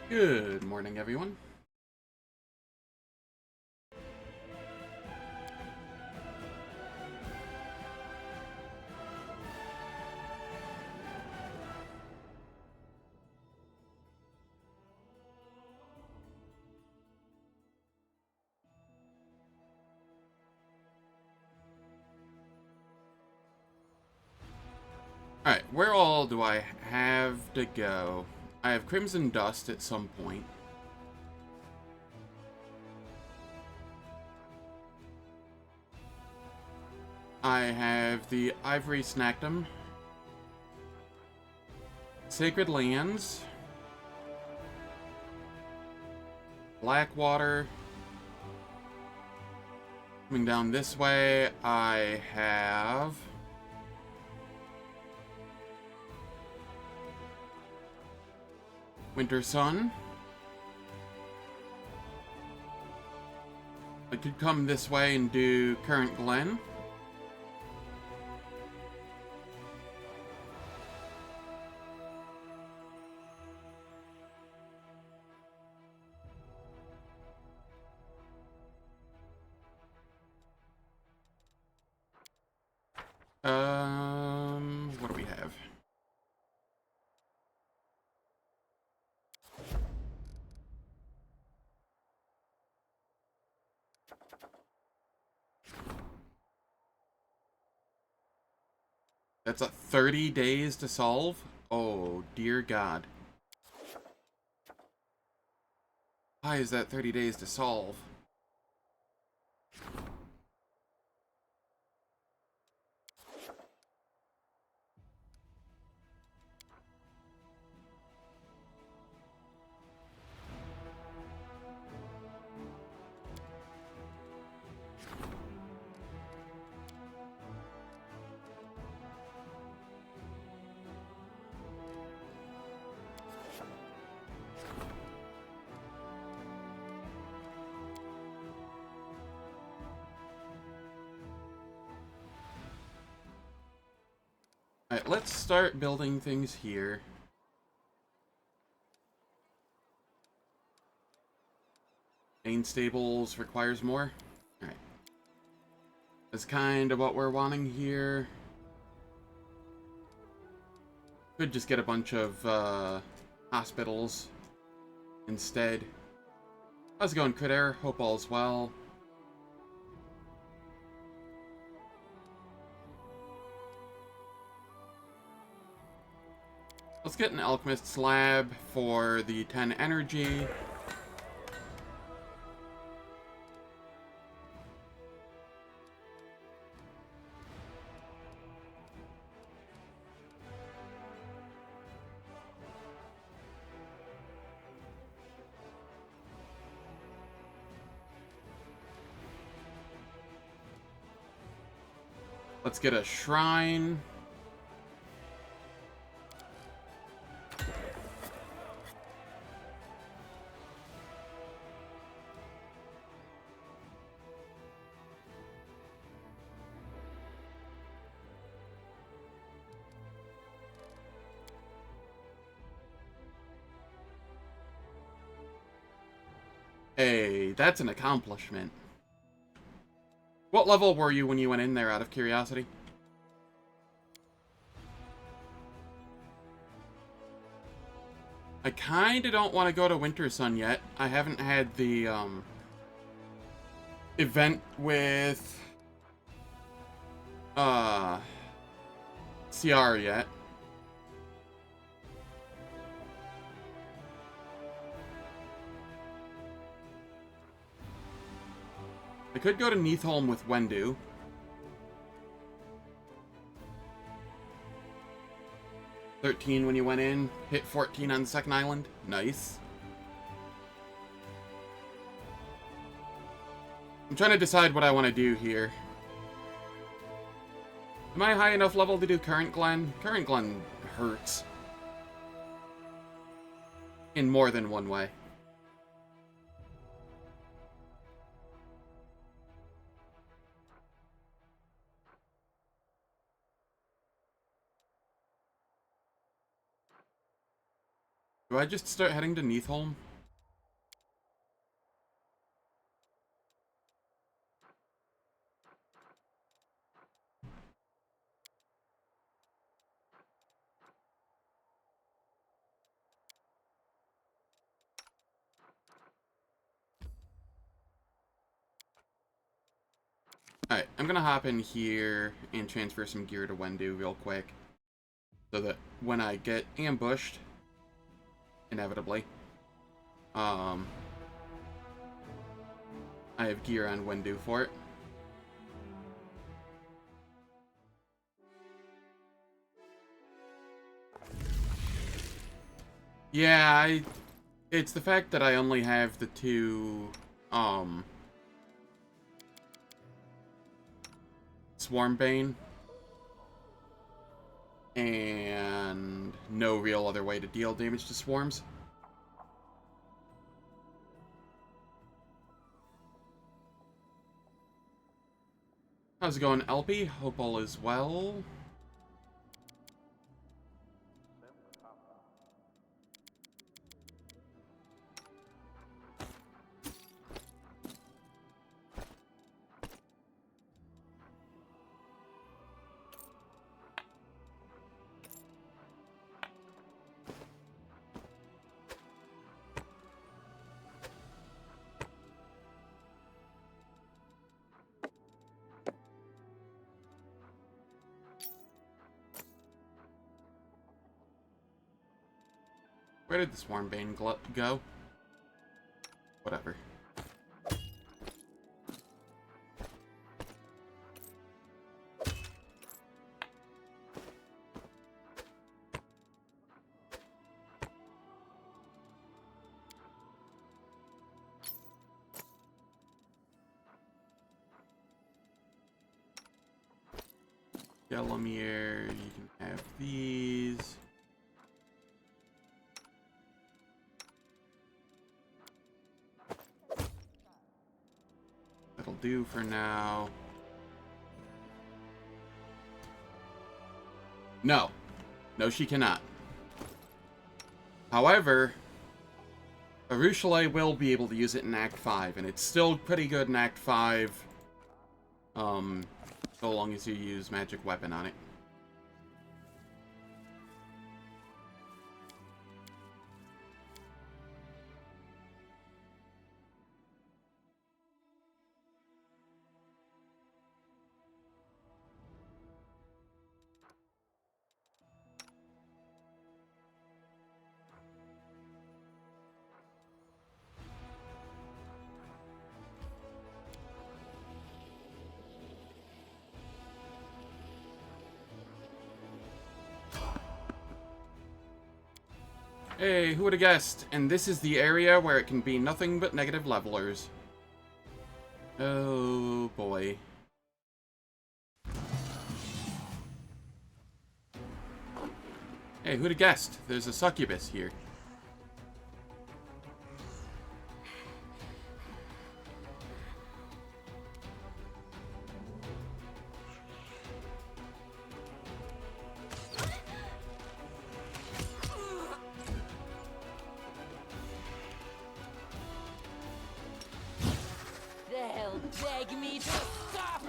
Good morning, everyone. Alright, where all do I have to go? I have Crimson Dust at some point. I have the Ivory Snackdom, Sacred Lands, Blackwater. Coming down this way, I have Wintersun. I could come this way and do Current Glen. What do we have? That's a 30 days to solve? Oh, dear God. Why is that 30 days to solve? Alright, let's start building things here. Main stables requires more. Alright. That's kind of what we're wanting here. Could just get a bunch of hospitals instead. How's it going, Critter? Hope all's well. Let's get an Alchemist's Lab for the 10 energy. Let's get a shrine. Hey, that's an accomplishment. What level were you when you went in there, out of curiosity? I kinda don't want to go to Wintersun yet. I haven't had the, event with, CR yet. I could go to Neatholm with Wendu. $13 when you went in, hit 14 on the second island. Nice. I'm trying to decide what I want to do here. Am I high enough level to do Current Glen? Current Glen hurts. In more than one way. Do I just start heading to Neatholm? Alright, I'm gonna hop in here and transfer some gear to Wenduag real quick. So that when I get ambushed, inevitably, I have gear on Wenduag for it. Yeah, it's the fact that I only have the two, Swarmbane, and no real other way to deal damage to swarms. How's it going, LP? Hope all is well. Where did the Swarmbane go? Whatever. Delamere, you can have these. That'll do for now. No. No, she cannot. However, Arushale will be able to use it in Act 5, and it's still pretty good in Act 5, so long as you use Magic Weapon on it. Hey, who would have guessed? And this is the area where it can be nothing but negative levelers. Oh, boy. Hey, who'd have guessed? There's a succubus here. They'll beg me to stop!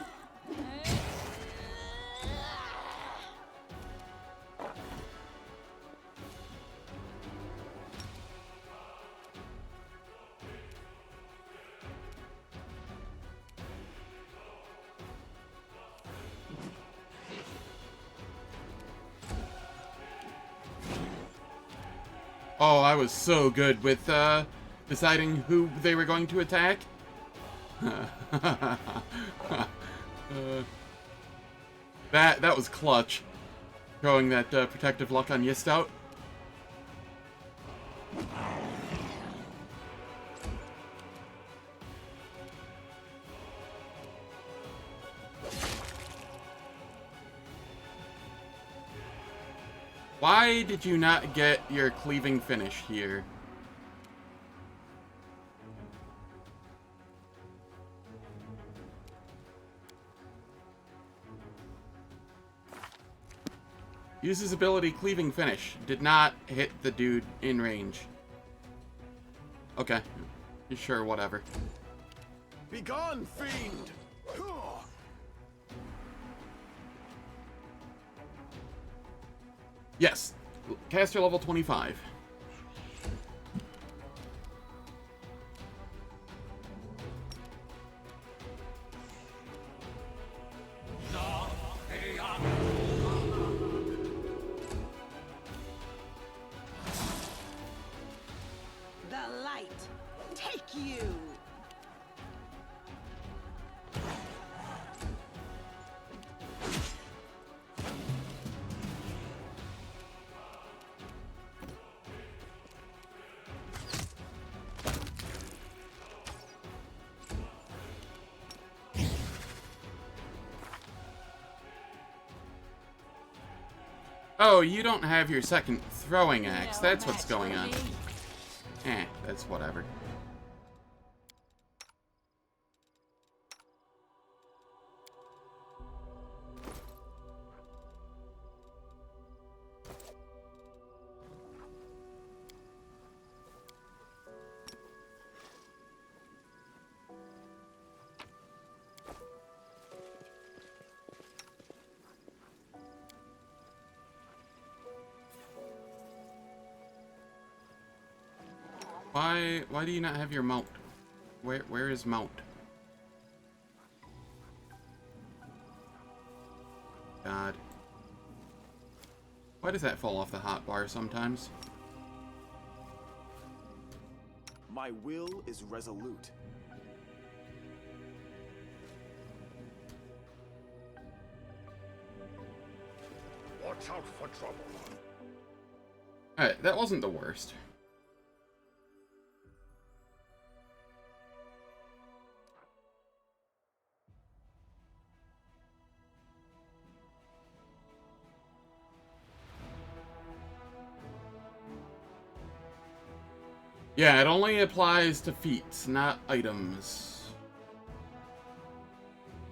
Oh, I was so good with, deciding who they were going to attack. That was clutch. Throwing that, protective luck on Yist out. Why did you not get your cleaving finish here? Use his ability Cleaving Finish. Did not hit the dude in range. Okay. Sure, whatever. Begone, fiend! Yes. Caster level 25. The light, take you. Oh, you don't have your second throwing axe. No That's what's match going for on. me. That's whatever. Why do you not have your mount? Where is mount? God. Why does that fall off the hotbar sometimes? My will is resolute. Watch out for trouble. Alright, that wasn't the worst. Yeah, it only applies to feats, not items.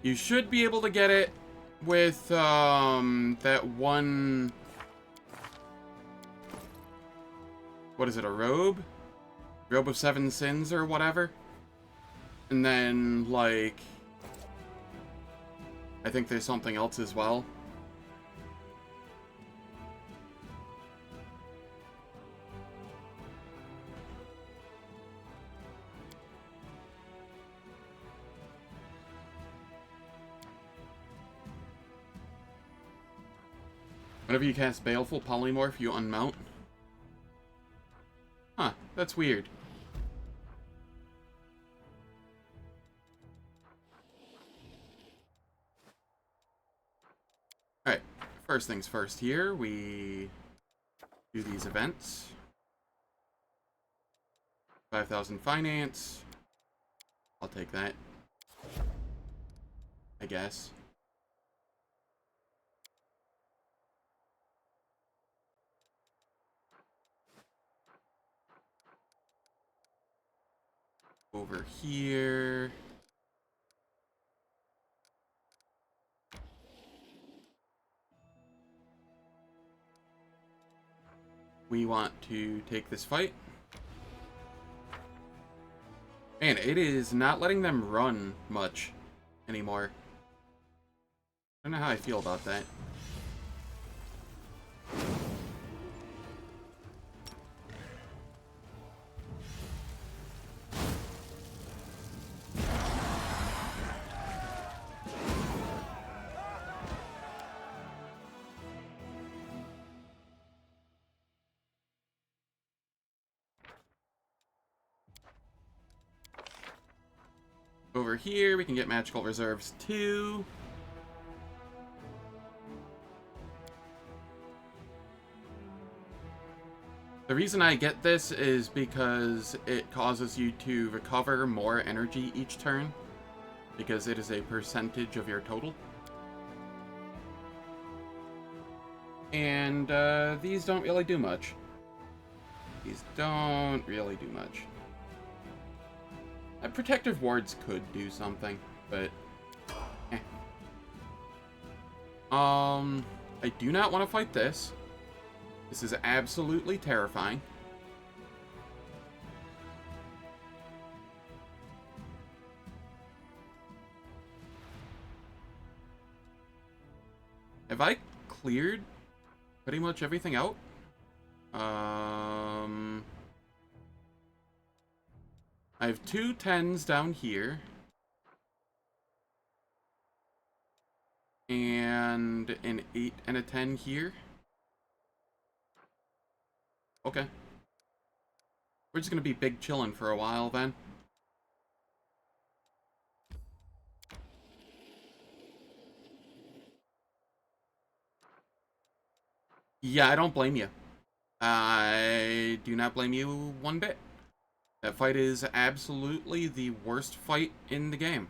You should be able to get it with, that one... What is it, a robe? Robe of Seven Sins or whatever? And then, like... I think there's something else as well. Whenever you cast Baleful Polymorph, you unmount. Huh, that's weird. Alright, first things first here, we do these events. 5,000 finance. I'll take that. I guess. Over here. We want to take this fight. Man, it is not letting them run much anymore. I don't know how I feel about that. Over here, we can get magical reserves too. The reason I get this is because it causes you to recover more energy each turn, because it is a percentage of your total. And these don't really do much. These don't really do much. Protective wards could do something, but I do not want to fight this. This is absolutely terrifying. Have I cleared pretty much everything out? I have 2 10s down here. And an 8 and a 10 here. Okay. We're just gonna be big chillin' for a while then. Yeah, I don't blame you. I do not blame you one bit. That fight is absolutely the worst fight in the game.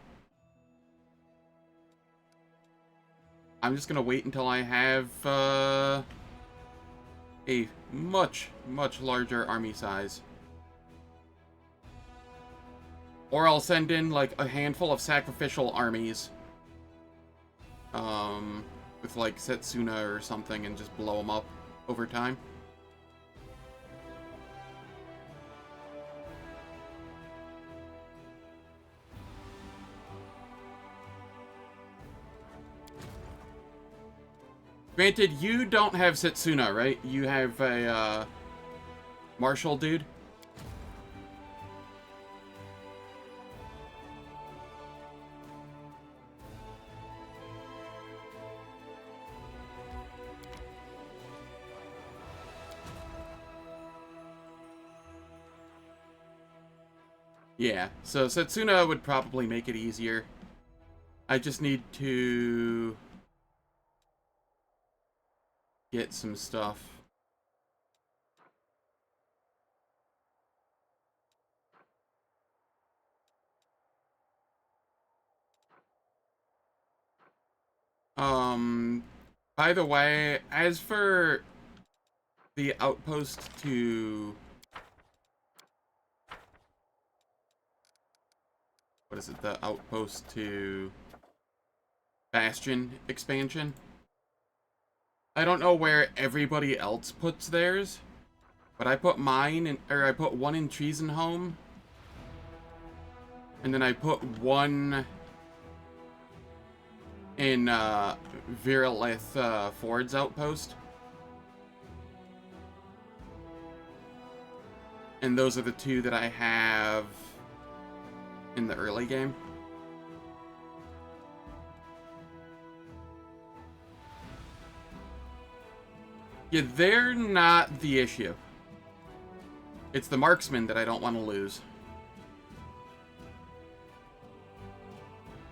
I'm just gonna wait until I have a much, much larger army size. Or I'll send in, like, a handful of sacrificial armies. With, like, Setsuna or something and just blow them up over time. Granted, you don't have Setsuna, right? You have a, martial dude? Yeah, so Setsuna would probably make it easier. I just need to get some stuff. By the way, as for the outpost to... What is it? The outpost to Bastion expansion? I don't know where everybody else puts theirs, but I put mine in, or I put one in Treason and then I put one in Virulith Ford's outpost. And those are the 2 that I have in the early game. Yeah, they're not the issue. It's the marksman that I don't want to lose.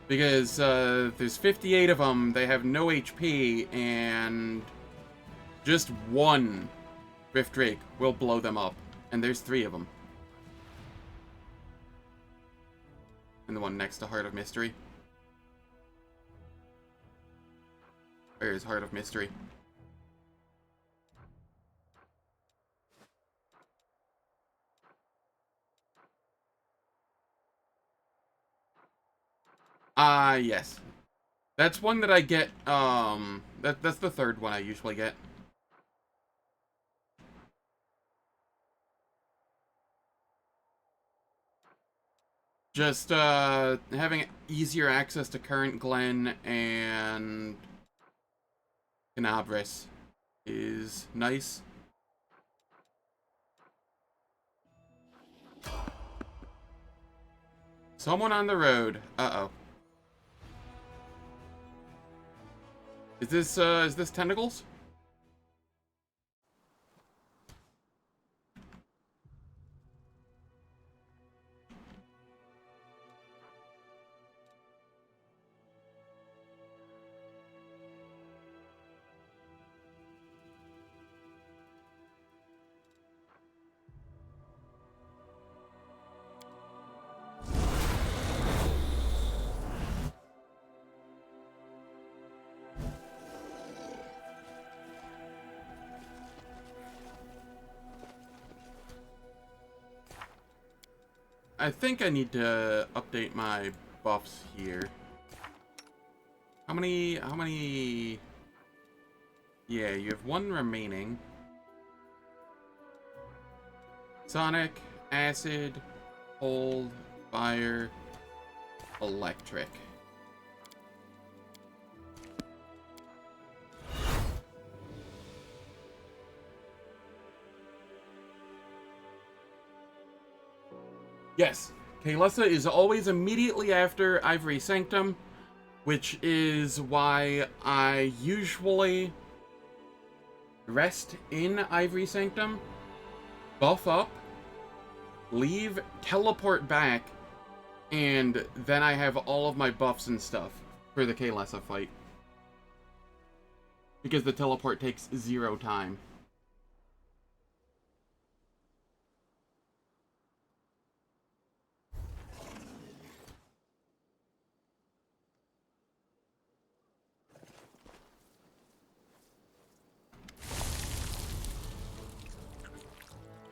Because there's 58 of them, they have no HP, and just one Rift Drake will blow them up. And there's 3 of them. And the one next to Heart of Mystery. Where is Heart of Mystery? Yes. That's one that I get, that's the 3rd one I usually get. Just, having easier access to Current Glen and Canabris is nice. Someone on the road. Uh-oh. Is this Tentacles? I think I need to update my buffs here. How many Yeah, you have one remaining. Sonic, acid, cold, fire, electric. Yes, Kaelessa is always immediately after Ivory Sanctum, which is why I usually rest in Ivory Sanctum, buff up, leave, teleport back, and then I have all of my buffs and stuff for the Kaelessa fight. Because the teleport takes 0 time.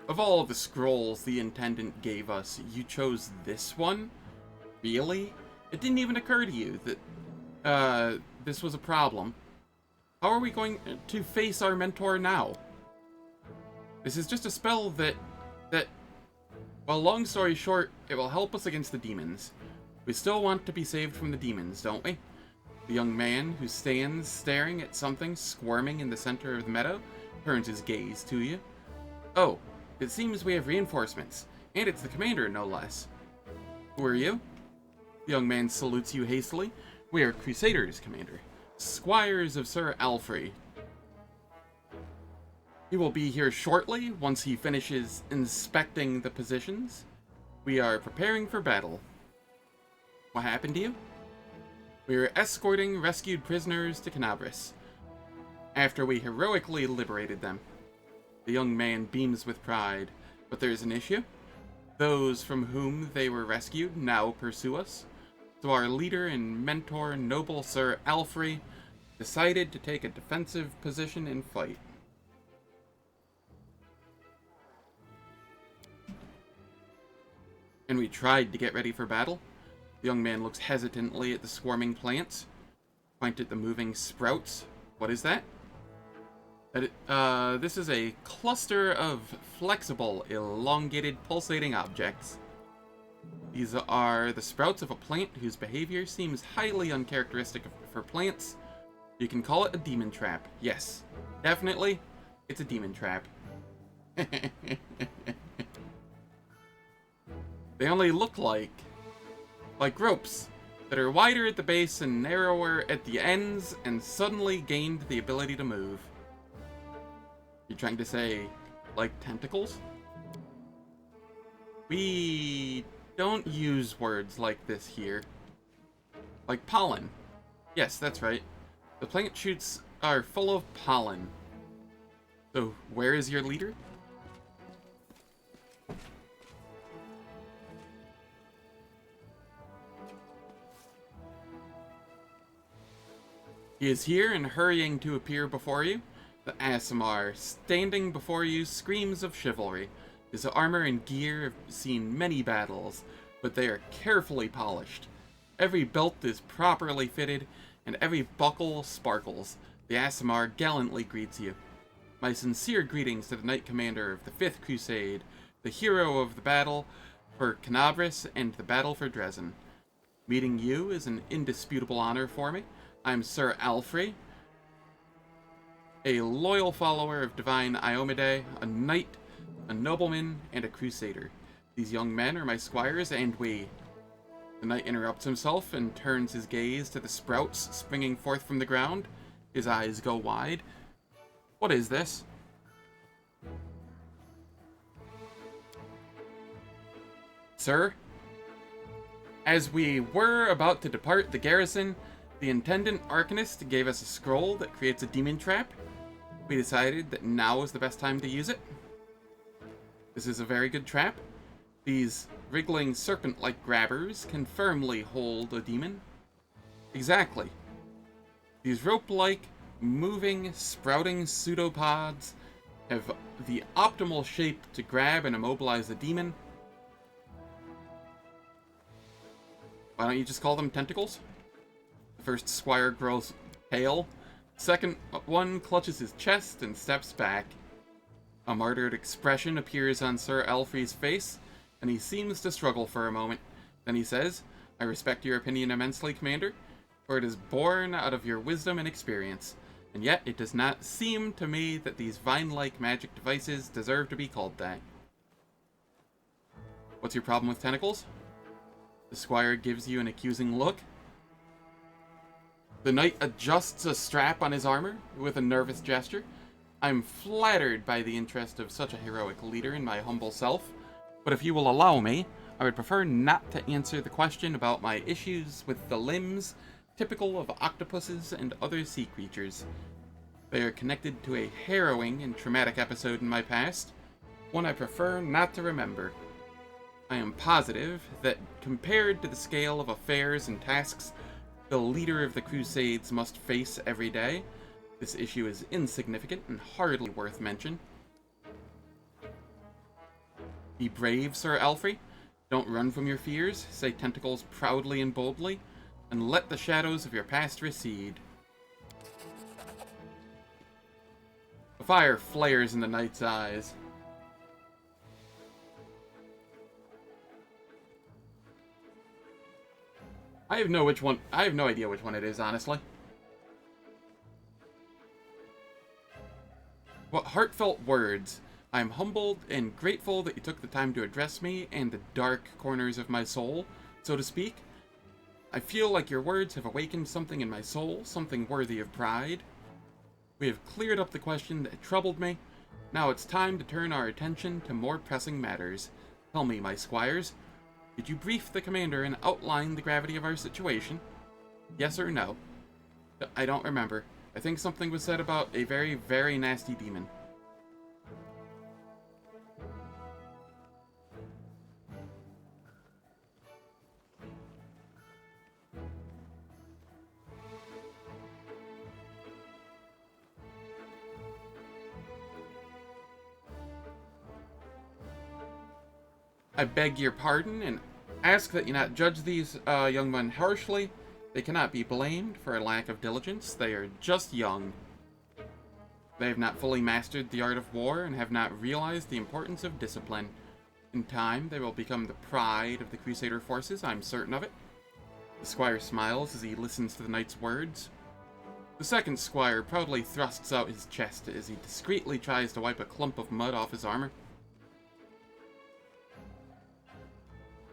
Of all of the scrolls the Intendant gave us, you chose this one? Really? It didn't even occur to you that, this was a problem. How are we going to face our mentor now? This is just a spell that, well, long story short, it will help us against the demons. We still want to be saved from the demons, don't we? The young man who stands staring at something squirming in the center of the meadow turns his gaze to you. Oh, it seems we have reinforcements, and it's the commander, no less. Who are you? The young man salutes you hastily. We are Crusaders, Commander. Squires of Sir Alfrey. He will be here shortly, once he finishes inspecting the positions. We are preparing for battle. What happened to you? We are escorting rescued prisoners to Canabris, after we heroically liberated them. The young man beams with pride, but there is an issue. Those from whom they were rescued now pursue us, so our leader and mentor, noble Sir Alfrey, decided to take a defensive position and fight. And we tried to get ready for battle. The young man looks hesitantly at the swarming plants, point at the moving sprouts. What is that? This is a cluster of flexible, elongated, pulsating objects. These are the sprouts of a plant whose behavior seems highly uncharacteristic for plants. You can call it a demon trap. Yes, definitely, it's a demon trap. They only look like ropes that are wider at the base and narrower at the ends, and suddenly gained the ability to move. You're trying to say, like tentacles? We don't use words like this here. Like pollen. Yes, that's right. The plant shoots are full of pollen. So, where is your leader? He is here and hurrying to appear before you. The Aasimar, standing before you, screams of chivalry. His armor and gear have seen many battles, but they are carefully polished. Every belt is properly fitted, and every buckle sparkles. The Aasimar gallantly greets you. My sincere greetings to the Knight Commander of the 5th Crusade, the hero of the battle for Canabris and the battle for Dresden. Meeting you is an indisputable honor for me. I am Sir Alfrey, a loyal follower of Divine Iomide, a knight, a nobleman, and a crusader. These young men are my squires, and we... The knight interrupts himself and turns his gaze to the sprouts springing forth from the ground. His eyes go wide. What is this? Sir? As we were about to depart the garrison, the Intendant Arcanist gave us a scroll that creates a demon trap. We decided that now is the best time to use it. This is a very good trap. These wriggling serpent-like grabbers can firmly hold a demon. Exactly. These rope-like, moving, sprouting pseudopods have the optimal shape to grab and immobilize the demon. Why don't you just call them tentacles? The first squire grows pale. Second one clutches his chest and steps back. A martyred expression appears on Sir Alfrey's face, and he seems to struggle for a moment. Then he says, "I respect your opinion immensely, Commander, for it is born out of your wisdom and experience, and yet it does not seem to me that these vine-like magic devices deserve to be called that." "What's your problem with tentacles?" The squire gives you an accusing look. The knight adjusts a strap on his armor with a nervous gesture. "I'm flattered by the interest of such a heroic leader in my humble self, but if you will allow me, I would prefer not to answer the question about my issues with the limbs typical of octopuses and other sea creatures. They are connected to a harrowing and traumatic episode in my past, one I prefer not to remember. I am positive that compared to the scale of affairs and tasks the leader of the Crusades must face every day, this issue is insignificant and hardly worth mention. Be brave, Sir Alfrey. Don't run from your fears, say Tentacles proudly and boldly, and let the shadows of your past recede." A fire flares in the knight's eyes. I have no idea which one it is, honestly. What heartfelt words. I am humbled and grateful that you took the time to address me and the dark corners of my soul, so to speak. I feel like your words have awakened something in my soul, something worthy of pride. We have cleared up the question that troubled me. Now it's time to turn our attention to more pressing matters. Tell me, my squires, did you brief the commander and outline the gravity of our situation? Yes or no? I don't remember. I think something was said about a very, very nasty demon. I beg your pardon and ask that you not judge these young men harshly. They cannot be blamed for a lack of diligence. They are just young. They have not fully mastered the art of war and have not realized the importance of discipline. In time, they will become the pride of the Crusader forces, I'm certain of it. The squire smiles as he listens to the knight's words. The second squire proudly thrusts out his chest as he discreetly tries to wipe a clump of mud off his armor.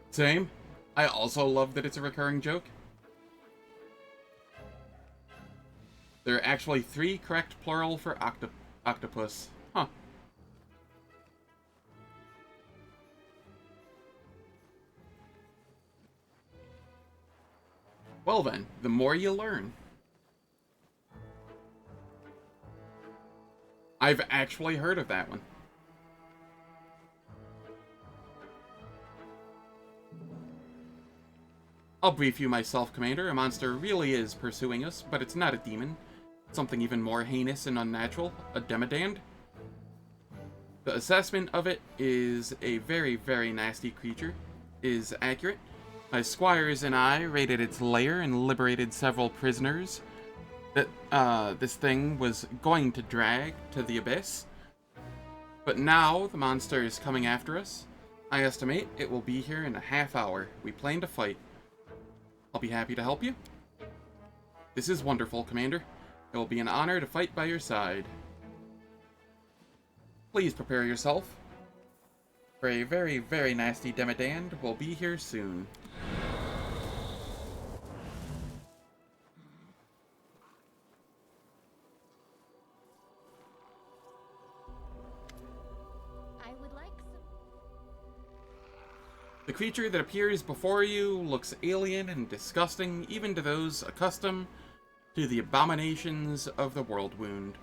Same. I also love that it's a recurring joke. There are actually 3 correct plural for octopus. Huh. Well then, the more you learn. I've actually heard of that one. I'll brief you myself, Commander. A monster really is pursuing us, but it's not a demon. It's something even more heinous and unnatural, a demodand. The assessment of it is a very, very nasty creature is accurate. My squires and I raided its lair and liberated several prisoners that this thing was going to drag to the abyss. But now the monster is coming after us. I estimate it will be here in a half hour. We plan to fight. I'll be happy to help you. This is wonderful, Commander. It will be an honor to fight by your side. Please prepare yourself, for a very, very nasty demodand will be here soon. The creature that appears before you looks alien and disgusting even to those accustomed to the abominations of the world wound.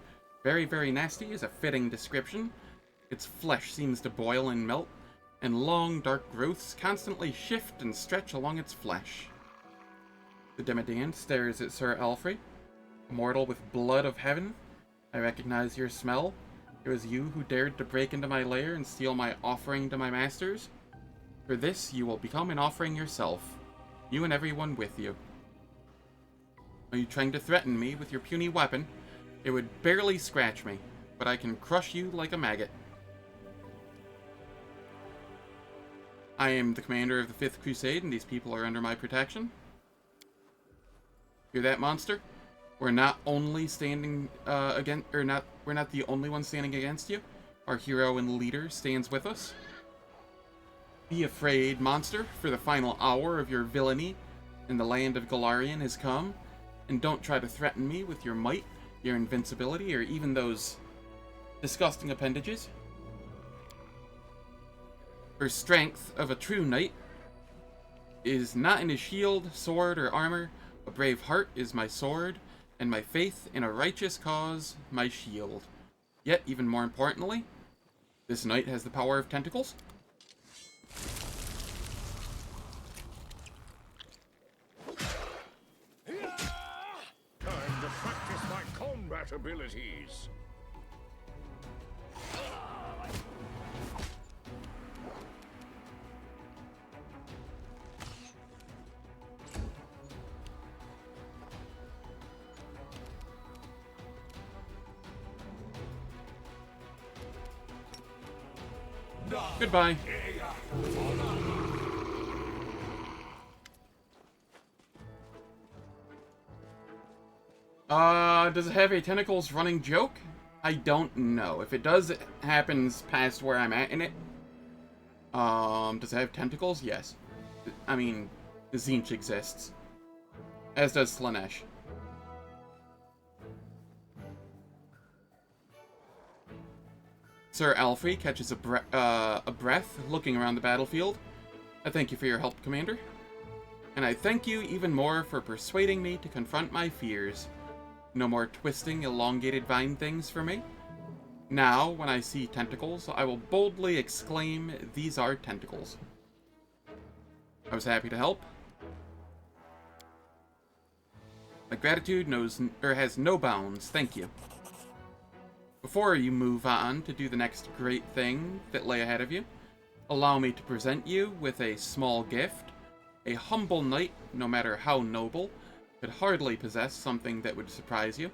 Very, very nasty is a fitting description. Its flesh seems to boil and melt, and long, dark growths constantly shift and stretch along its flesh. The demodand stares at Sir Alfrey. A mortal with blood of heaven, I recognize your smell. It was you who dared to break into my lair and steal my offering to my masters. For this, you will become an offering yourself, you and everyone with you. Are you trying to threaten me with your puny weapon? It would barely scratch me, but I can crush you like a maggot. I am the commander of the 5th Crusade, and these people are under my protection. Hear that, monster? We're not only standing we're not the only one standing against you. Our hero and leader stands with us. Be afraid, monster, for the final hour of your villainy in the land of Golarion has come, and don't try to threaten me with your might, your invincibility, or even those disgusting appendages. For strength of a true knight is not in his shield, sword, or armor. A brave heart is my sword, and my faith in a righteous cause my shield. Yet, even more importantly, this knight has the power of tentacles. Time to practice my combat abilities. Goodbye. Does it have a tentacles running joke? I don't know. If it does, it happens past where I'm at in it. Does it have tentacles? Yes. I mean, Tzeentch exists. As does Slaanesh. Sir Alfie catches a breath looking around the battlefield. I thank you for your help, Commander. And I thank you even more for persuading me to confront my fears. No more twisting, elongated vine things for me. Now, when I see tentacles, I will boldly exclaim, "These are tentacles." I was happy to help. My gratitude has no bounds. Thank you. Before you move on to do the next great thing that lay ahead of you, allow me to present you with a small gift. A humble knight, no matter how noble, could hardly possess something that would surprise you,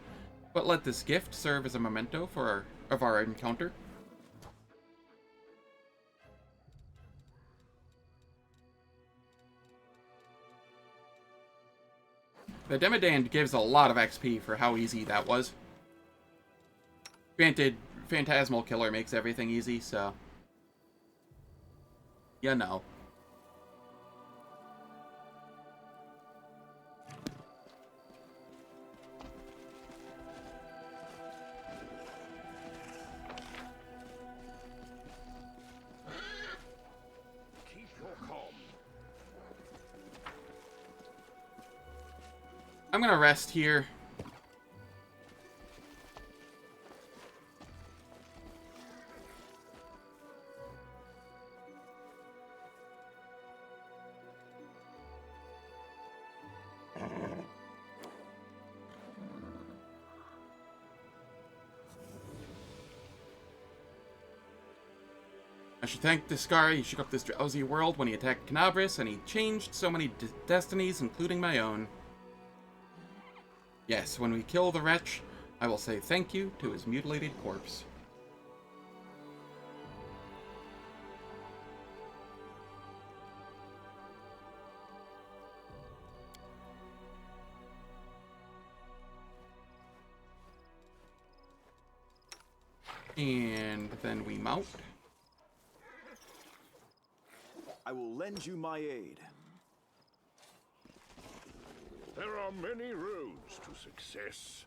but let this gift serve as a memento of our encounter. The Demodand gives a lot of XP for how easy that was. Granted, Phantasmal Killer makes everything easy, so... you know. Keep your calm. I'm gonna rest here. I should thank Discari. He shook up this drowsy world when he attacked Canabris, and he changed so many destinies, including my own. Yes, when we kill the wretch, I will say thank you to his mutilated corpse. And then we mount. I will lend you my aid. There are many roads to success.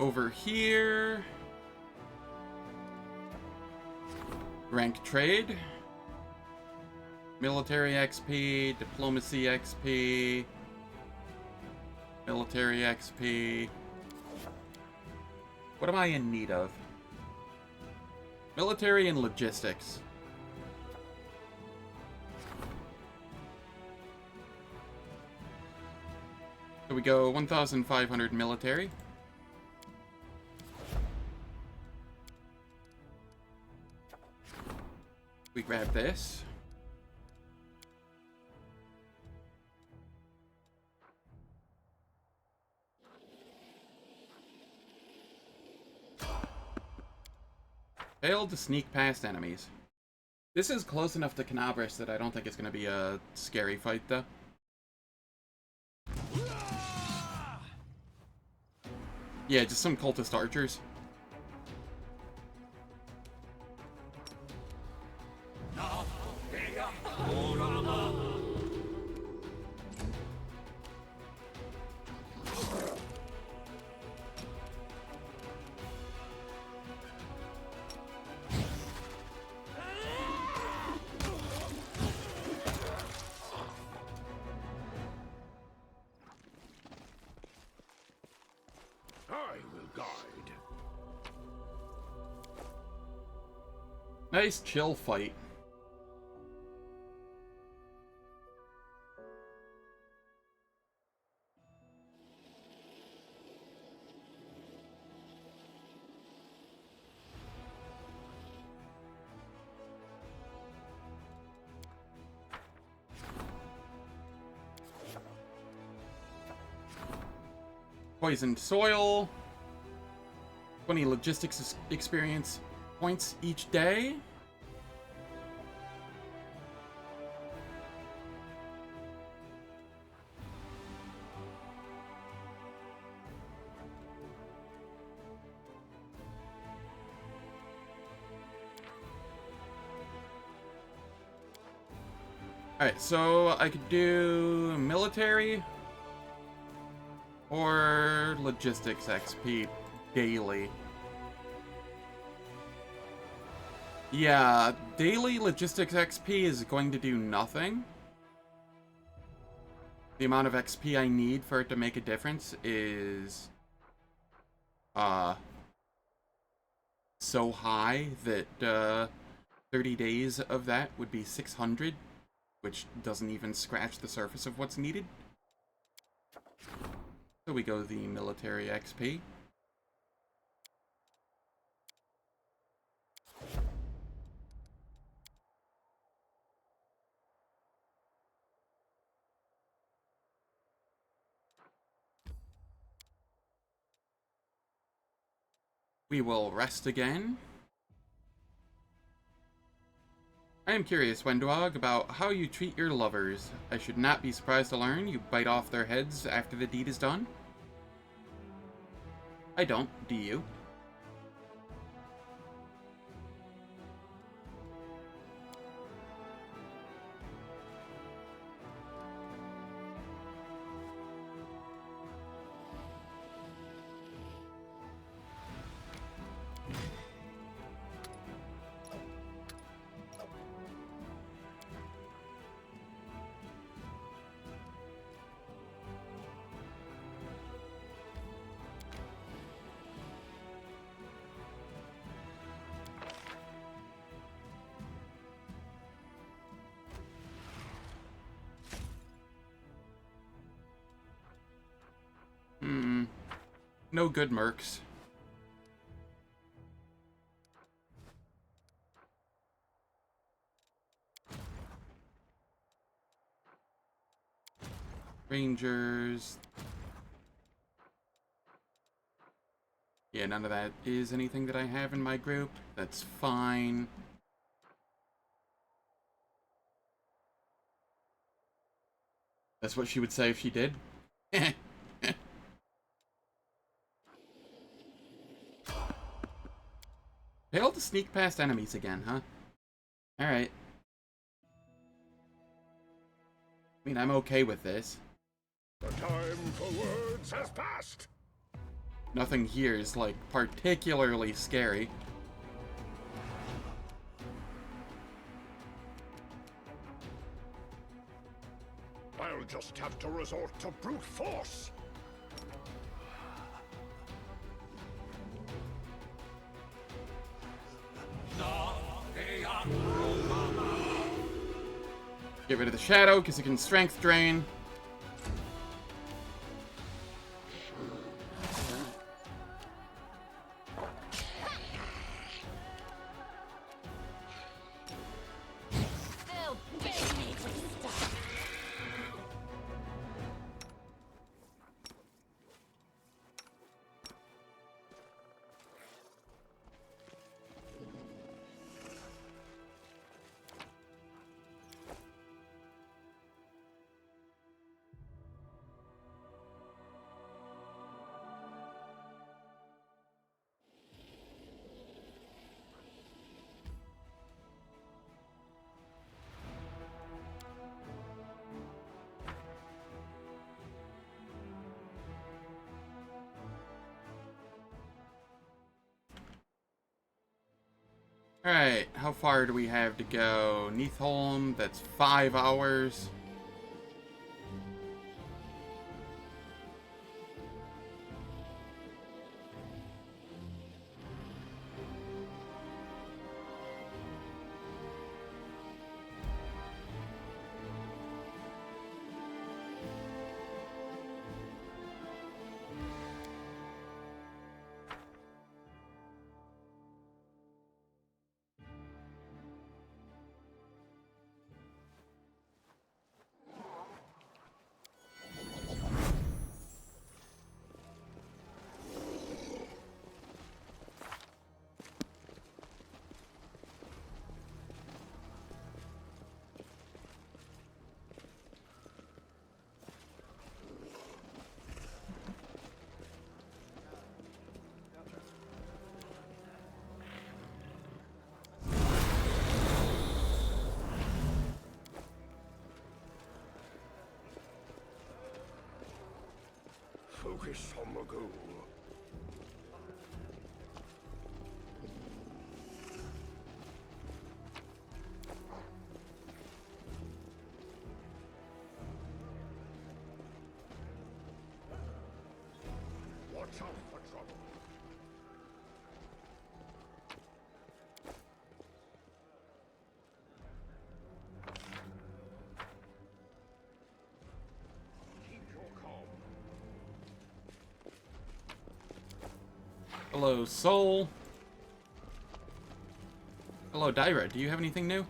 Over here. Rank trade. Military XP, diplomacy XP, military XP. What am I in need of? Military and logistics. So we go 1,500 military. We grab this. Failed to sneak past enemies. This is close enough to Canabras that I don't think it's going to be a scary fight, though. Yeah, just some cultist archers. Nice chill fight. Poisoned soil. 20 logistics experience points each day. Alright, so I could do military or logistics XP daily. Yeah, daily logistics XP is going to do nothing. The amount of XP I need for it to make a difference is so high that 30 days of that would be 600, which doesn't even scratch the surface of what's needed. So we go the military XP. We will rest again. I am curious, Wenduag, about how you treat your lovers. I should not be surprised to learn you bite off their heads after the deed is done. I don't, do you? No good mercs. Rangers. Yeah, none of that is anything that I have in my group. That's fine. That's what she would say if she did. Failed to sneak past enemies again, huh? Alright. I mean, I'm okay with this. The time for words has passed. Nothing here is, like, particularly scary. I'll just have to resort to brute force. get rid of the shadow, because it can strength drain. Alright, how far do we have to go? Neatholm, that's 5 hours. Focus on the goal. Watch out for trouble. Keep your calm. Hello, Soul. Hello, Dyra. Do you have anything new?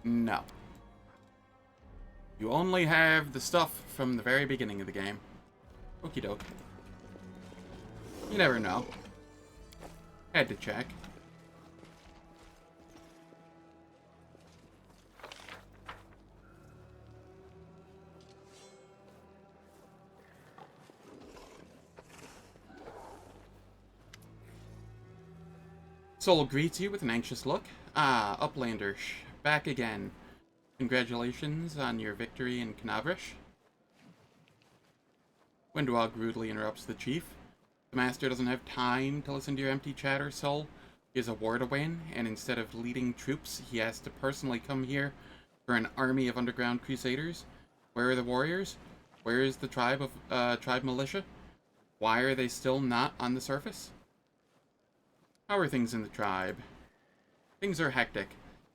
No. You only have the stuff from the very beginning of the game. Okie doke. You never know. Had to check. Soul greets you with an anxious look. Ah, Uplander, back again. Congratulations on your victory in Knavrish. Wenduag rudely interrupts the chief. The master doesn't have time to listen to your empty chatter, Soul. He has a war to win, and instead of leading troops, he has to personally come here for an army of underground crusaders. Where are the warriors? Where is the tribe militia? Why are they still not on the surface? How are things in the tribe? Things are hectic.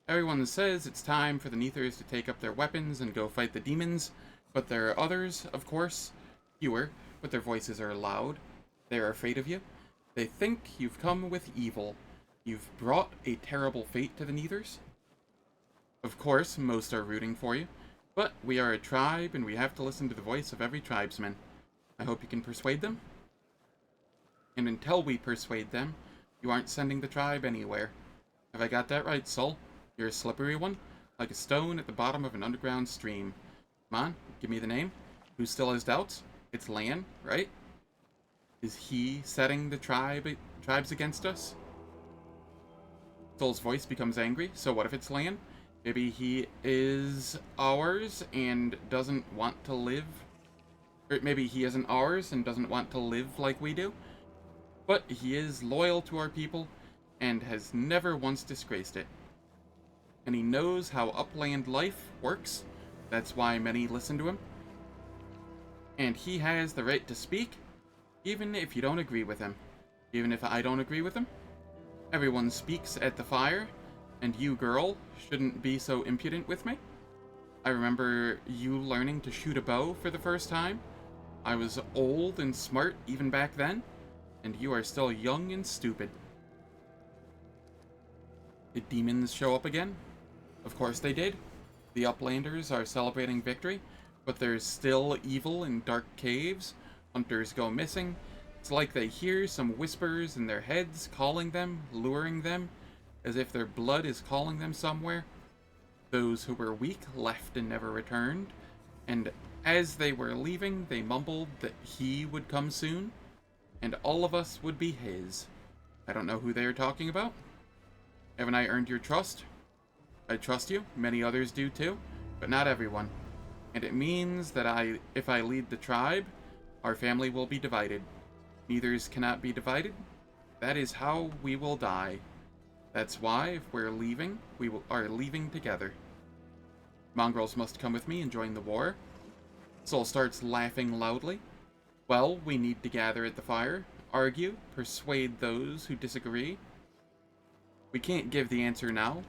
Everyone says it's time for the Neathers to take up their weapons and go fight the demons, but there are others, of course, fewer, but their voices are loud. They are afraid of you. They think you've come with evil. You've brought a terrible fate to the Neathers. Of course, most are rooting for you, but we are a tribe and we have to listen to the voice of every tribesman. I hope you can persuade them. And until we persuade them, you aren't sending the tribe anywhere. Have I got that right, Soul? You're a slippery one, like a stone at the bottom of an underground stream. Come on, give me the name. Who still has doubts? It's Lann, right? Is he setting the tribes against us? Soul's voice becomes angry. So what if it's Lann? Maybe he is ours and doesn't want to live. Or maybe he isn't ours and doesn't want to live like we do. But he is loyal to our people and has never once disgraced it. And he knows how upland life works. That's why many listen to him. And he has the right to speak, even if you don't agree with him. Even if I don't agree with him. Everyone speaks at the fire, and you, girl, shouldn't be so impudent with me. I remember you learning to shoot a bow for the first time. I was old and smart even back then, and you are still young and stupid. Did demons show up again? Of course they did. The Uplanders are celebrating victory, but there's still evil in dark caves. Hunters go missing. It's like they hear some whispers in their heads calling them, luring them, as if their blood is calling them somewhere. Those who were weak left and never returned, and as they were leaving, they mumbled that he would come soon, and all of us would be his. I don't know who they are talking about. Haven't I earned your trust? I trust you, many others do too, but not everyone. And it means that if I lead the tribe, our family will be divided. Neithers cannot be divided. That is how we will die. That's why, if we're leaving, are leaving together. Mongrels must come with me and join the war. Soul starts laughing loudly. Well, we need to gather at the fire, argue, persuade those who disagree. We can't give the answer now.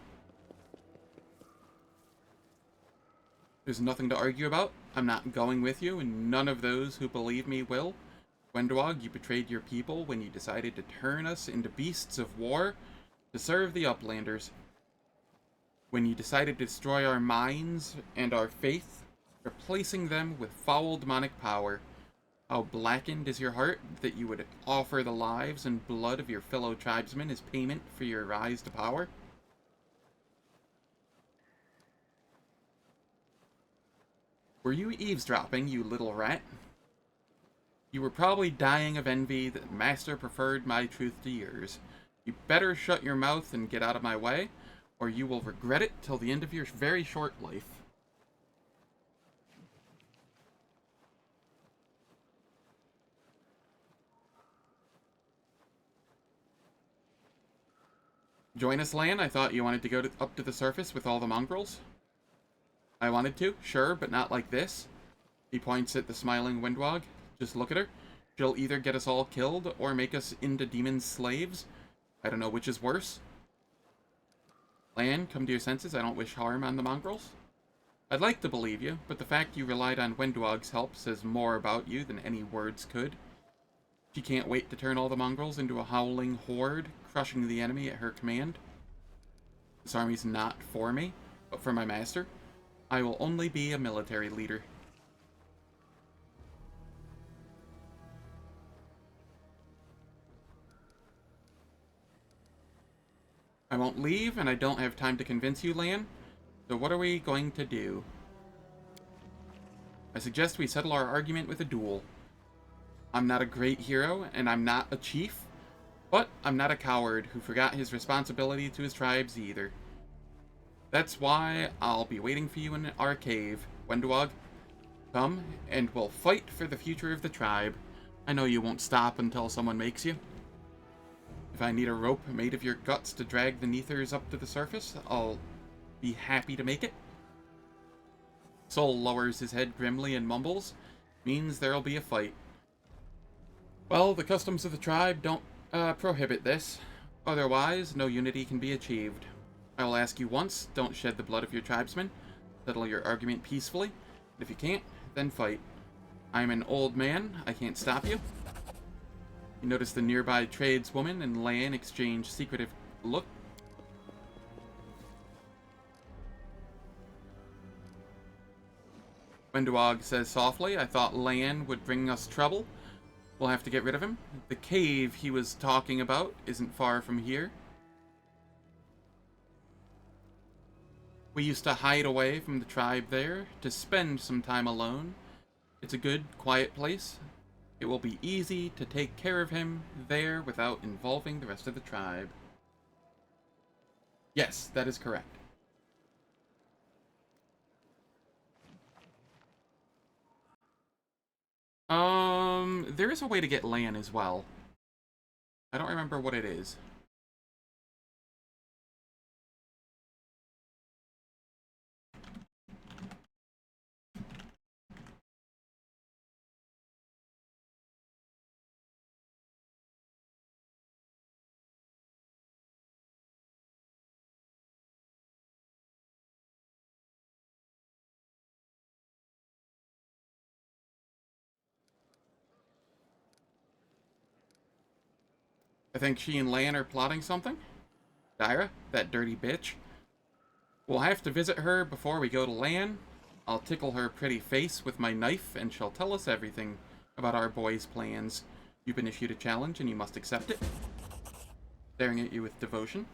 There's nothing to argue about. I'm not going with you, and none of those who believe me will. Wenduag, you betrayed your people when you decided to turn us into beasts of war to serve the Uplanders. When you decided to destroy our minds and our faith, replacing them with foul demonic power. How blackened is your heart that you would offer the lives and blood of your fellow tribesmen as payment for your rise to power? Were you eavesdropping, you little rat? You were probably dying of envy that Master preferred my truth to yours. You better shut your mouth and get out of my way, or you will regret it till the end of your very short life. Join us, Lann? I thought you wanted to go up to the surface with all the mongrels. I wanted to, sure, but not like this. He points at the smiling Wenduag. Just look at her. She'll either get us all killed or make us into demon slaves. I don't know which is worse. Lann, come to your senses. I don't wish harm on the mongrels. I'd like to believe you, but the fact you relied on Wenduag's help says more about you than any words could. She can't wait to turn all the mongrels into a howling horde, crushing the enemy at her command. This army's not for me, but for my master. I will only be a military leader. I won't leave, and I don't have time to convince you, Lann. So what are we going to do? I suggest we settle our argument with a duel. I'm not a great hero, and I'm not a chief, but I'm not a coward who forgot his responsibility to his tribes either. That's why I'll be waiting for you in our cave, Wenduag. Come, and we'll fight for the future of the tribe. I know you won't stop until someone makes you. If I need a rope made of your guts to drag the Neathers up to the surface, I'll be happy to make it. Soul lowers his head grimly and mumbles, means there'll be a fight. Well, the customs of the tribe don't prohibit this. Otherwise, no unity can be achieved. I will ask you once, don't shed the blood of your tribesmen. Settle your argument peacefully. And if you can't, then fight. I'm an old man. I can't stop you. You notice the nearby tradeswoman and Lann exchange secretive look. Wenduag says softly, I thought Lann would bring us trouble. We'll have to get rid of him. The cave he was talking about isn't far from here. We used to hide away from the tribe there to spend some time alone. It's a good, quiet place. It will be easy to take care of him there without involving the rest of the tribe. Yes, that is correct. There is a way to get Lann as well. I don't remember what it is. I think she and Lann are plotting something. Dyra, that dirty bitch. We'll have to visit her before we go to Lann. I'll tickle her pretty face with my knife, and she'll tell us everything about our boys' plans. You've been issued a challenge, and you must accept it. Staring at you with devotion.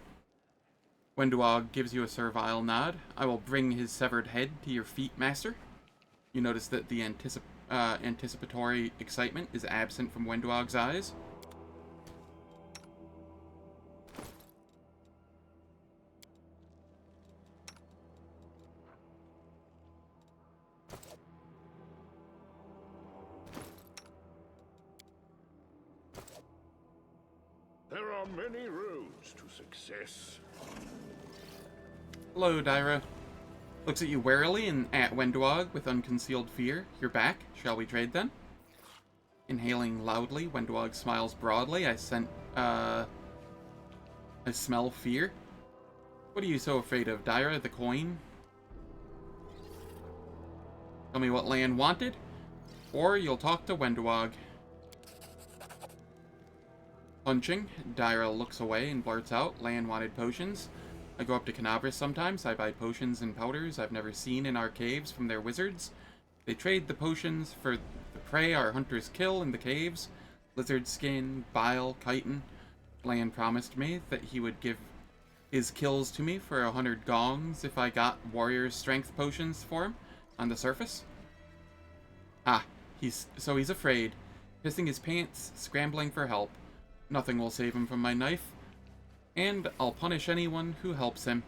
Wenduag gives you a servile nod. I will bring his severed head to your feet, master. You notice that the anticipatory excitement is absent from Wenduag's eyes. There are many roads to success. Hello, Dyra. Looks at you warily and at Wenduag with unconcealed fear. You're back. Shall we trade then? Inhaling loudly, Wenduag smiles broadly. I smell fear. What are you so afraid of, Dyra? The coin? Tell me what Lann wanted, or you'll talk to Wenduag. Punching, Dyra looks away and blurts out, Lann wanted potions. I go up to Canabras sometimes. I buy potions and powders I've never seen in our caves from their wizards. They trade the potions for the prey our hunters kill in the caves. Lizard skin, bile, chitin. Lann promised me that he would give his kills to me for 100 gongs if I got warrior's strength potions for him on the surface. Ah, he's afraid. Pissing his pants, scrambling for help. Nothing will save him from my knife. And I'll punish anyone who helps him.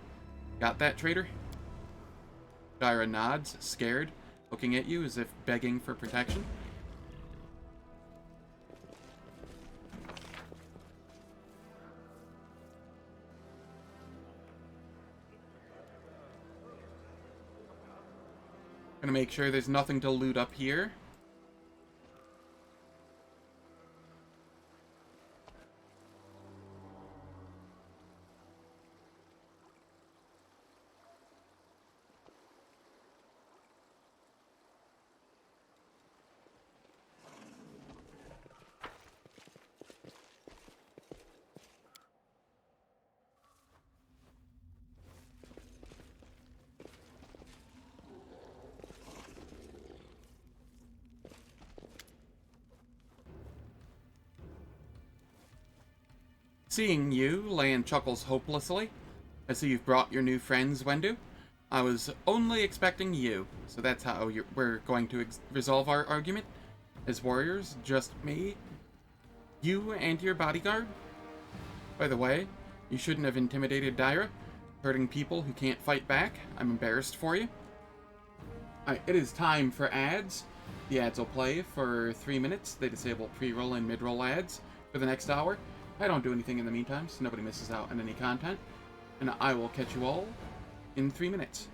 Got that, traitor? Dyra nods, scared, looking at you as if begging for protection. Gonna make sure there's nothing to loot up here. Seeing you, Lann chuckles hopelessly. I see you've brought your new friends, Wendu. I was only expecting you, so that's how we're going to resolve our argument. As warriors, just me, you and your bodyguard. By the way, you shouldn't have intimidated Dyra, hurting people who can't fight back. I'm embarrassed for you. It is time for ads. The ads will play for 3 minutes. They disable pre-roll and mid-roll ads for the next hour. I don't do anything in the meantime, so nobody misses out on any content. And I will catch you all in 3 minutes.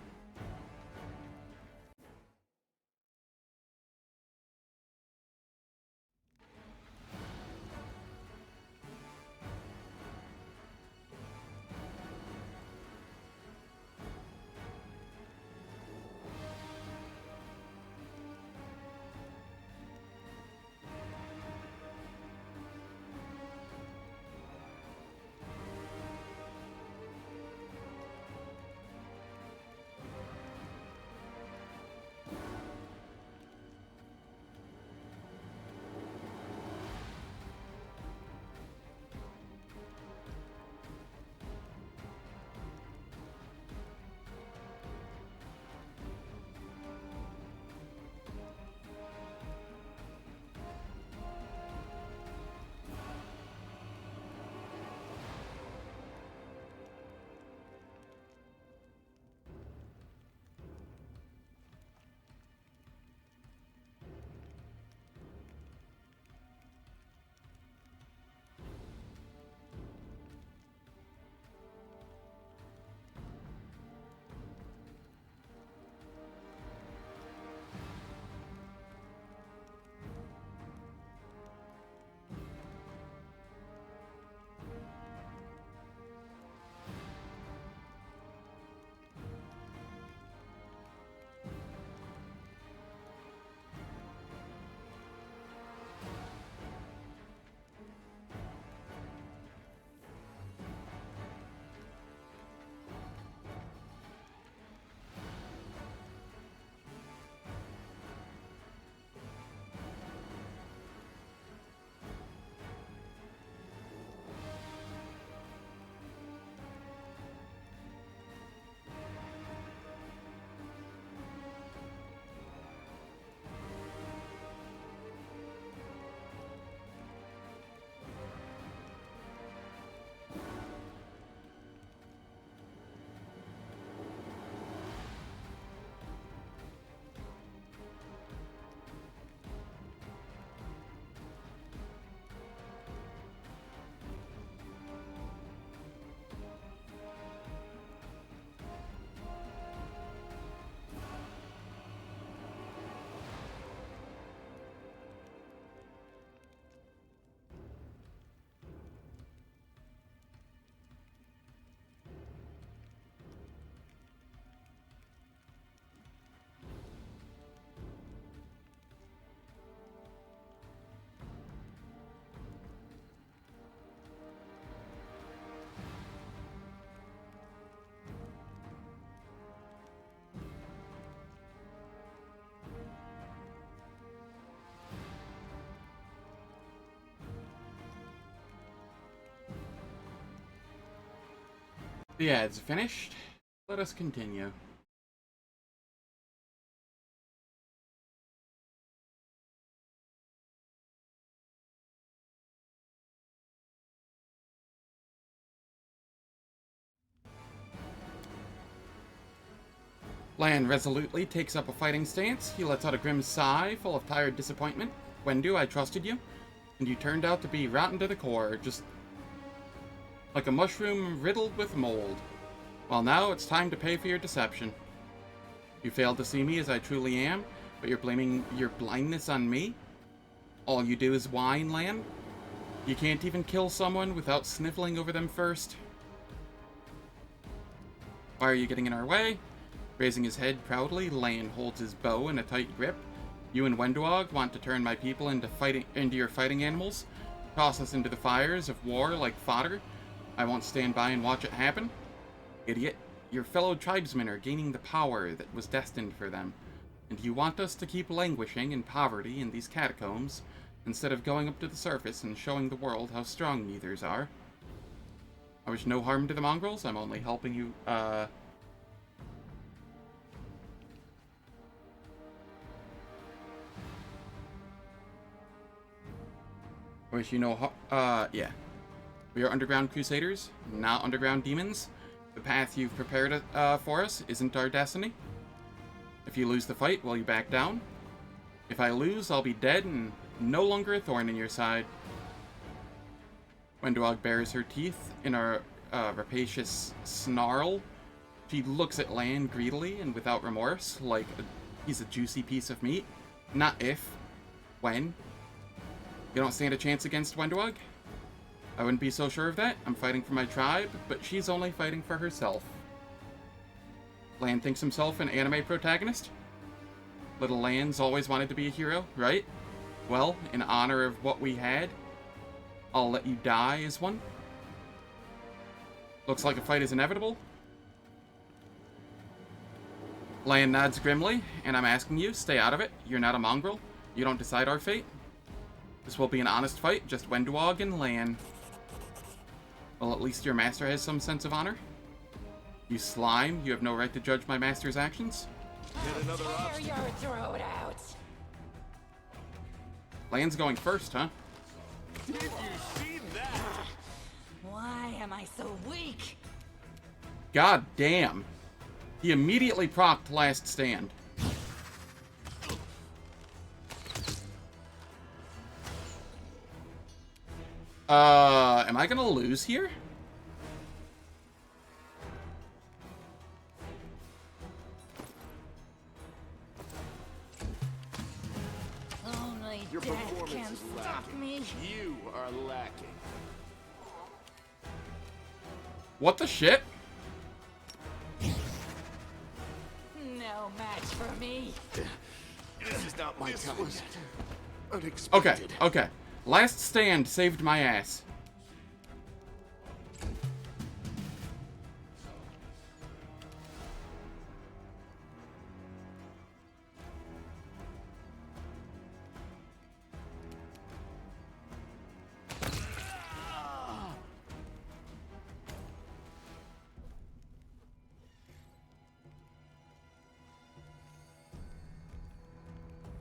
The ad's finished. Let us continue. Lann resolutely takes up a fighting stance. He lets out a grim sigh, full of tired disappointment. Wendu, I trusted you, and you turned out to be rotten to the core, just like a mushroom riddled with mold. Well, now it's time to pay for your deception. You failed to see me as I truly am, but you're blaming your blindness on me? All you do is whine, Lann? You can't even kill someone without sniffling over them first. Why are you getting in our way? Raising his head proudly, Lann holds his bow in a tight grip. You and Wenduag want to turn my people into your fighting animals? Toss us into the fires of war like fodder? I won't stand by and watch it happen? Idiot, your fellow tribesmen are gaining the power that was destined for them, and you want us to keep languishing in poverty in these catacombs, instead of going up to the surface and showing the world how strong neithers are. I wish no harm to the Mongrels, I'm only helping you, I wish you know, yeah. We are underground crusaders, not underground demons. The path you've prepared for us isn't our destiny. If you lose the fight, will you back down? If I lose, I'll be dead and no longer a thorn in your side. Wenduag bares her teeth in a rapacious snarl. She looks at Lann greedily and without remorse, like he's a juicy piece of meat. Not if, when. You don't stand a chance against Wenduag? I wouldn't be so sure of that. I'm fighting for my tribe, but she's only fighting for herself. Lann thinks himself an anime protagonist? Little Lann's always wanted to be a hero, right? Well, in honor of what we had, I'll let you die as one. Looks like a fight is inevitable. Lann nods grimly, and I'm asking you, stay out of it. You're not a mongrel. You don't decide our fate. This will be an honest fight, just Wenduag and Lann. Well, at least your master has some sense of honor. You slime, you have no right to judge my master's actions. Get another Tear your throat out. Lann's going first, huh? Did you see that? Why am I so weak? God damn. He immediately procced Last Stand. Am I gonna lose here? Only Your death performance can is stop lacking. me. You are lacking. What the shit? No match for me. This is not my time yet. Okay, Unexpected. okay. Last Stand saved my ass.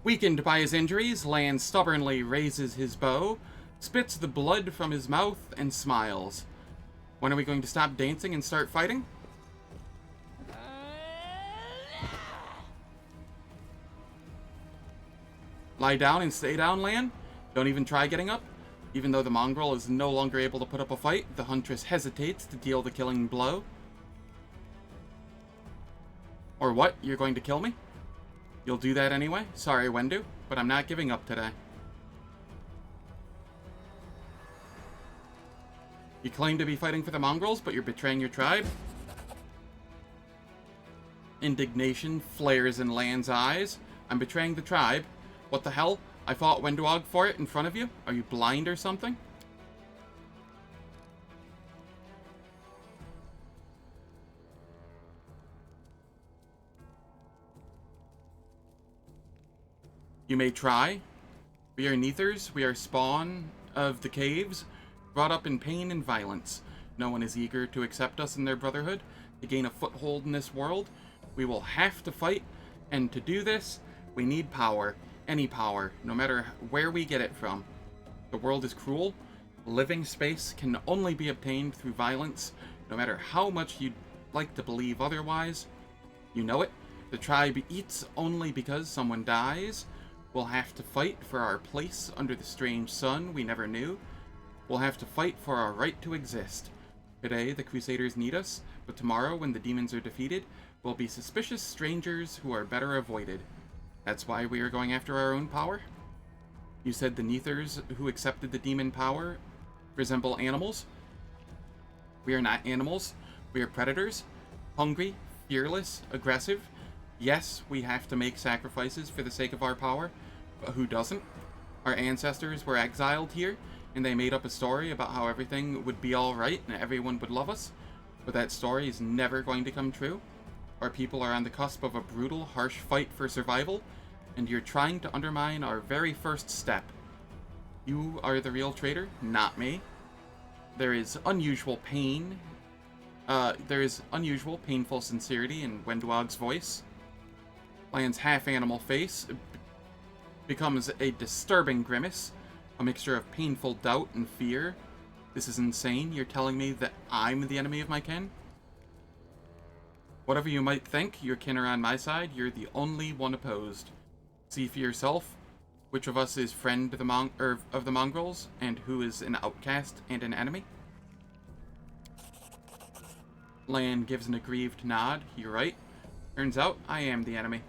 Weakened by his injuries, Lann stubbornly raises his bow, spits the blood from his mouth, and smiles. When are we going to stop dancing and start fighting? Lie down and stay down, Lann. Don't even try getting up. Even though the mongrel is no longer able to put up a fight, the huntress hesitates to deal the killing blow. Or what? You're going to kill me? You'll do that anyway? Sorry, Wendu, but I'm not giving up today. You claim to be fighting for the Mongrels, but you're betraying your tribe? Indignation flares in Lann's eyes. I'm betraying the tribe? What the hell? I fought Wenduag for it in front of you? Are you blind or something? You may try. We are neithers. We are spawn of the caves, brought up in pain and violence. No one is eager to accept us in their brotherhood. To gain a foothold in this world, we will have to fight, and to do this, we need power. Any power, no matter where we get it from. The world is cruel. Living space can only be obtained through violence, no matter how much you'd like to believe otherwise. You know it. The tribe eats only because someone dies. We'll have to fight for our place under the strange sun we never knew. We'll have to fight for our right to exist. Today, the Crusaders need us, but tomorrow, when the demons are defeated, we'll be suspicious strangers who are better avoided. That's why we are going after our own power? You said the Neathers who accepted the demon power resemble animals? We are not animals. We are predators. Hungry, fearless, aggressive. Yes, we have to make sacrifices for the sake of our power, but who doesn't? Our ancestors were exiled here, and they made up a story about how everything would be alright and everyone would love us. But that story is never going to come true. Our people are on the cusp of a brutal, harsh fight for survival, and you're trying to undermine our very first step. You are the real traitor, not me. There is unusual pain. Painful sincerity in Wenduag's voice. Lann's half-animal face becomes a disturbing grimace, a mixture of painful doubt and fear. This is insane. You're telling me that I'm the enemy of my kin? Whatever you might think, your kin are on my side. You're the only one opposed. See for yourself which of us is friend of the Mongrels, and who is an outcast and an enemy. Lann gives an aggrieved nod. You're right. Turns out I am the enemy.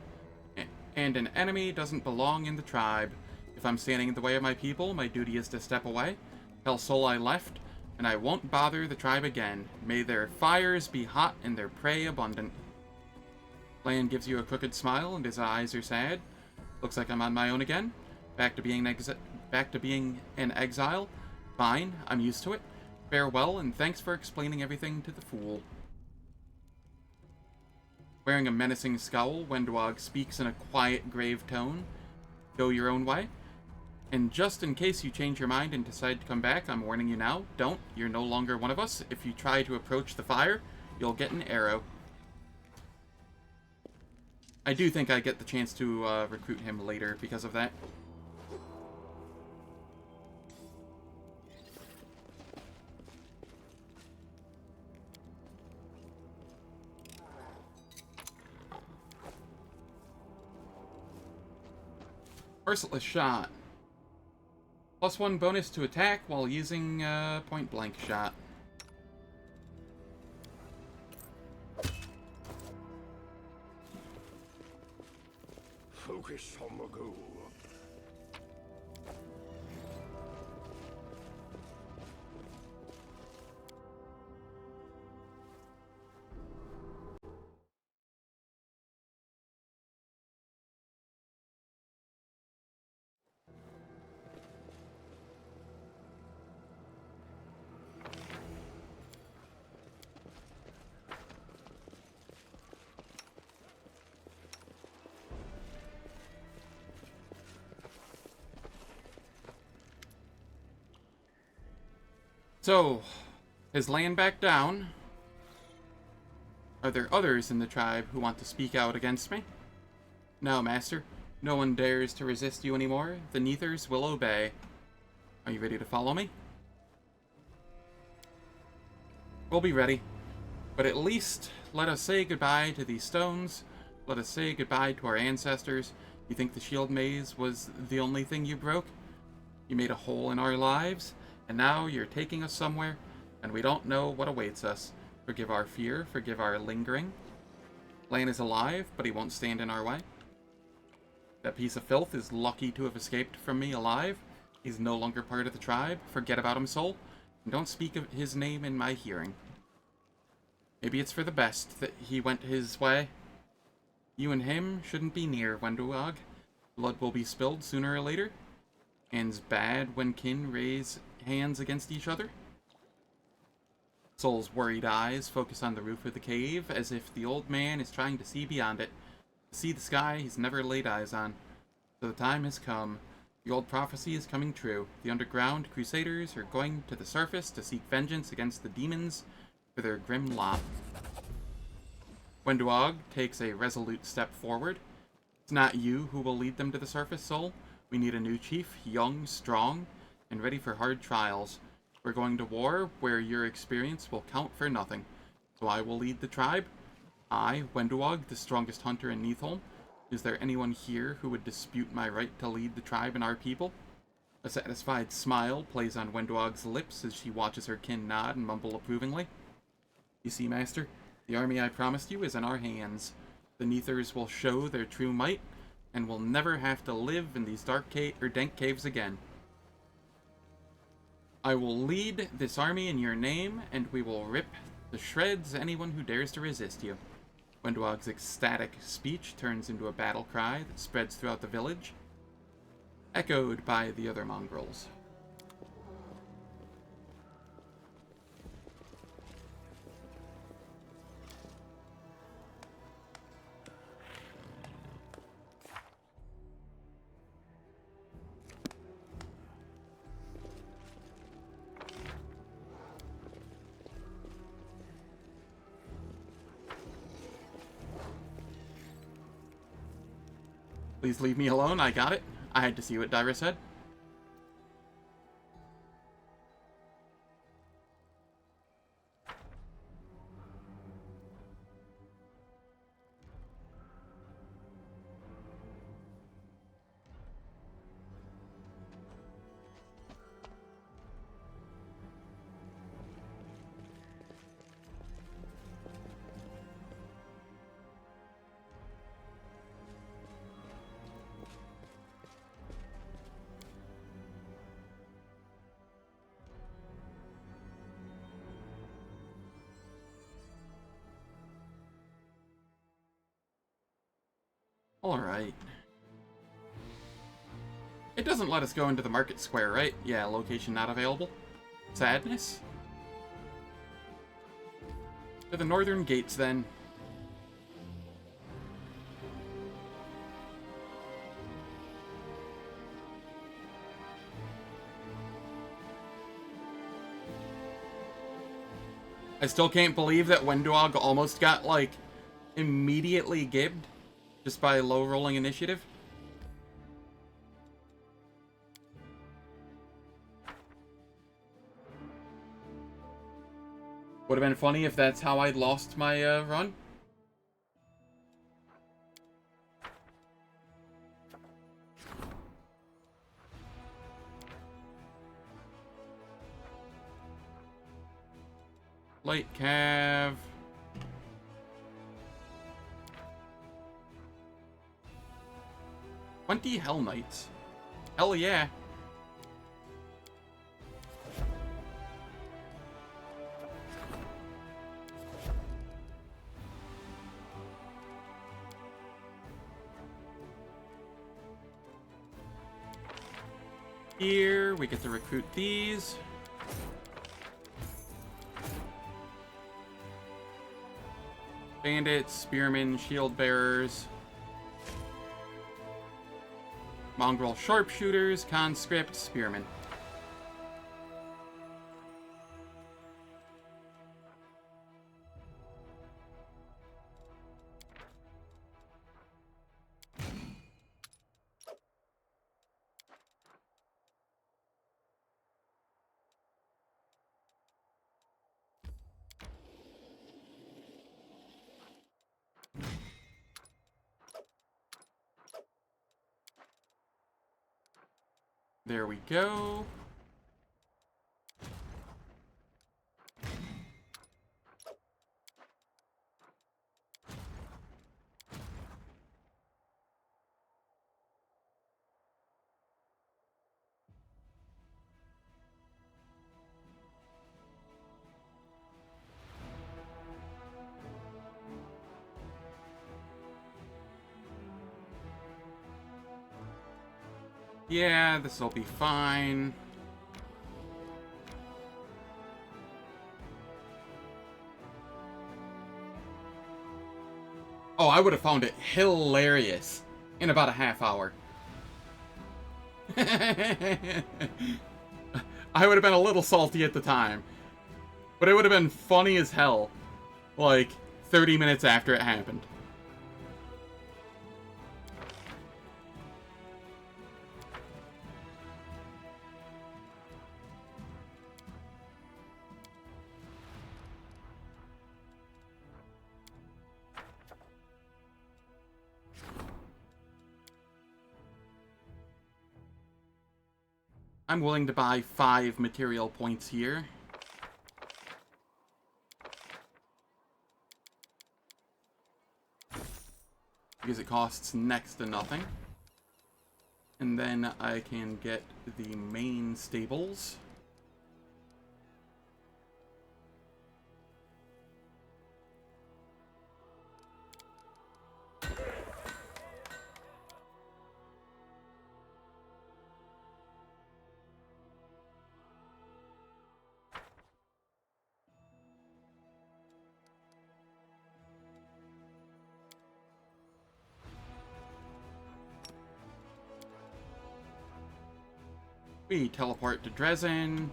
And an enemy doesn't belong in the tribe. If I'm standing in the way of my people, my duty is to step away. Tell Sol I left, and I won't bother the tribe again. May their fires be hot and their prey abundant. Lann gives you a crooked smile, and his eyes are sad. Looks like I'm on my own again. Back to being an exile. Fine, I'm used to it. Farewell, and thanks for explaining everything to the fool. Wearing a menacing scowl, Wenduag speaks in a quiet, grave tone. Go your own way. And just in case you change your mind and decide to come back, I'm warning you now. Don't. You're no longer one of us. If you try to approach the fire, you'll get an arrow. I do think I get the chance to recruit him later because of that. Merciless shot. +1 bonus to attack while using point blank shot. Focus on the goal. So, has Lann backed down? Are there others in the tribe who want to speak out against me? No, Master. No one dares to resist you anymore. The Neathers will obey. Are you ready to follow me? We'll be ready. But at least, let us say goodbye to these stones. Let us say goodbye to our ancestors. You think the shield maze was the only thing you broke? You made a hole in our lives? And now you're taking us somewhere, and we don't know what awaits us. Forgive our fear, forgive our lingering. Lann is alive, but he won't stand in our way. That piece of filth is lucky to have escaped from me alive. He's no longer part of the tribe. Forget about him, Sol, and don't speak of his name in my hearing. Maybe it's for the best that he went his way. You and him shouldn't be near, Wenduag. Blood will be spilled sooner or later. And's bad when kin raise hands against each other. Sol's worried eyes focus on the roof of the cave, as if the old man is trying to see beyond it, to see the sky he's never laid eyes on. So the time has come. The old prophecy is coming true. The underground crusaders are going to the surface to seek vengeance against the demons for their grim lot. Wenduag takes a resolute step forward. It's not you who will lead them to the surface, Soul. We need a new chief, young, strong, and ready for hard trials. We're going to war where your experience will count for nothing. So I will lead the tribe. I, Wenduag, the strongest hunter in Neatholm. Is there anyone here who would dispute my right to lead the tribe and our people? A satisfied smile plays on Wenduag's lips as she watches her kin nod and mumble approvingly. You see, Master, the army I promised you is in our hands. The Neathers will show their true might, and will never have to live in these dank caves again. I will lead this army in your name, and we will rip to shreds anyone who dares to resist you. Wenduag's ecstatic speech turns into a battle cry that spreads throughout the village, echoed by the other mongrels. Please leave me alone, I got it. I had to see what Dyra said. Alright. It doesn't let us go into the market square, right? Yeah, location not available. Sadness? To the northern gates, then. I still can't believe that Wenduag almost got, like, immediately gibbed. Just by low-rolling initiative? Would have been funny if that's how I'd lost my run. Light Cav. 20 Hell Knights. Hell yeah. Here, we get to recruit these. Bandits, spearmen, shield bearers. Mongrel sharpshooters, conscript, spearmen. There we go. Yeah, this'll be fine. Oh, I would have found it hilarious in about a half hour. I would have been a little salty at the time. But it would have been funny as hell. Like, 30 minutes after it happened. I'm willing to buy 5 material points here. Because it costs next to nothing. And then I can get the main stables. We teleport to Dresden.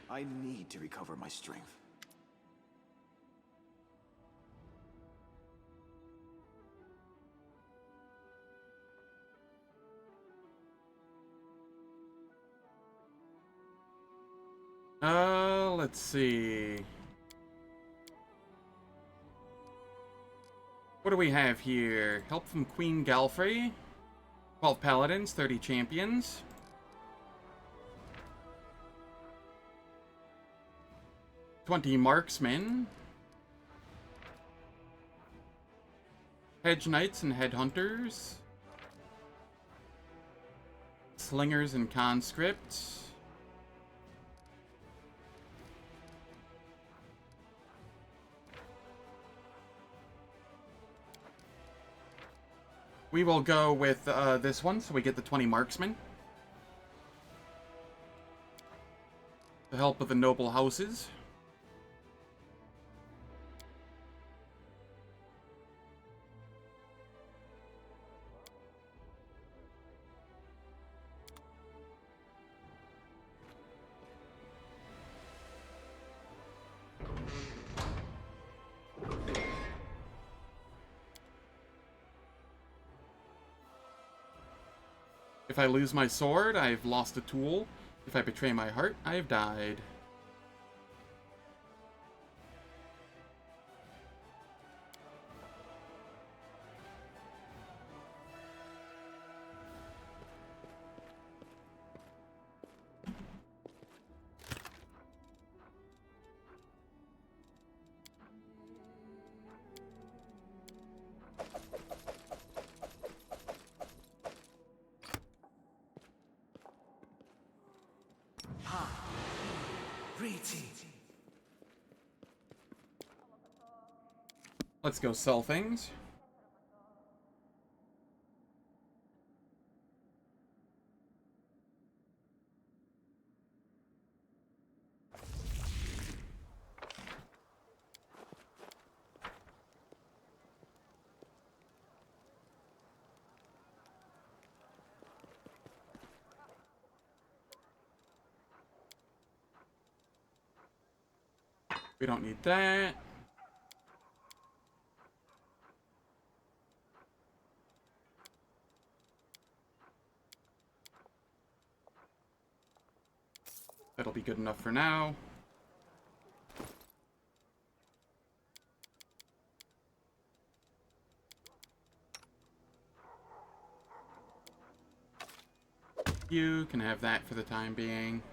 I need to recover my strength. Let's see. What do we have here? Help from Queen Galfrey. 12 paladins, 30 champions. $20 marksmen. Hedge knights and headhunters. Slingers and conscripts. We will go with this one, so we get the 20 marksmen. The help of the noble houses. If I lose my sword, I've lost a tool. If I betray my heart, I have died. Let's go sell things. We don't need that. That'll be good enough for now. You can have that for the time being.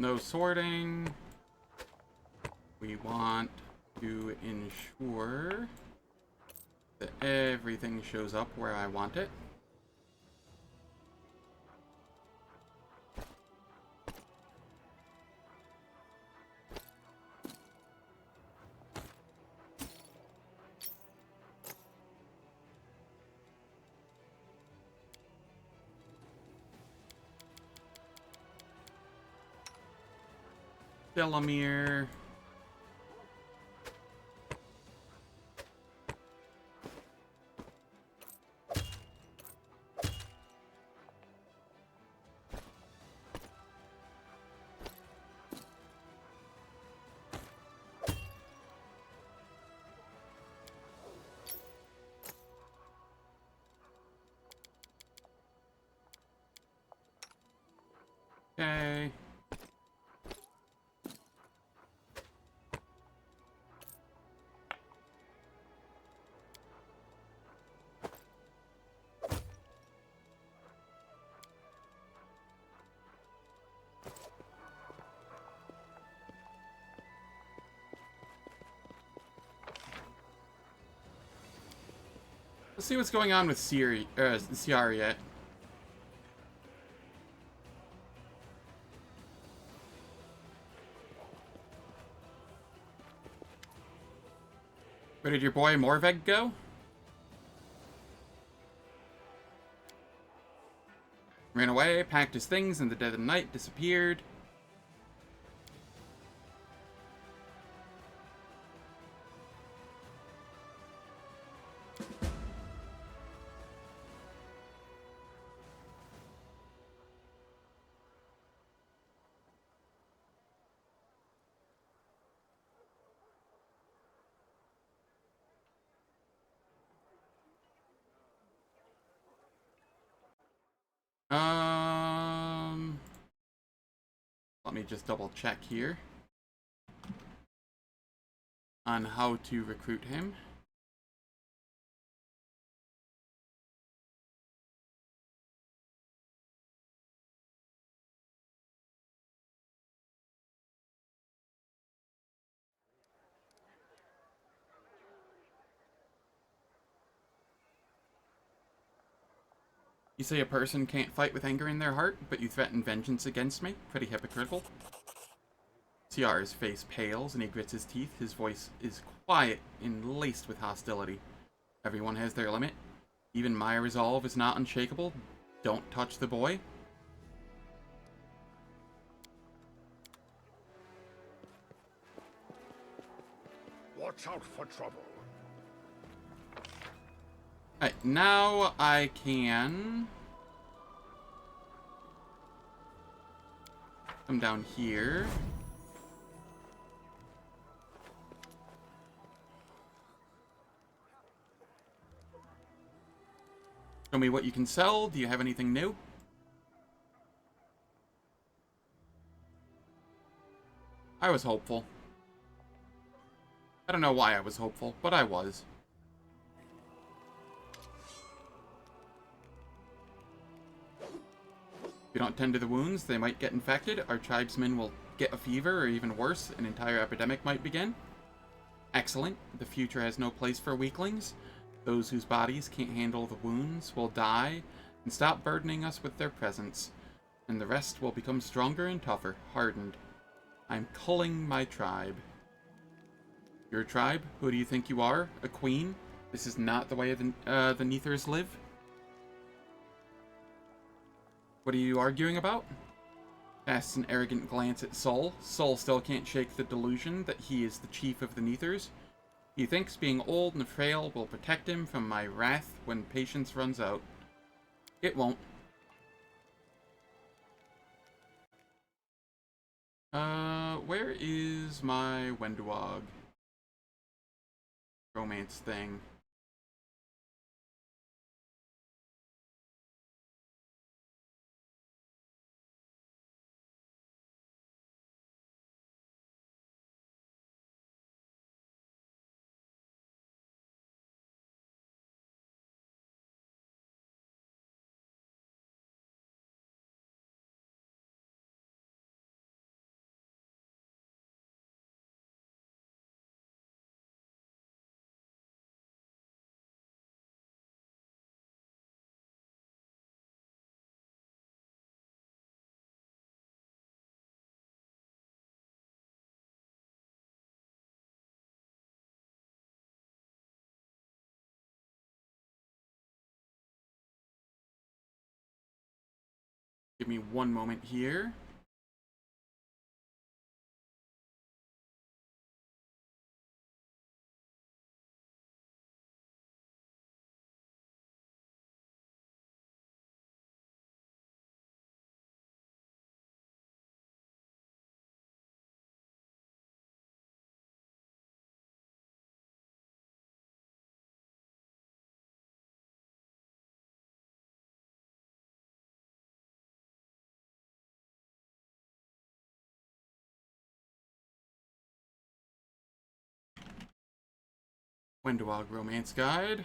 No sorting. We want to ensure that everything shows up where I want it. Delamere. Okay. Let's see what's going on with Ciara yet. Where did your boy Morveg go? Ran away, packed his things in the dead of night, disappeared. Let me just double check here on how to recruit him. You say a person can't fight with anger in their heart, but you threaten vengeance against me? Pretty hypocritical. Ciara's face pales and he grits his teeth. His voice is quiet and laced with hostility. Everyone has their limit. Even my resolve is not unshakable. Don't touch the boy. Watch out for trouble. Alright, now I can come down here. Show me what you can sell. Do you have anything new? I was hopeful. I don't know why I was hopeful, but I was. If you don't tend to the wounds, they might get infected. Our tribesmen will get a fever, or even worse, an entire epidemic might begin. Excellent. The future has no place for weaklings. Those whose bodies can't handle the wounds will die and stop burdening us with their presence. And the rest will become stronger and tougher, hardened. I'm culling my tribe. Your tribe? Who do you think you are? A queen? This is not the way the Neathers live? What are you arguing about? Casts an arrogant glance at Sol. Sol still can't shake the delusion that he is the chief of the Neathers. He thinks being old and frail will protect him from my wrath when patience runs out. It won't. Where is my Wenduag romance thing? give me one moment here. Wenduag Romance Guide.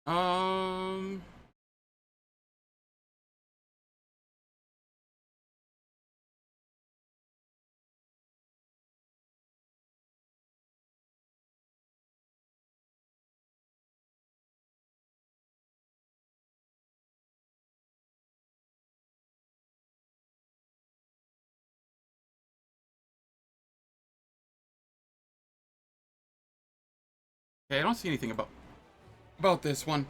Um... Okay, I don't see anything about this one.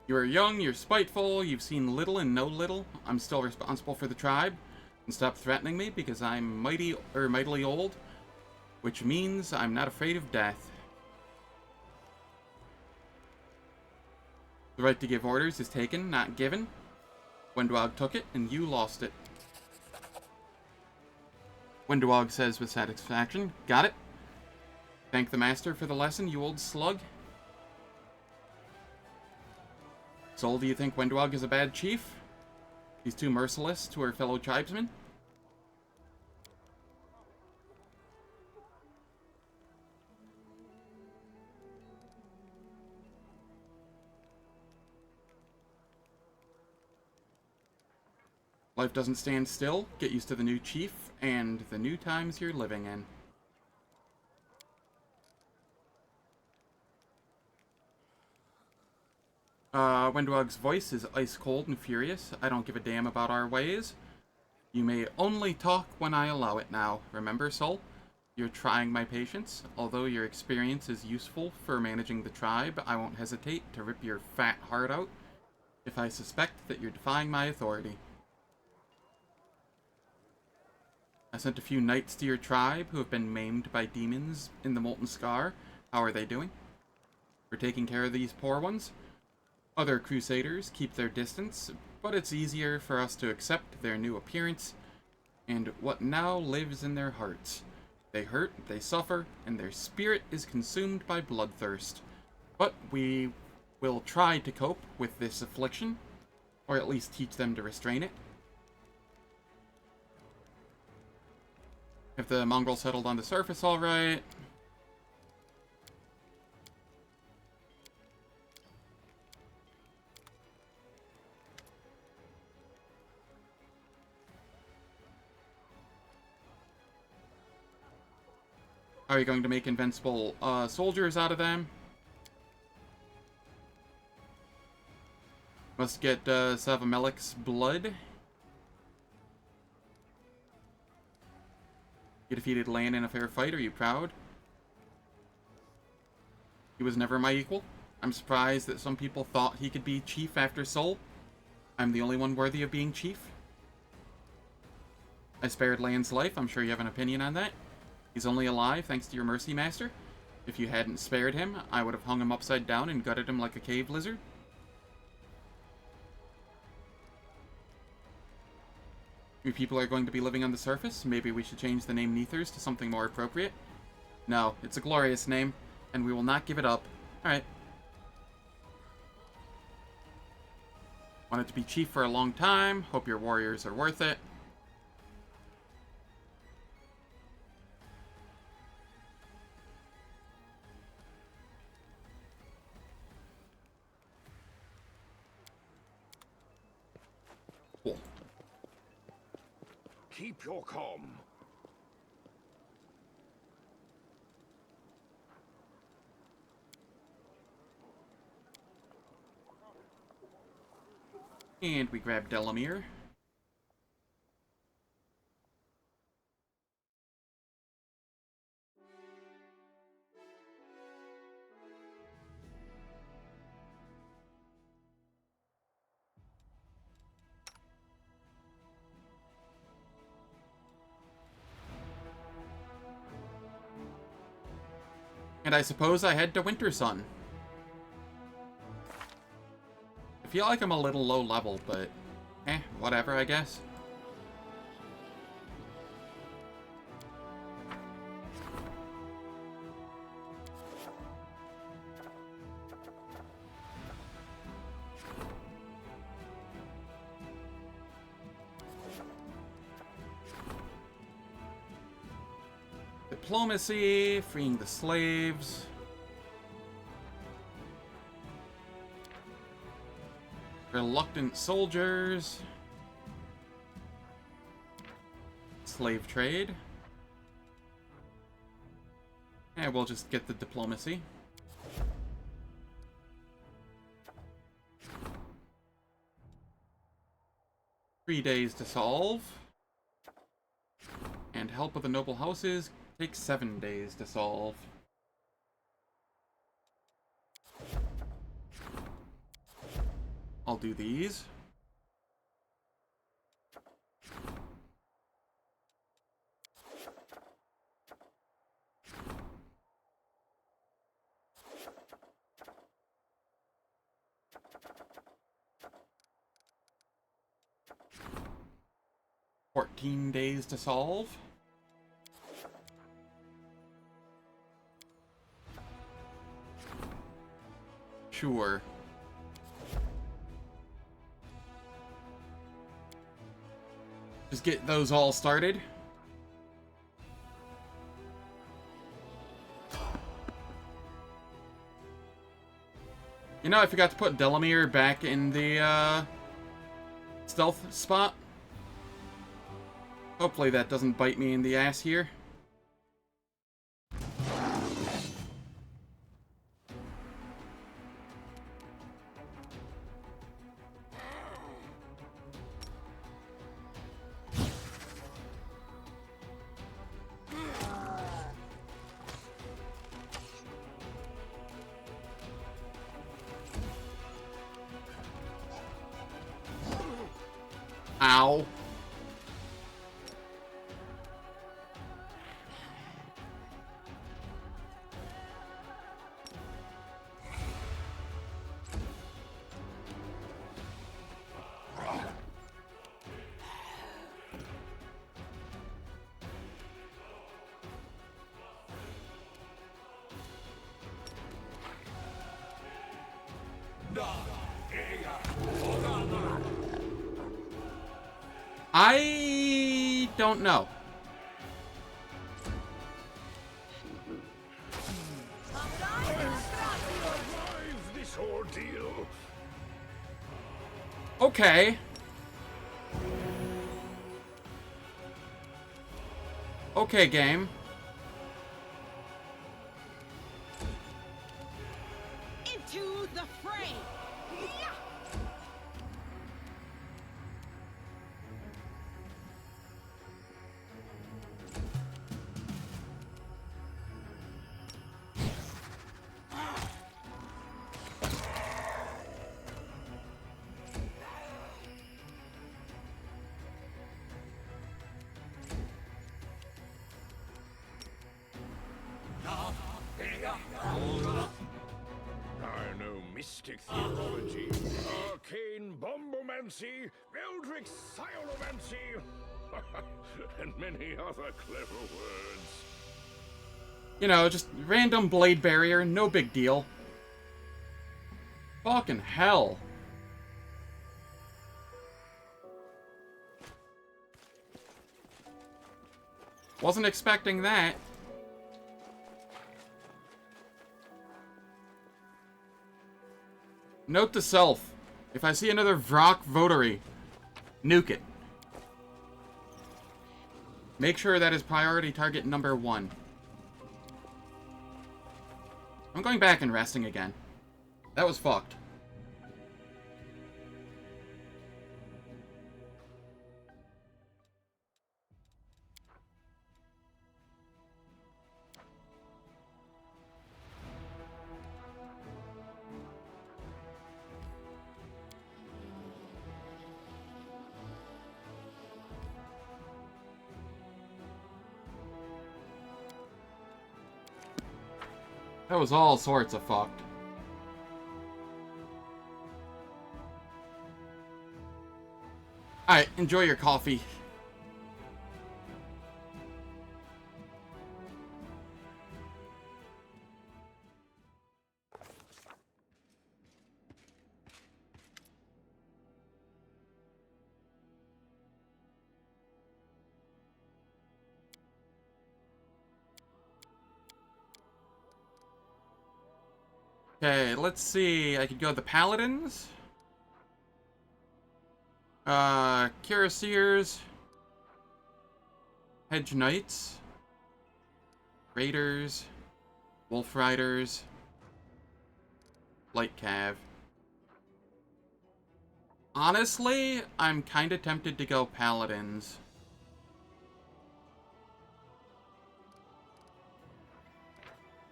You are young, you're spiteful, you've seen little and know little. I'm still responsible for the tribe. And stop threatening me because I'm mightily old, which means I'm not afraid of death. The right to give orders is taken, not given. Wenduag took it, and you lost it. Wenduag says with satisfaction, got it. Thank the master for the lesson, you old slug. Soul, do you think Wenduag is a bad chief? He's too merciless to her fellow tribesmen? Life doesn't stand still. Get used to the new chief and the new times you're living in. Wenduag's voice is ice cold and furious. I don't give a damn about our ways. You may only talk when I allow it now. Remember, Soul? You're trying my patience. Although your experience is useful for managing the tribe, I won't hesitate to rip your fat heart out if I suspect that you're defying my authority. I sent a few knights to your tribe who have been maimed by demons in the Molten Scar. How are they doing? We're taking care of these poor ones. Other crusaders keep their distance, but it's easier for us to accept their new appearance and what now lives in their hearts. They hurt, they suffer, and their spirit is consumed by bloodthirst. But we will try to cope with this affliction, or at least teach them to restrain it. If the Mongrels settled on the surface alright. Are you going to make invincible soldiers out of them? Must get Savamelik's blood. You defeated Lann in a fair fight. Are you proud? He was never my equal. I'm surprised that some people thought he could be chief after Sol. I'm the only one worthy of being chief. I spared Lann's life. I'm sure you have an opinion on that. He's only alive thanks to your mercy, Master. If you hadn't spared him, I would have hung him upside down and gutted him like a cave lizard. Your people are going to be living on the surface. Maybe we should change the name Neathers to something more appropriate. No, it's a glorious name, and we will not give it up. Alright. Wanted to be chief for a long time. Hope your warriors are worth it. keep your calm. And we grab Delamere. And I suppose I head to Wintersun. I feel like I'm a little low level, but whatever, I guess. Diplomacy, freeing the slaves. Reluctant soldiers. Slave trade. And we'll just get the diplomacy. Three days to solve. And help of the noble houses takes 7 days to solve. I'll do these. "14 days to solve. Sure. Just get those all started. You know, I forgot to put Delamere back in the stealth spot. Hopefully that doesn't bite me in the ass here. Ow. I don't know. Survive this ordeal. Okay. Okay, game. Into the fray! I know mystic theology, arcane bombomancy, eldritch sciomancy, and many other clever words. You know, just random blade barrier, no big deal. Fucking hell. Wasn't expecting that. Note to self, if I see another Vrock Votary, nuke it. Make sure that is priority target number 1. I'm going back and resting again. That was fucked. That was all sorts of fucked. Alright, enjoy your coffee. Okay, let's see. I could go the Paladins. Cuirassiers. Hedge Knights. Raiders. Wolf Riders. Light Cav. Honestly, I'm kind of tempted to go Paladins.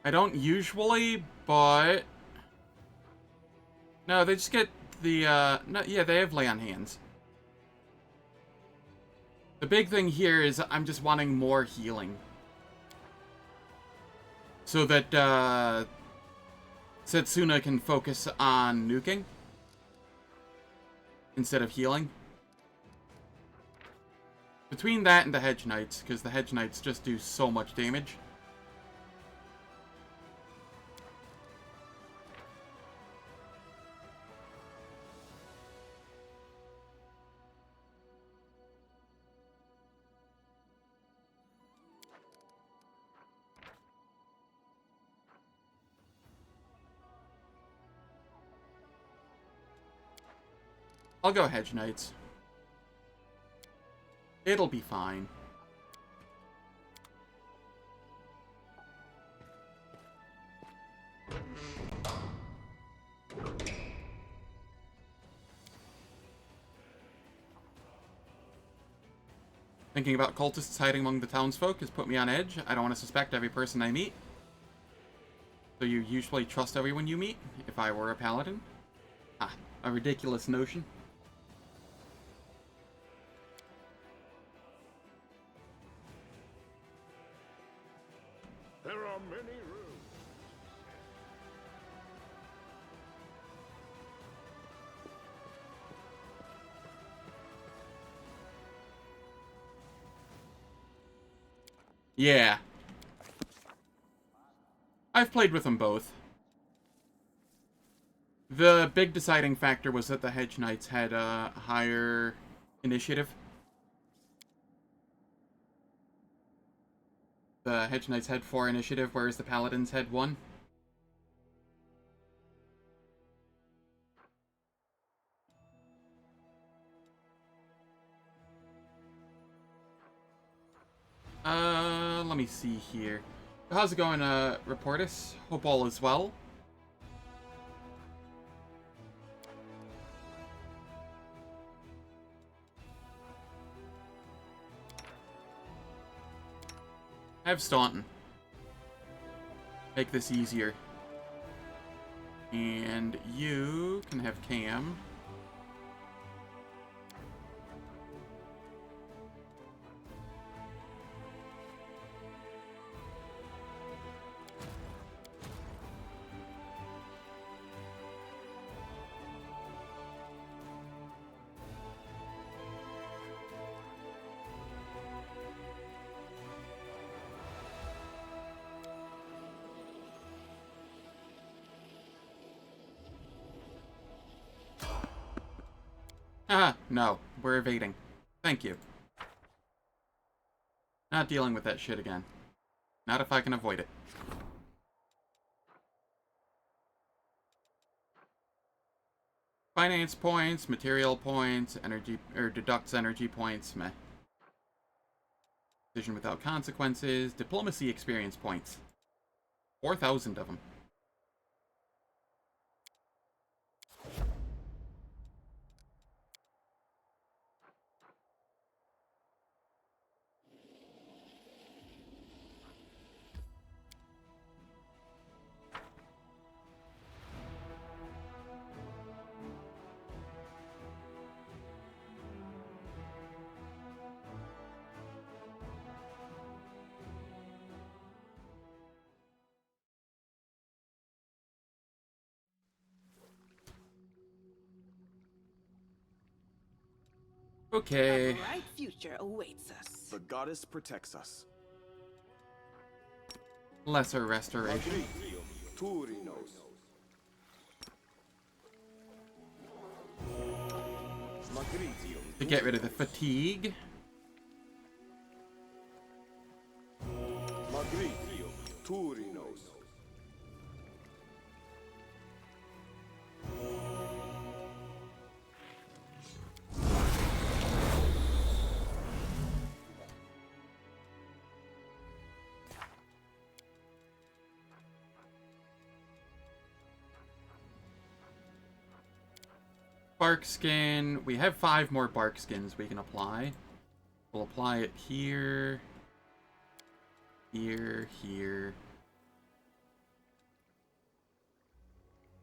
I don't usually, but... No, they just get the, no, yeah, they have lay on hands. The big thing here is I'm just wanting more healing. So that, Setsuna can focus on nuking. Instead of healing. Between that and the Hedge Knights, because the Hedge Knights just do so much damage. I'll go Hedge Knights. It'll be fine. Thinking about cultists hiding among the townsfolk has put me on edge. I don't want to suspect every person I meet. So you usually trust everyone you meet, if I were a paladin? Ah, a ridiculous notion. There are many rooms. Yeah. I've played with them both. The big deciding factor was that the Hedge Knights had a higher initiative. The Hedge Knights had 4 initiative, whereas the Paladins had 1. Let me see here. How's it going, Reportus? Hope all is well. Have Staunton. Make this easier. And you can have Cam. Haha, no. We're evading. Thank you. Not dealing with that shit again. Not if I can avoid it. Finance points, material points, energy, or deducts energy points, meh. Decision without consequences. Diplomacy experience points. 4,000 of them. Okay. A bright future awaits us. The goddess protects us. Lesser restoration. To get rid of the fatigue. Bark skin. We have 5 more bark skins we can apply. We'll apply it here. Here, here.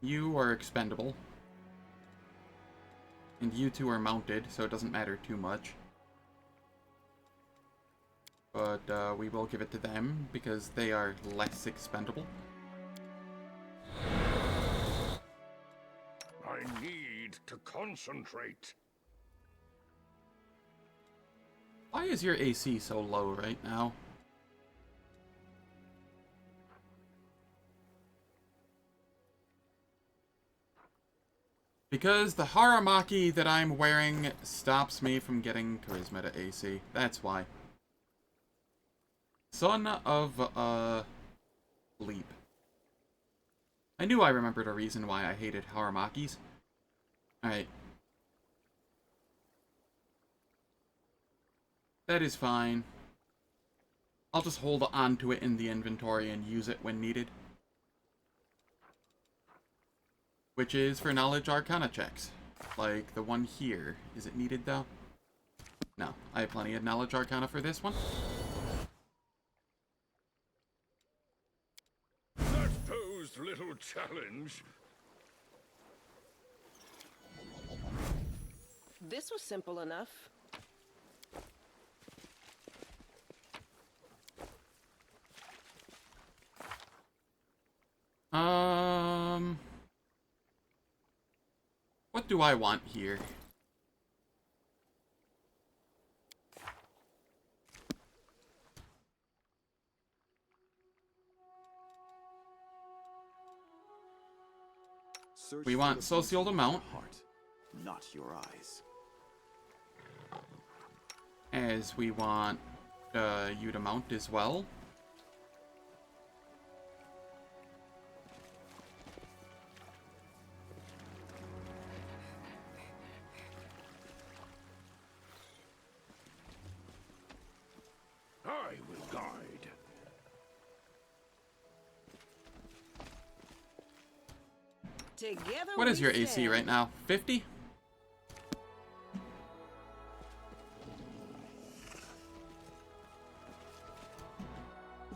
You are expendable. And you two are mounted, so it doesn't matter too much. But we will give it to them because they are less expendable. I need to concentrate. Why is your AC so low right now? Because the Haramaki that I'm wearing stops me from getting Charisma to AC. That's why. Son of a bleep. I knew I remembered a reason why I hated Haramakis. Alright. That is fine. I'll just hold on to it in the inventory and use it when needed. Which is for Knowledge Arcana checks. Like the one here. Is it needed though? No, I have plenty of Knowledge Arcana for this one. That posed little challenge. This was simple enough. What do I want here? Search We for want the Social beauty to in your mount. heart, not your eyes. As we want you to mount as well. I will guide. Together What is we your AC stand. right now? 50?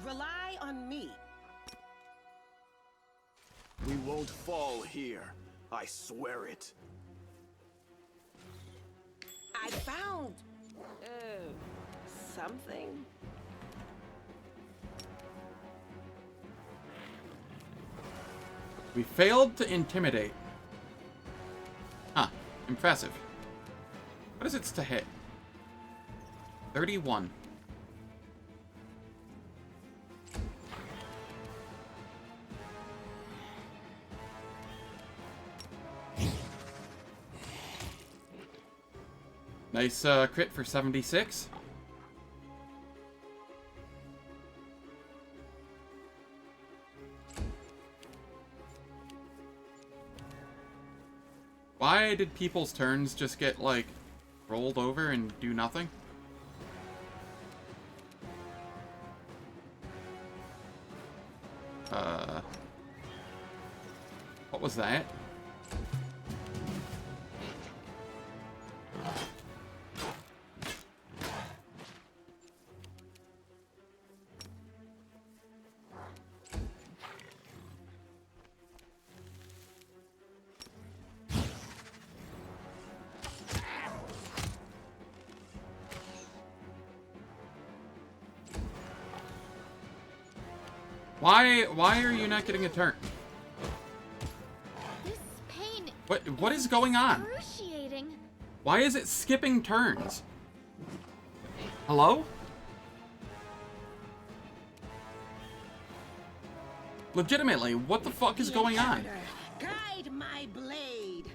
Rely on me. We won't fall here. I swear it. I found something. We failed to intimidate. Huh. Impressive. What is it to hit? 31. Nice crit for 76. Why did people's turns just get, like, rolled over and do nothing? What was that? Why are you not getting a turn? This pain What is going on? excruciating. Why is it skipping turns? Hello? Legitimately, what the fuck is going on? Guide my blade.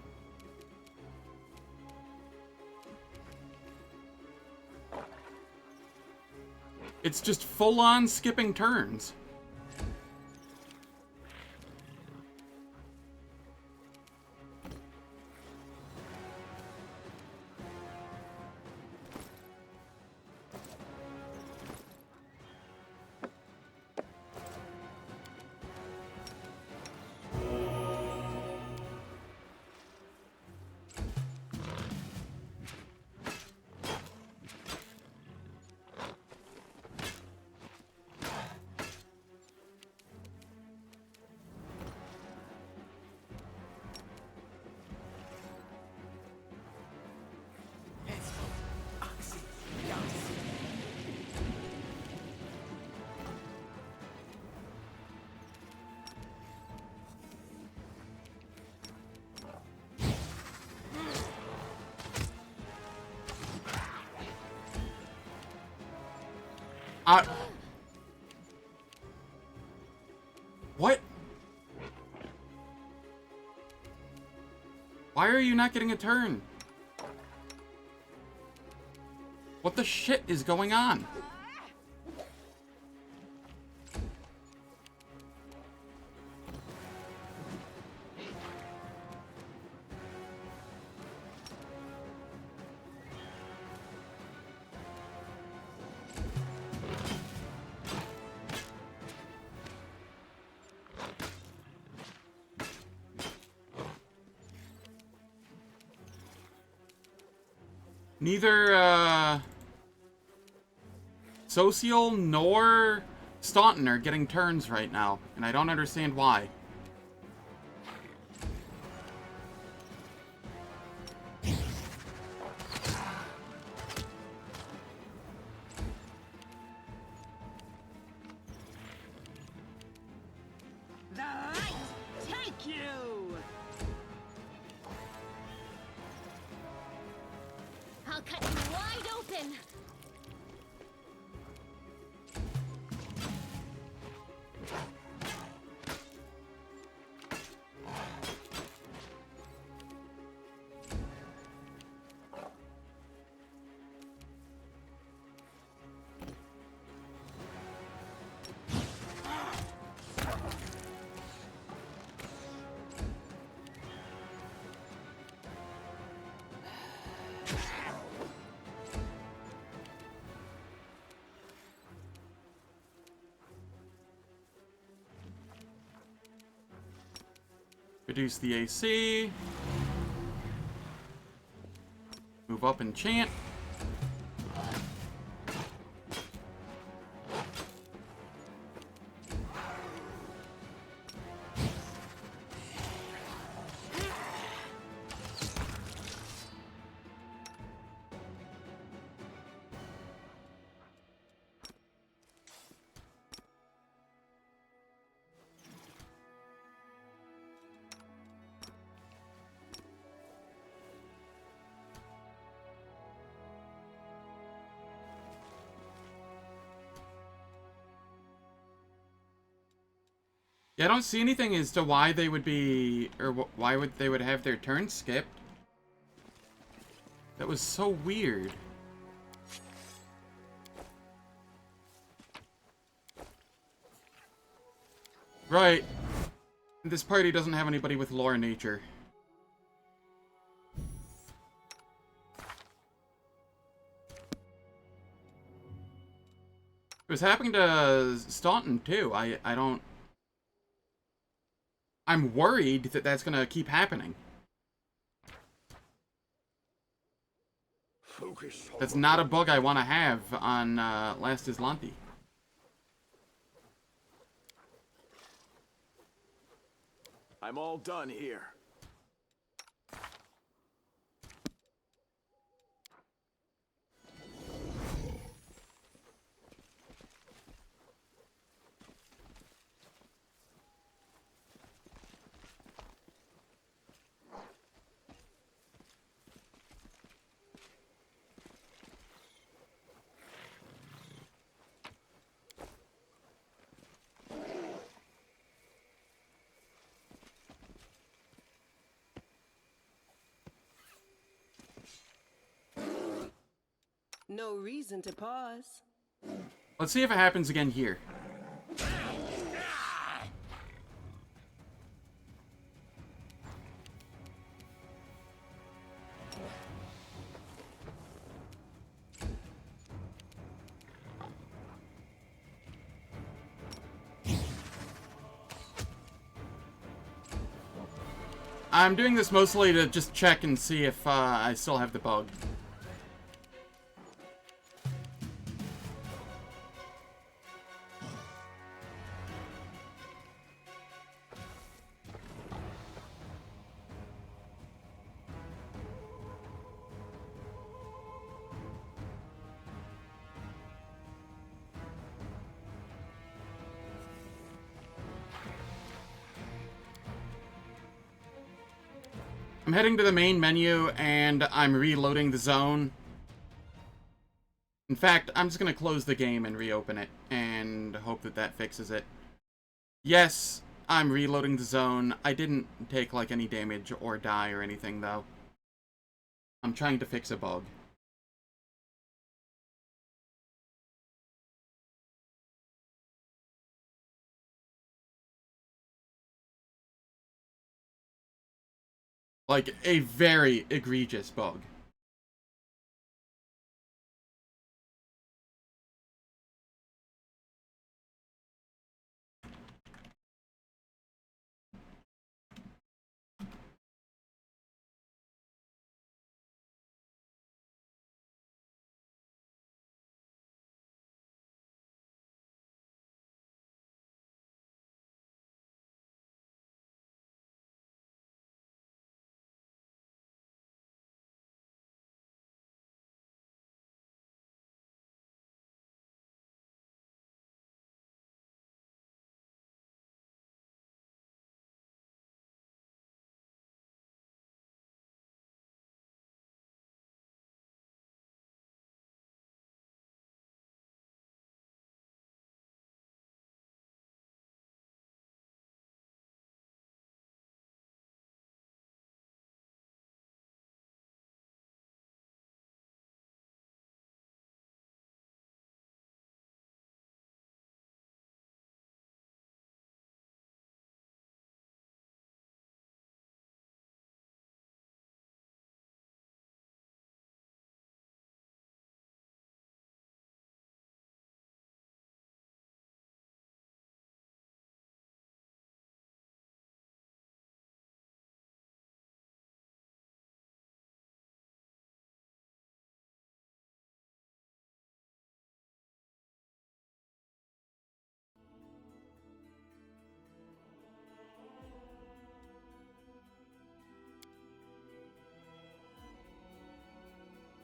It's just full-on skipping turns. What? Why are you not getting a turn? What the shit is going on? Neither, Social nor Staunton are getting turns right now, and I don't understand why. The light take you. I'll cut you wide open. Reduce the AC. Move up and chant. Yeah, I don't see anything as to why they would be, or why would they would have their turn skipped. That was so weird. Right. This party doesn't have anybody with lore nature. It was happening to Staunton too. I don't I'm worried that that's gonna keep happening. Focus on That's what not a you bug I want to have on last Azlanti. I'm all done here. No reason to pause. Let's see if it happens again here. I'm doing this mostly to just check and see if I still have the bug. I'm heading to the main menu, and I'm reloading the zone. In fact, I'm just going to close the game and reopen it, and hope that that fixes it. Yes, I'm reloading the zone. I didn't take, like, any damage or die or anything, though. I'm trying to fix a bug. Like, a very egregious bug.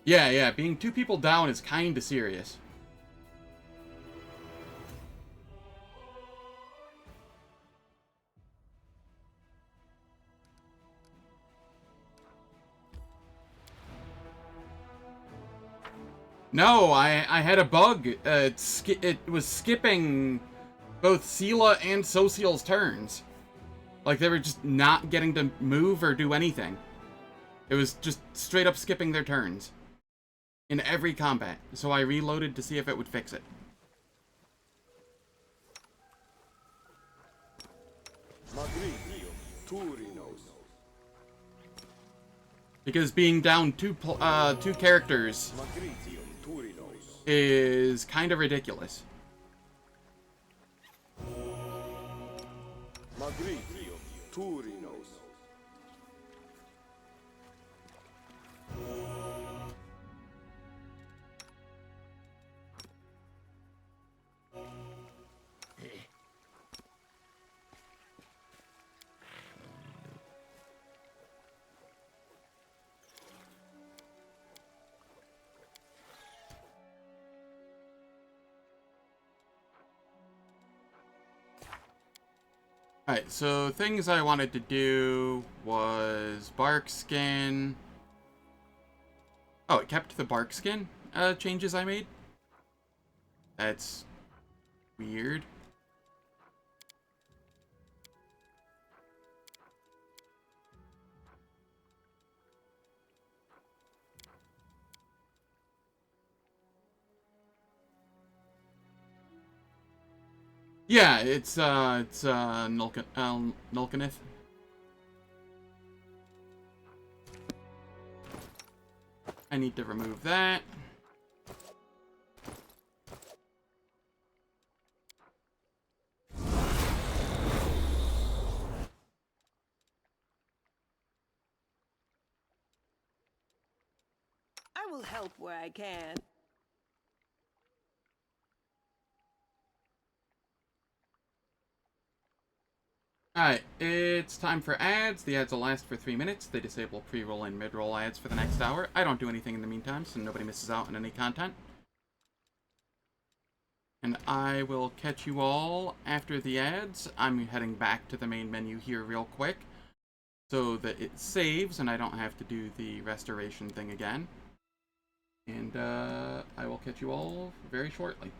Yeah, being 2 people down is kinda serious. No, I had a bug. It was skipping both Sela and Social's turns. Like, they were just not getting to move or do anything. It was just straight up skipping their turns. In every combat. So I reloaded to see if it would fix it. Because being down two characters is kind of ridiculous. Turinos. Alright, so things I wanted to do was bark skin. Oh, it kept the bark skin changes I made. That's weird. Yeah, it's Nulkanith. I need to remove that. I will help where I can. Alright, it's time for ads. The ads will last for 3 minutes. They disable pre-roll and mid-roll ads for the next hour. I don't do anything in the meantime, so nobody misses out on any content. And I will catch you all after the ads. I'm heading back to the main menu here real quick, so that it saves and I don't have to do the restoration thing again. And I will catch you all very shortly.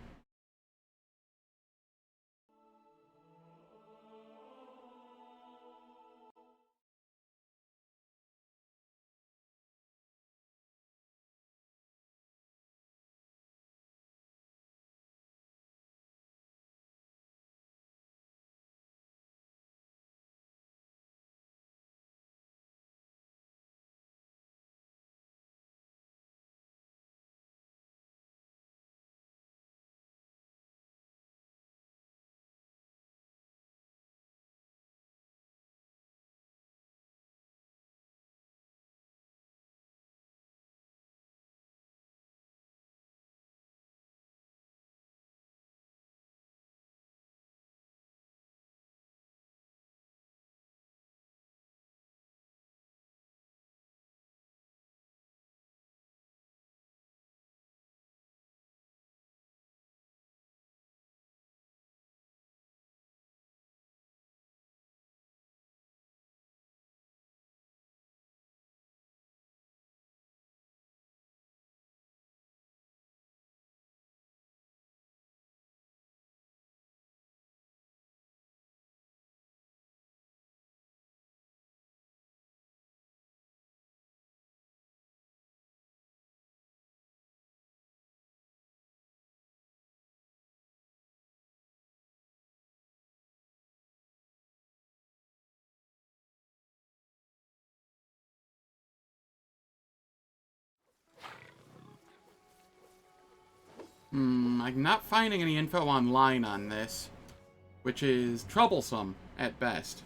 I'm not finding any info online on this, which is troublesome at best.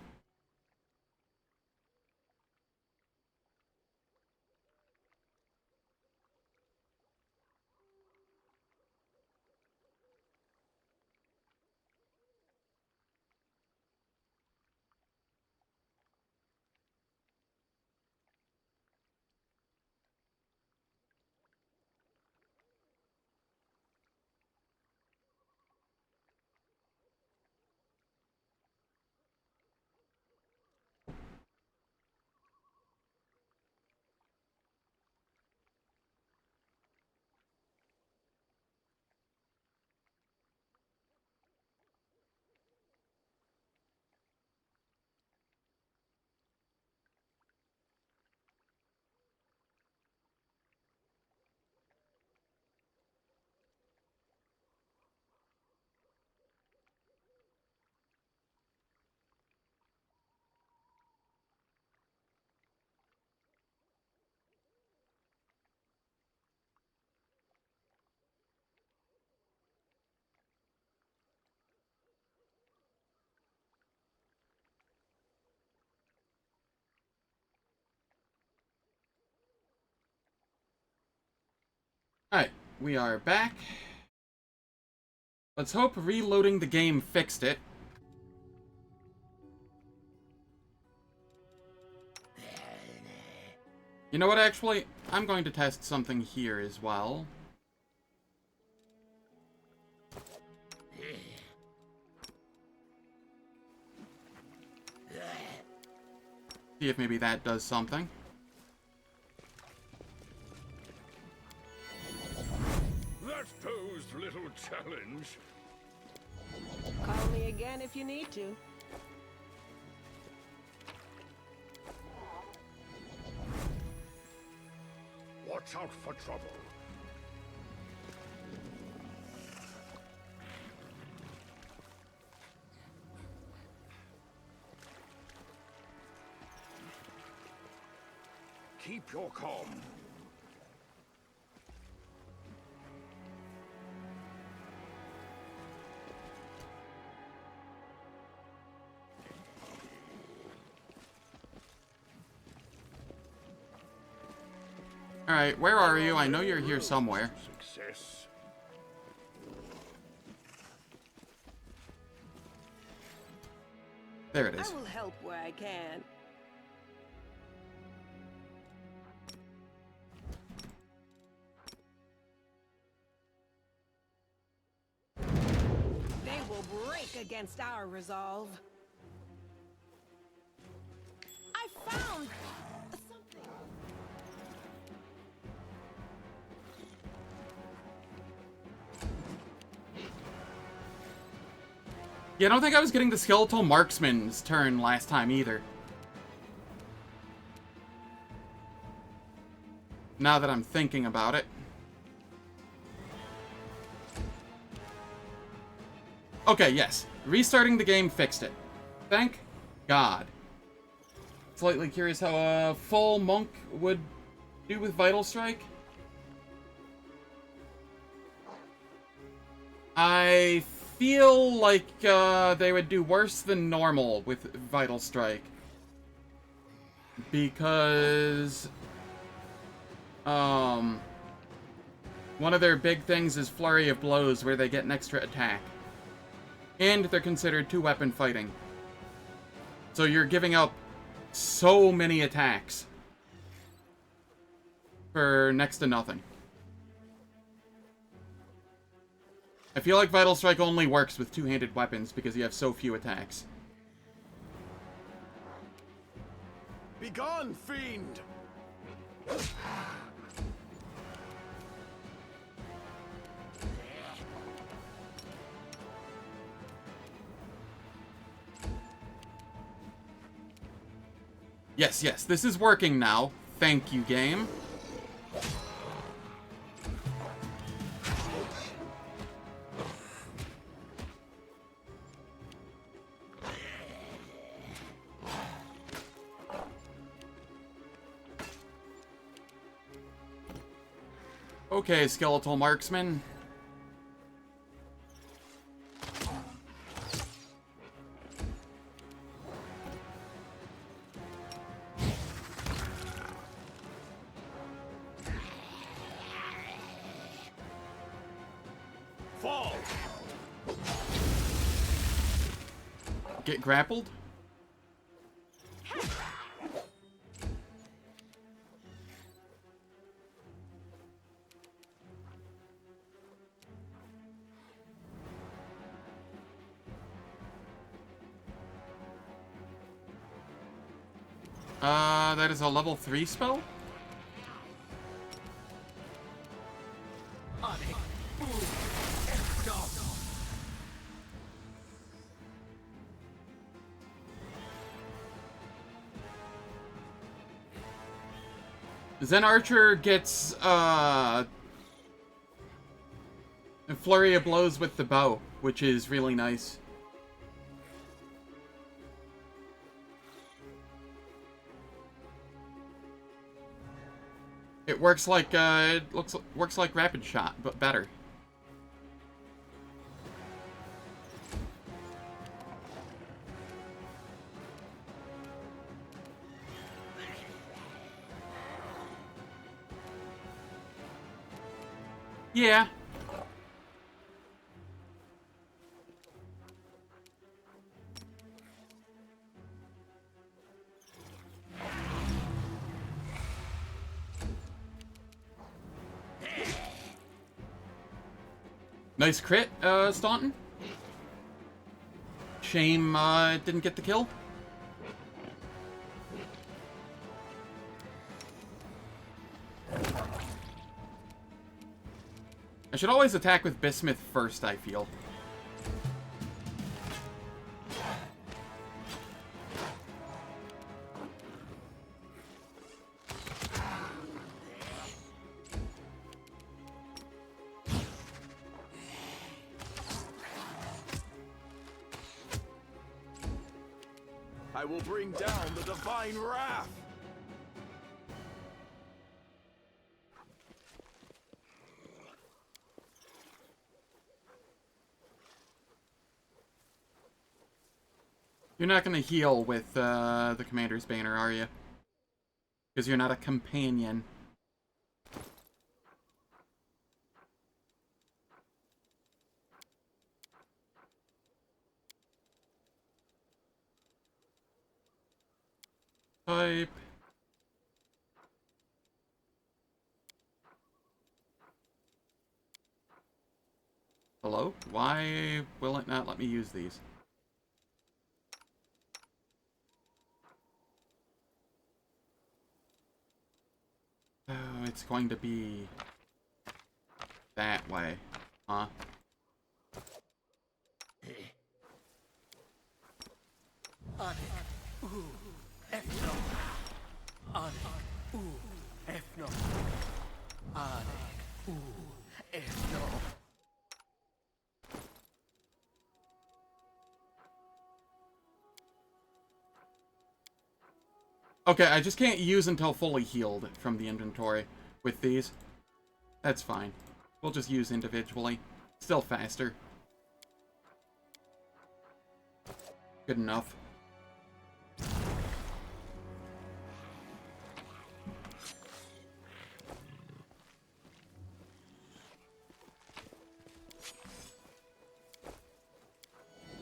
Alright, we are back. Let's hope reloading the game fixed it. You know what, actually? I'm going to test something here as well. See if maybe that does something. That posed little challenge. Call me again if you need to. Watch out for trouble. Keep your calm. Alright, where are you? I know you're here somewhere. Success. There it is. I will help where I can. They will break against our resolve. I found something. Yeah, I don't think I was getting the skeletal marksman's turn last time either. Now that I'm thinking about it. Okay, yes. Restarting the game fixed it. Thank God. Slightly curious how a full monk would do with Vital Strike. I feel like they would do worse than normal with Vital Strike. Because one of their big things is Flurry of Blows, where they get an extra attack. And they're considered two-weapon fighting. So you're giving up so many attacks for next to nothing. I feel like Vital Strike only works with two-handed weapons because you have so few attacks. Begone, fiend! Yes, yes, this is working now. Thank you, game. Okay, skeletal marksman. Fall! Get grappled? That is a level 3 spell? Zen Archer gets, a flurry of blows with the bow, which is really nice. It works like, works like Rapid Shot, but better. Yeah. Nice crit, Staunton. Shame, didn't get the kill. I should always attack with Bismuth first, I feel. I will bring down the divine wrath. You're not gonna heal with the Commander's Banner, are you? Because you're not a companion. Type. Hello? Why will it not let me use these? Oh, it's going to be that way, huh? Okay, I just can't use until fully healed from the inventory with these. That's fine. We'll just use individually. Still faster. Good enough.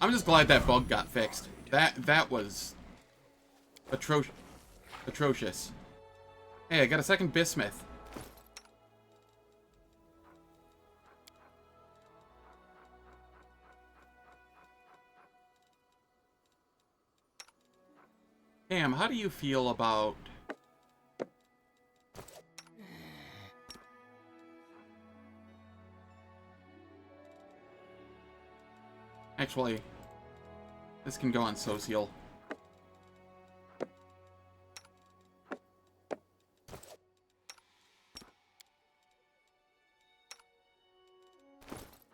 I'm just glad that bug got fixed. That was atrocious. Hey, I got a second Bismuth. Cam, how do you feel about... Actually, this can go on social.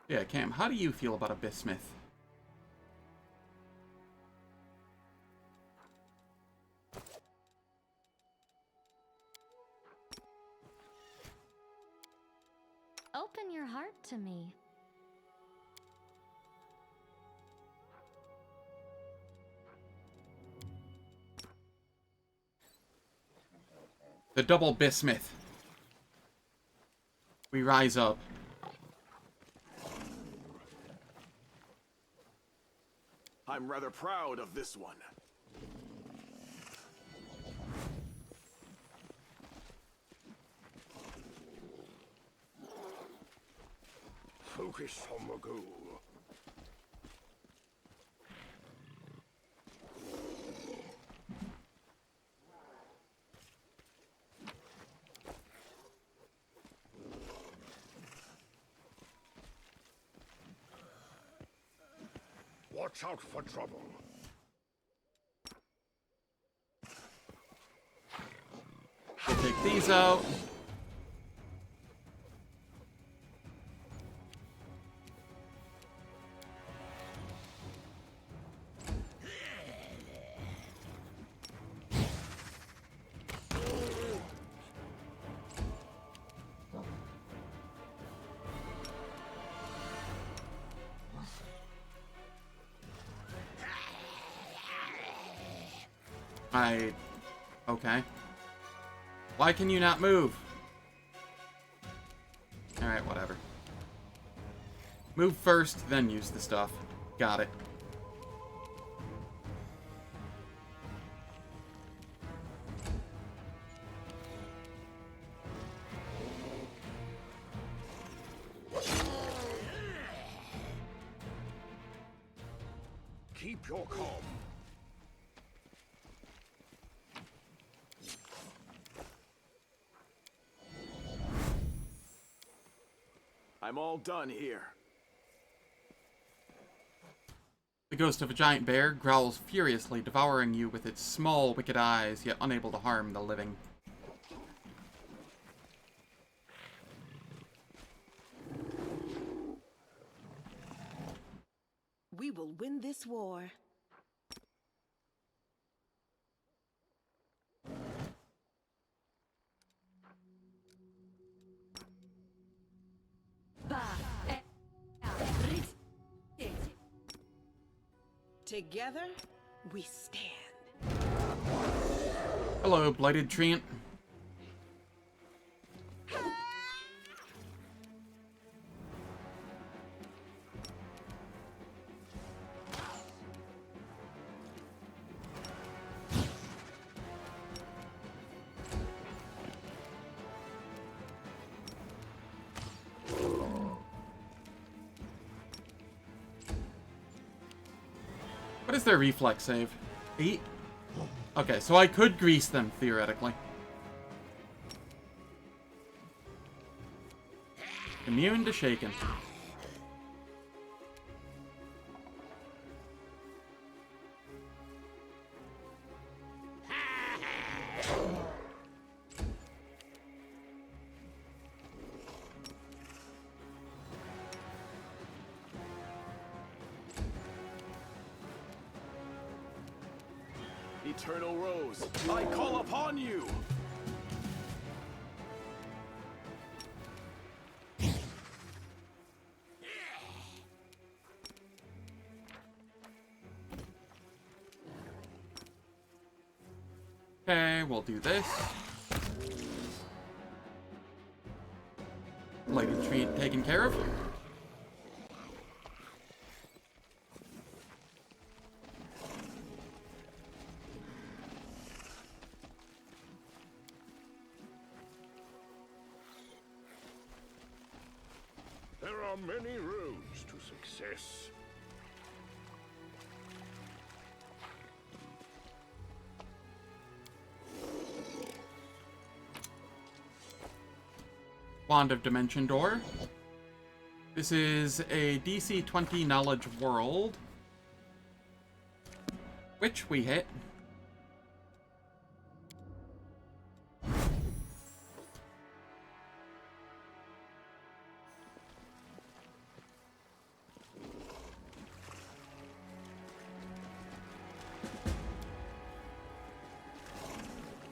Yeah, Cam, how do you feel about a Bismuth? Open your heart to me. The double Bismuth. We rise up. I'm rather proud of this one. Focus on the goal. Watch out for trouble. We'll take these out. Okay. Why can you not move? Alright, whatever. Move first, then use the stuff. Got it. Keep your calm. I'm all done here. The ghost of a giant bear growls furiously, devouring you with its small, wicked eyes, yet unable to harm the living. We will win this war. Together, we stand. Hello, Blighted Treant. What is their reflex save? 8? Okay, so I could grease them, theoretically. Immune to shaken. Eternal Rose, I call upon you! Okay, we'll do this. Blighted Treant taken care of. There are many roads to success. Wand of Dimension Door. This is a DC 20 knowledge world, which we hit.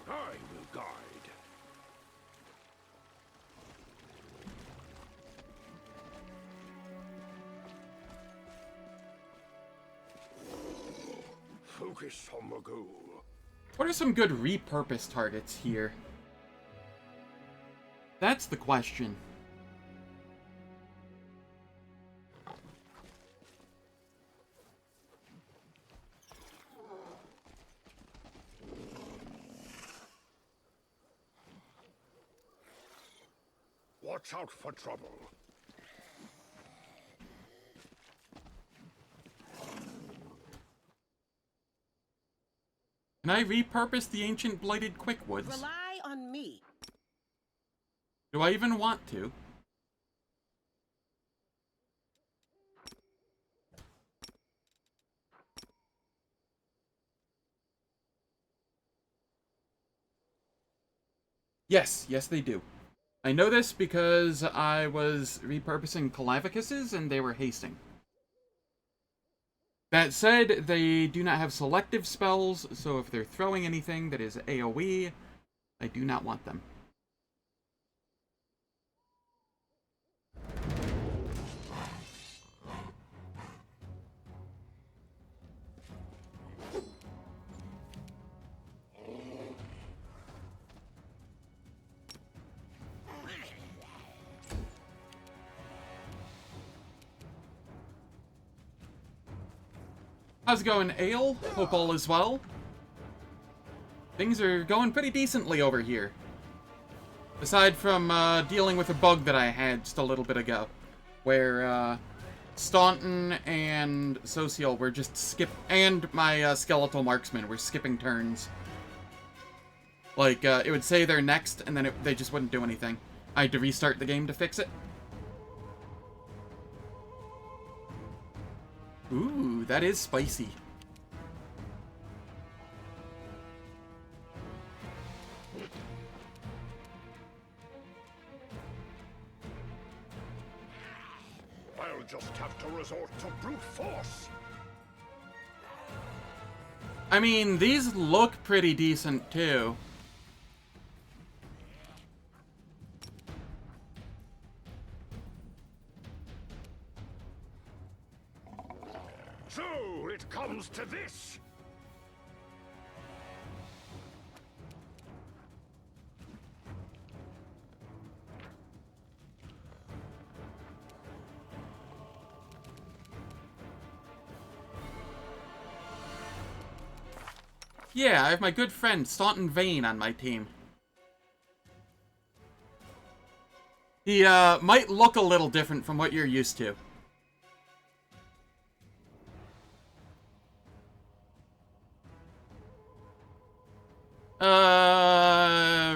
I will guide. Focus on the goal. What are some good repurpose targets here? That's the question. Watch out for trouble. Can I repurpose the ancient blighted quickwoods? Rely on me. Do I even want to? Yes, yes they do. I know this because I was repurposing Clavicus's and they were hasting. That said, they do not have selective spells, so if they're throwing anything that is AoE, I do not want them. How's it going, Ale? Hope all is well. Things are going pretty decently over here. Aside from dealing with a bug that I had just a little bit ago. Where Staunton and Social were just and my Skeletal Marksman were skipping turns. Like, it would say they're next, and then they just wouldn't do anything. I had to restart the game to fix it. Ooh, that is spicy. I'll just have to resort to brute force. I mean, these look pretty decent, too. So, it comes to this. Yeah, I have my good friend Staunton Vane on my team. He might look a little different from what you're used to.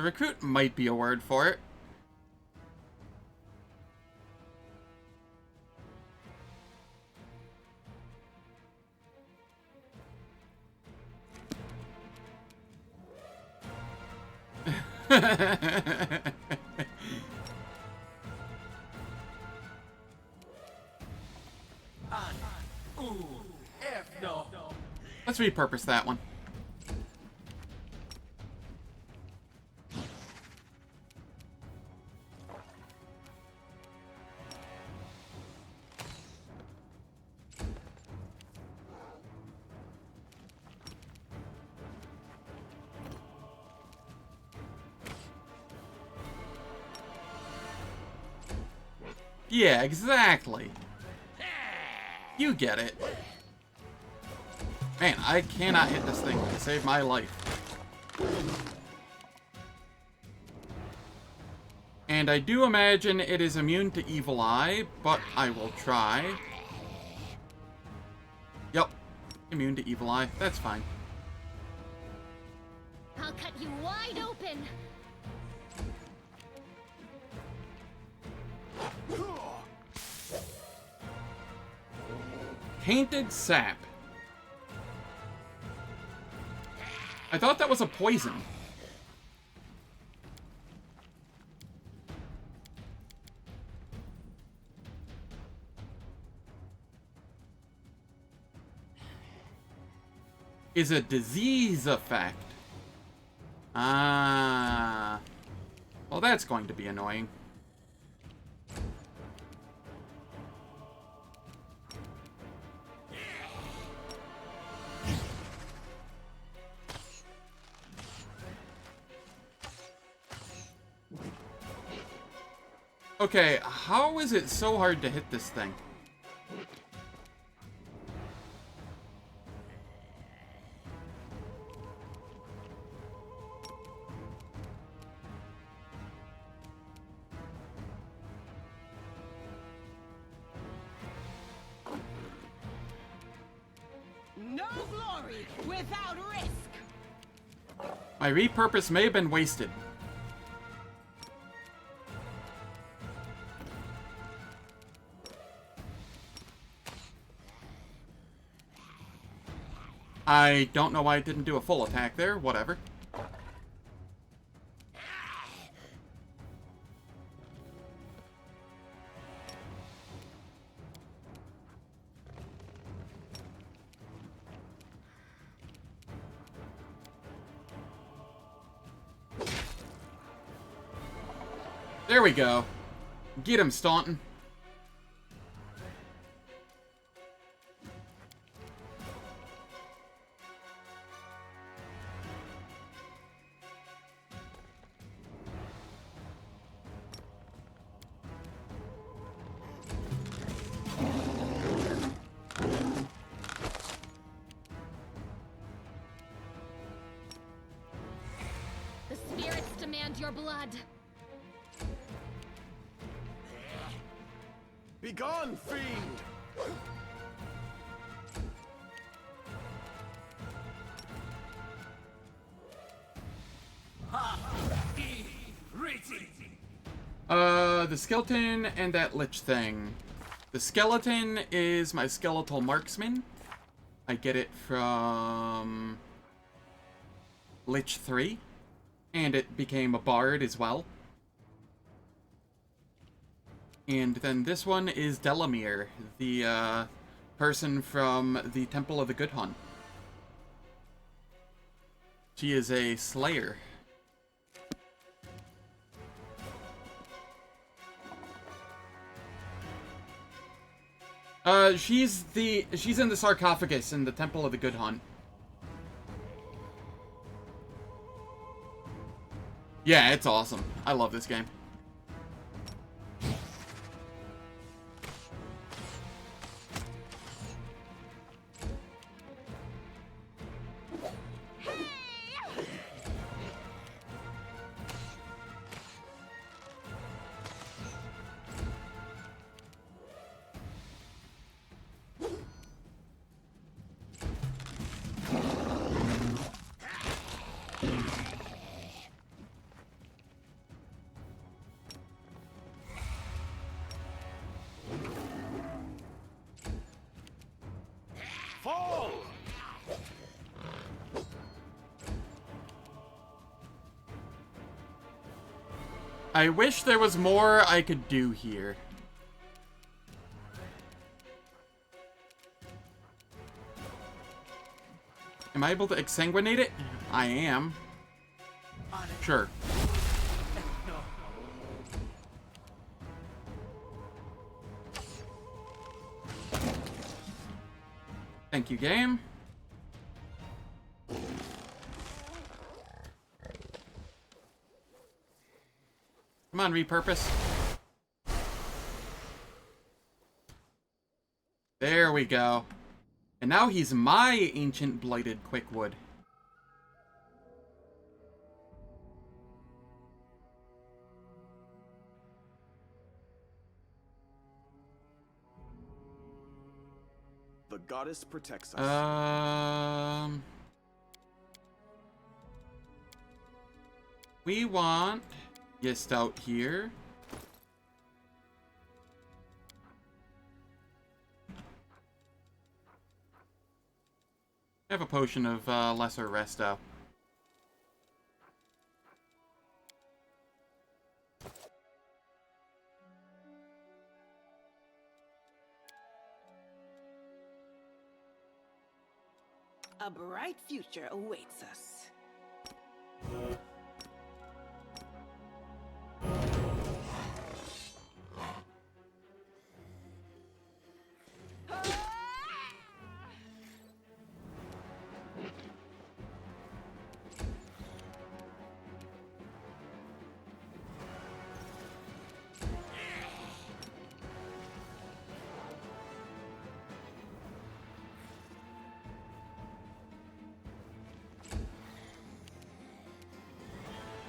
Recruit might be a word for it. Let's repurpose that one. Yeah, exactly. You get it. Man, I cannot hit this thing to save my life. And I do imagine it is immune to Evil Eye, but I will try. Yep, immune to Evil Eye. That's fine. I'll cut you wide open. Tainted Sap. I thought that was a poison. Is a disease effect. Ah. Well, that's going to be annoying. Okay, how is it so hard to hit this thing? No glory without risk. My repurpose may have been wasted. I don't know why I didn't do a full attack there. Whatever. There we go. Get him, Staunton. your blood. Begone, fiend! The skeleton and that lich thing. The skeleton is my skeletal marksman. I get it from Lich 3. And it became a bard as well. And then this one is Delamere, the person from the Temple of the Good Hunt. She is a slayer. She's in the sarcophagus in the Temple of the Good Hunt. Yeah, it's awesome. I love this game. Fall! I wish there was more I could do here. Am I able to exsanguinate it? I am. Sure. Thank you, game. Come on, repurpose. There we go. And now he's my ancient blighted quickwood. The goddess protects us. We want Yist out here. I have a potion of lesser resto. A bright future awaits us.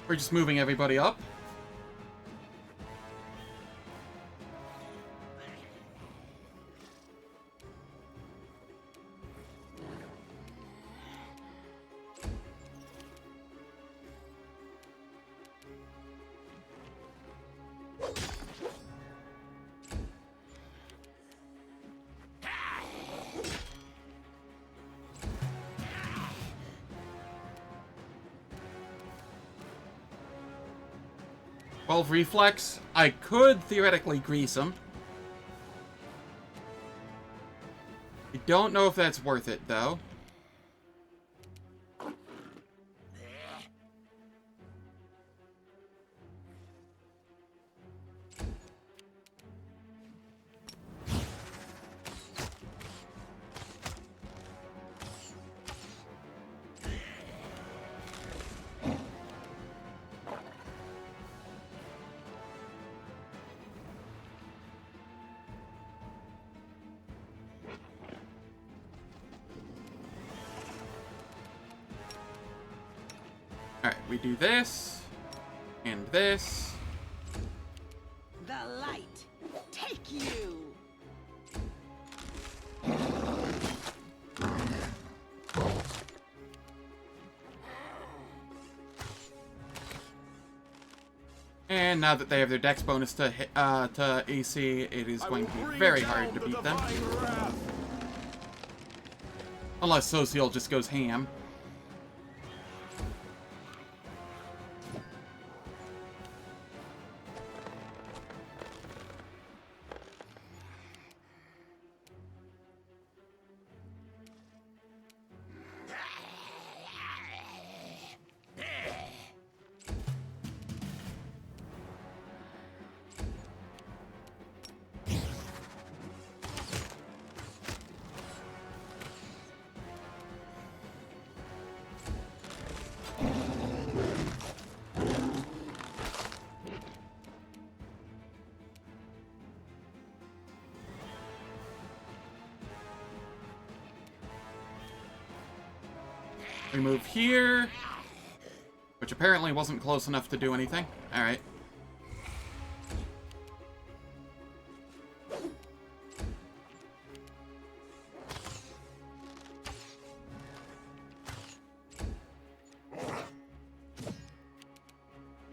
We're just moving everybody up. Reflex. I could theoretically grease him. I don't know if that's worth it, though. Alright, we do this. And this. The light, take you! And now that they have their dex bonus to AC, it is going to be very hard to beat them. Unless Sociel just goes ham. We move here, which apparently wasn't close enough to do anything. Alright.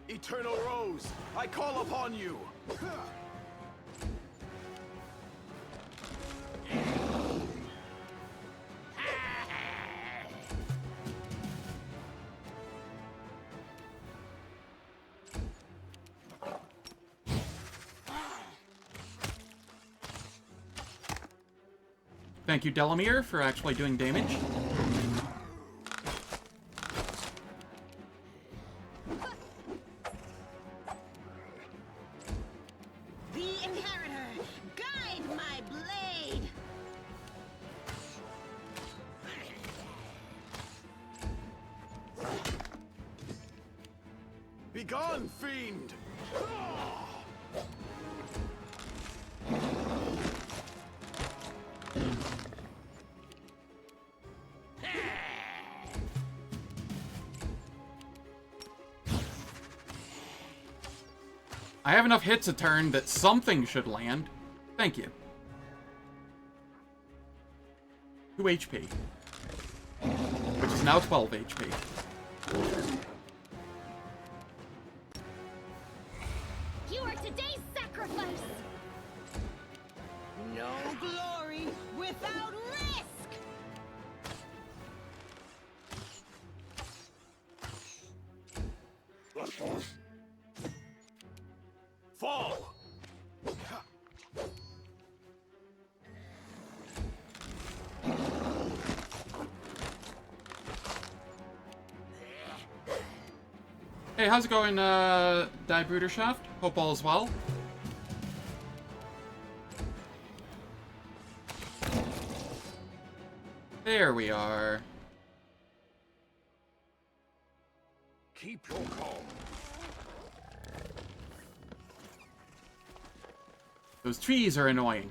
Eternal Rose, I call upon you! Thank you, Delamere, for actually doing damage. The Inheritor, guide my blade! Begone, fiend! I have enough hits a turn that something should land. Thank you. 2 HP. Which is now 12 HP. You are today's sacrifice! No glory without risk! Fall! Hey, how's it going, Die Bruderschaft? Hope all is well. There we are. Keep your calm. Those trees are annoying.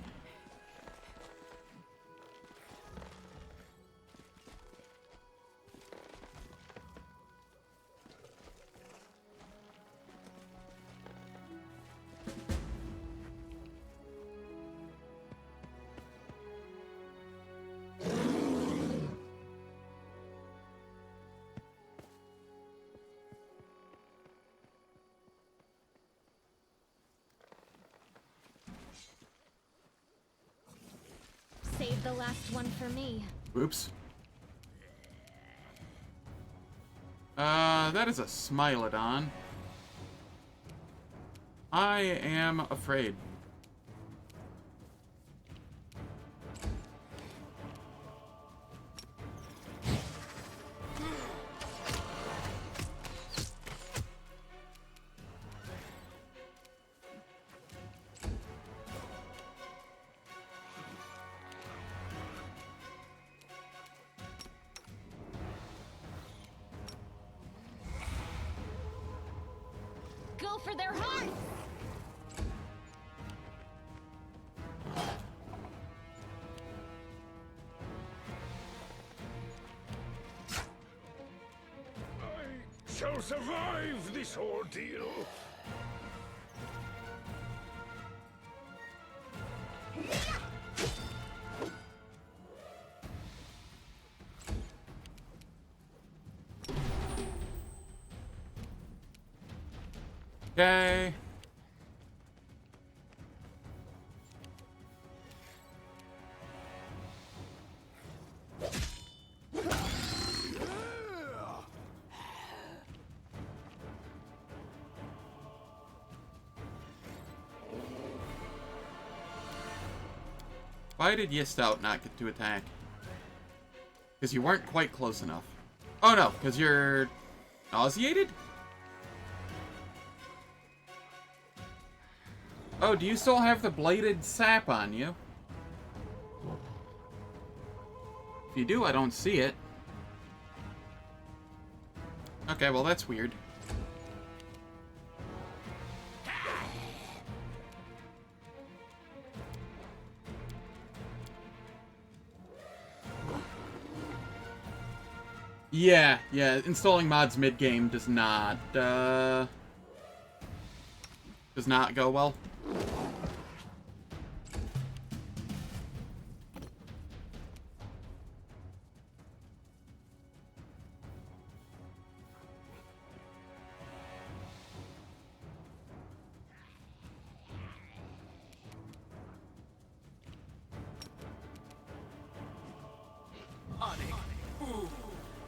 Save the last one for me. Oops. That is a Smilodon. I am afraid. Go for their hearts! I shall survive this ordeal. Okay. Why did Yistout not get to attack? Because you weren't quite close enough. Oh no, because you're nauseated? Oh, do you still have the Blighted sap on you? If you do, I don't see it. Okay, well that's weird. Yeah, installing mods mid-game does not go well.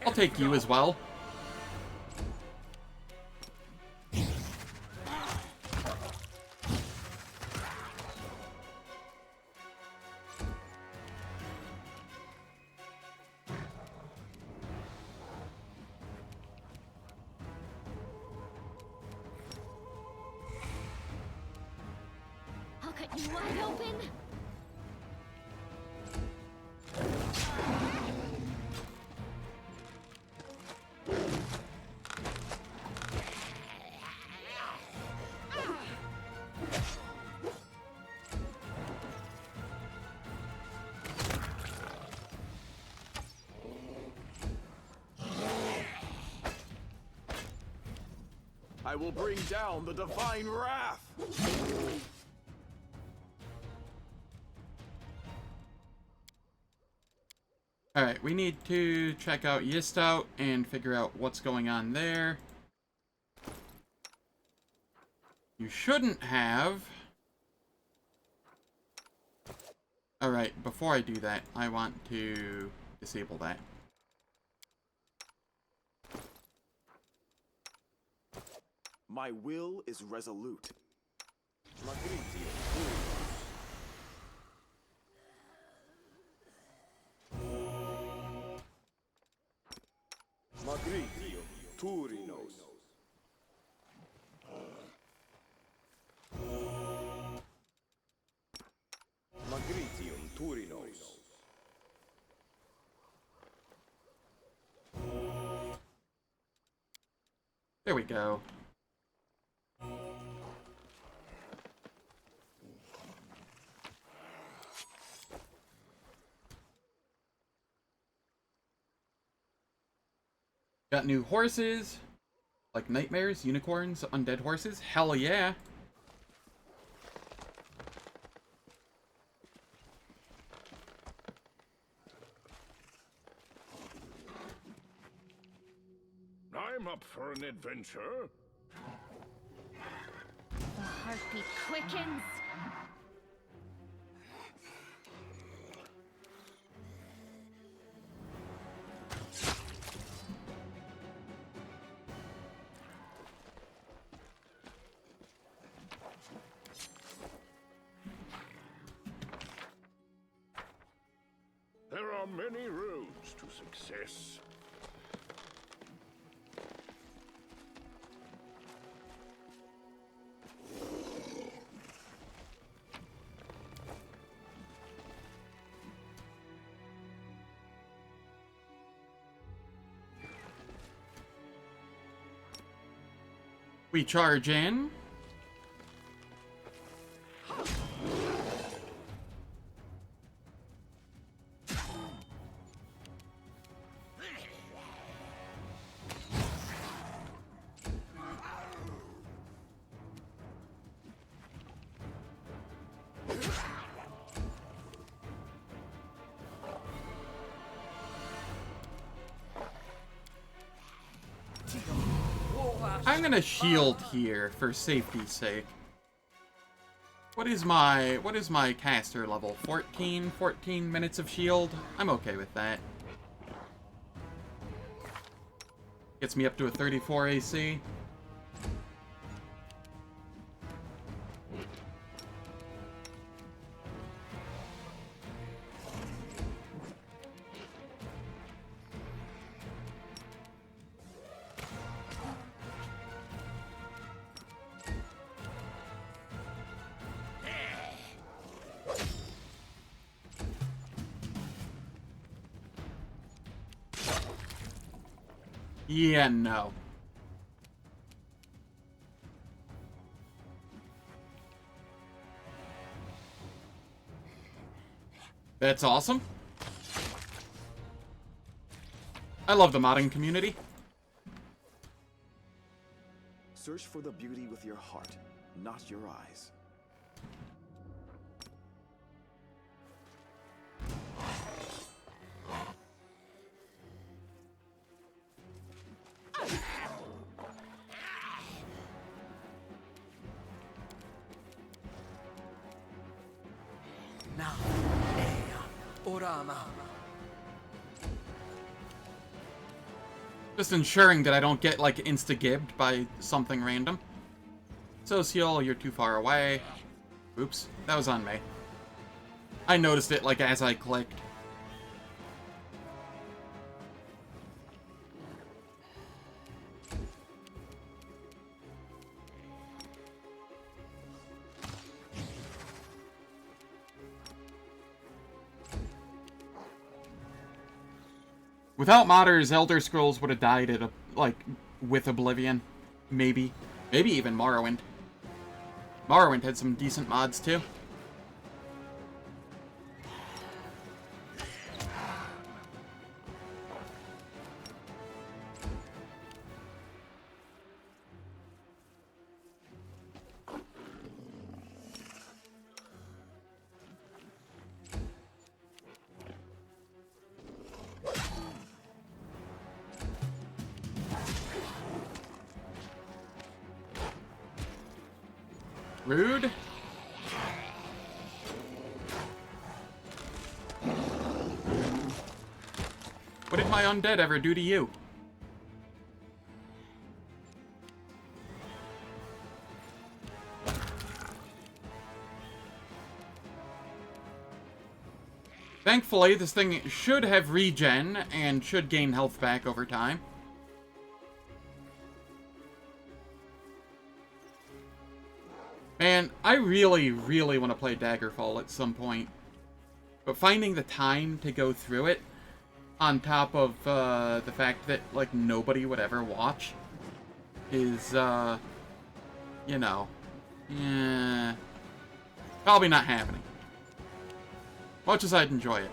I'll take you as well. I'll cut you wide open. I will bring down the divine wrath! Alright, we need to check out Yistout and figure out what's going on there. You shouldn't have. Alright, before I do that, I want to disable that. My will is resolute. Magritio Turinos. Magritium Turinos. There we go. Got new horses, like nightmares, unicorns, undead horses. Hell yeah. I'm up for an adventure. The heartbeat quickens. There are many roads to success. We charge in. I'm gonna shield here for safety's sake. What is my caster level? 14 minutes of shield? I'm okay with that. Gets me up to a 34 AC. Yeah, no. That's awesome. I love the modding community. Search for the beauty with your heart, not your eyes. Just ensuring that I don't get, like, insta-gibbed by something random. Social, you're too far away. Oops, that was on me. I noticed it, like, as I clicked. Without modders, Elder Scrolls would have died at with Oblivion. Maybe. Maybe even Morrowind. Morrowind had some decent mods, too. Rude. What did my undead ever do to you? Thankfully, this thing should have regen and should gain health back over time. Man, I really, really want to play Daggerfall at some point. But finding the time to go through it, on top of the fact that, like, nobody would ever watch, is, you know, probably not happening. Much as I'd enjoy it.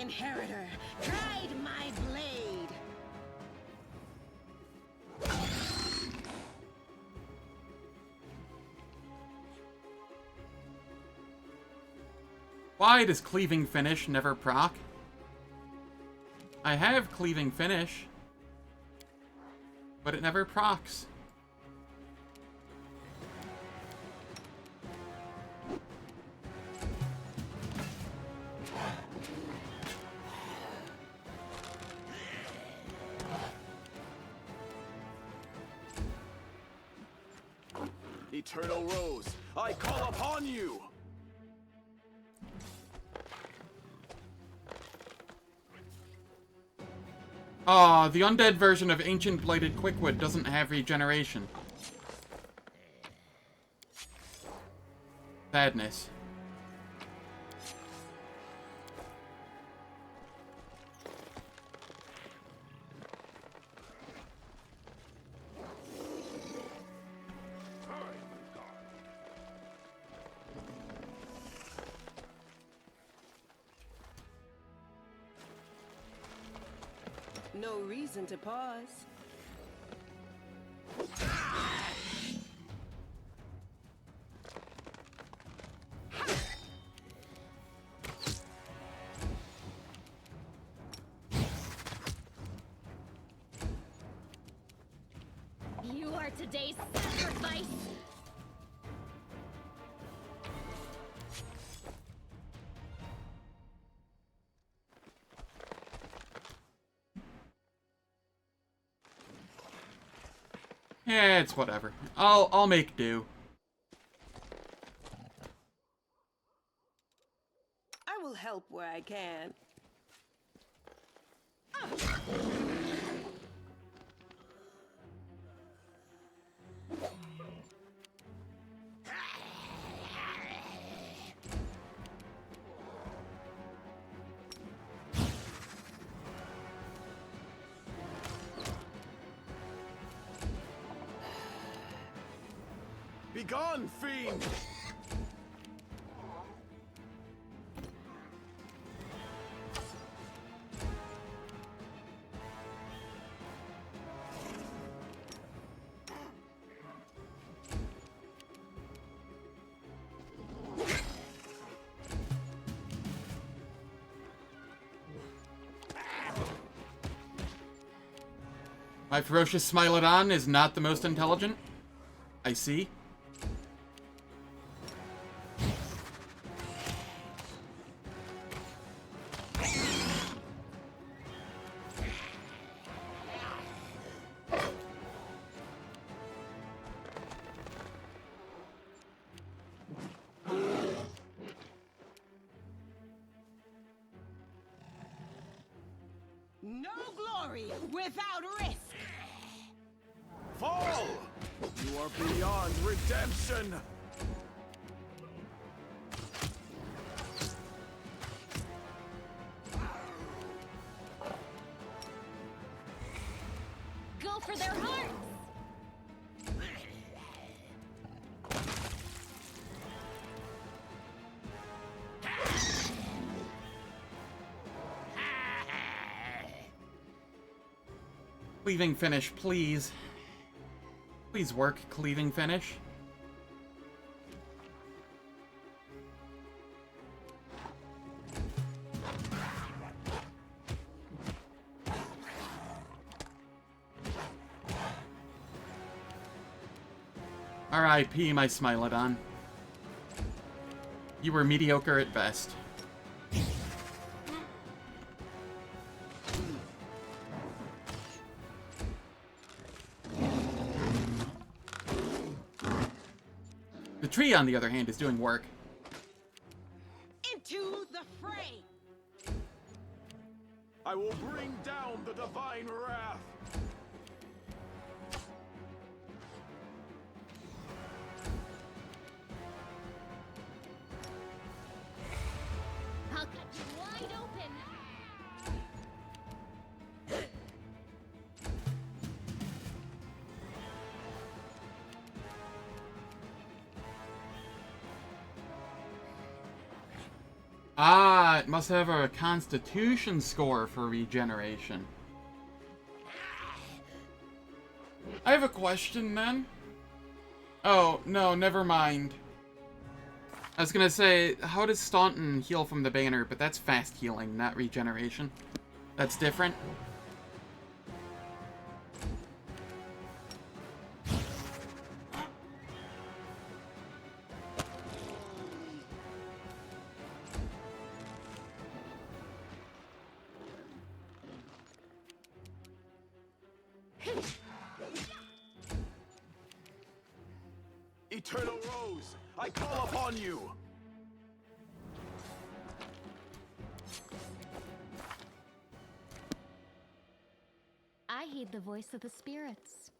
inheritor, guide my blade. Why does Cleaving Finish never proc? I have Cleaving Finish, but it never procs. Eternal Rose, I call upon you! Aw, the undead version of Ancient Blighted Quickwood doesn't have regeneration. Sadness. No reason to pause. You are today's sacrifice. Yeah, it's whatever. I'll make do. I will help where I can. Begone, fiend! My ferocious Smilodon is not the most intelligent. I see. No glory without risk. Fall! You are beyond redemption! Go for their hearts. Cleaving Finish, please. Please work, Cleaving Finish. R.I.P. my Smilodon. You were mediocre at best. The tree, on the other hand, is doing work. Into the fray. I will bring down the divine wrath! I'll cut you wide open. Ah, it must have a constitution score for regeneration. I have a question then. Oh, no, never mind. I was gonna say, how does Staunton heal from the banner? But that's fast healing, not regeneration. That's different. Eternal Rose, I call upon you! I heed the voice of the spirits.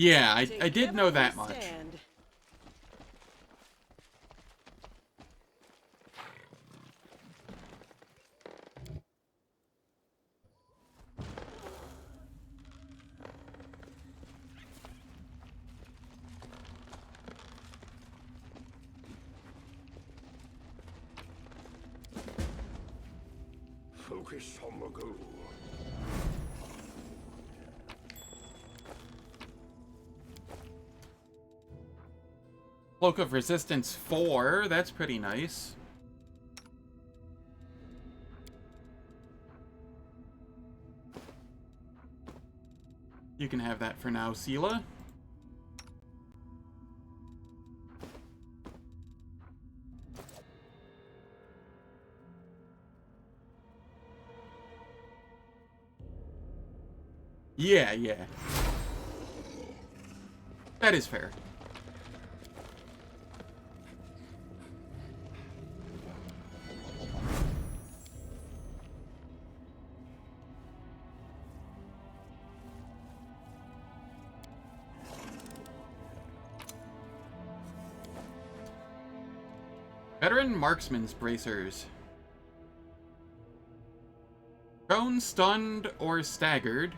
Yeah, I did know that much. Stand. Focus on the goal. Cloak of Resistance 4, that's pretty nice. You can have that for now, Sela. Yeah. That is fair. Veteran Marksman's Bracers. Prone, stunned, or staggered.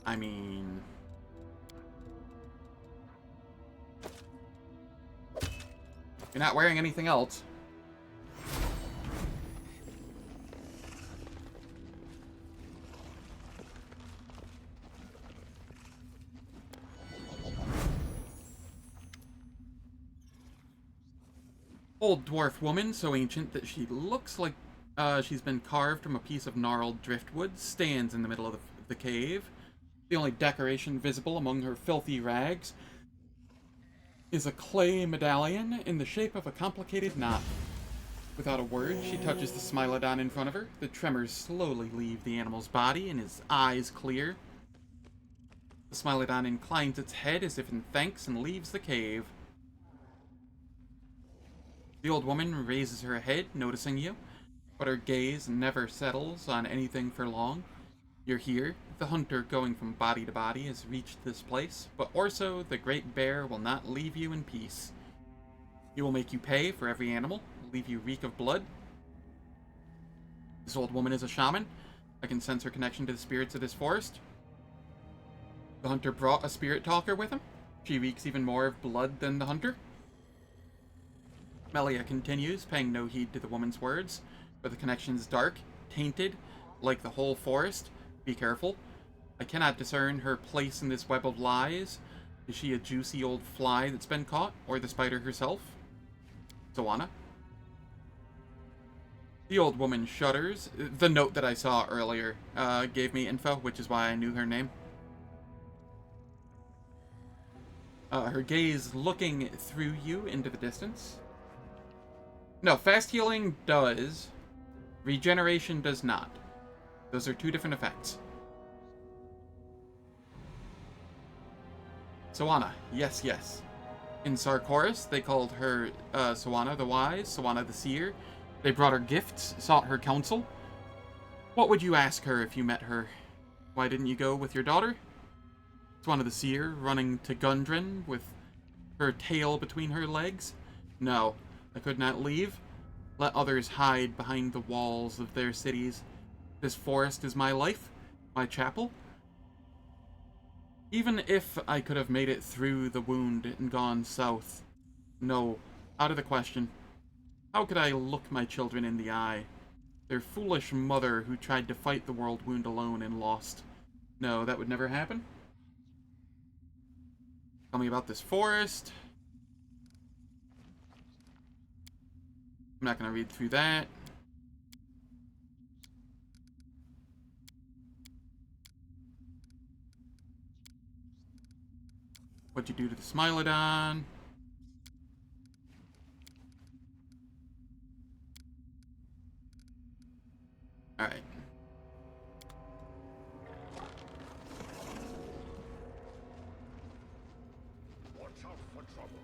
I mean... You're not wearing anything else. Old dwarf woman, so ancient that she looks like she's been carved from a piece of gnarled driftwood, stands in the middle of the cave. The only decoration visible among her filthy rags is a clay medallion in the shape of a complicated knot. Without a word, she touches the Smilodon in front of her. The tremors slowly leave the animal's body and his eyes clear. The Smilodon inclines its head as if in thanks and leaves the cave. The old woman raises her head, noticing you, but her gaze never settles on anything for long. You're here. The hunter going from body to body has reached this place, but Orso, the great bear, will not leave you in peace. He will make you pay for every animal, leave you reek of blood. This old woman is a shaman. I can sense her connection to the spirits of this forest. The hunter brought a spirit talker with him. She reeks even more of blood than the hunter. Melia continues, paying no heed to the woman's words, but the connection is dark, tainted, like the whole forest. Be careful. I cannot discern her place in this web of lies. Is she a juicy old fly that's been caught, or the spider herself? Zoana? The old woman shudders. The note that I saw earlier gave me info, which is why I knew her name. Her gaze looking through you into the distance. No, fast healing does. Regeneration does not. Those are two different effects. Sawana. Yes, yes. In Sarkoris, they called her Sawana the Wise, Sawana the Seer. They brought her gifts, sought her counsel. What would you ask her if you met her? Why didn't you go with your daughter? Sawana the Seer, running to Gundren with her tail between her legs. No, I could not leave. Let others hide behind the walls of their cities. This forest is my life, my chapel. Even if I could have made it through the wound and gone south. No, out of the question. How could I look my children in the eye? Their foolish mother who tried to fight the world wound alone and lost. No, that would never happen. Tell me about this forest. I'm not going to read through that. What'd you do to the Smilodon? Alright. Watch out for trouble.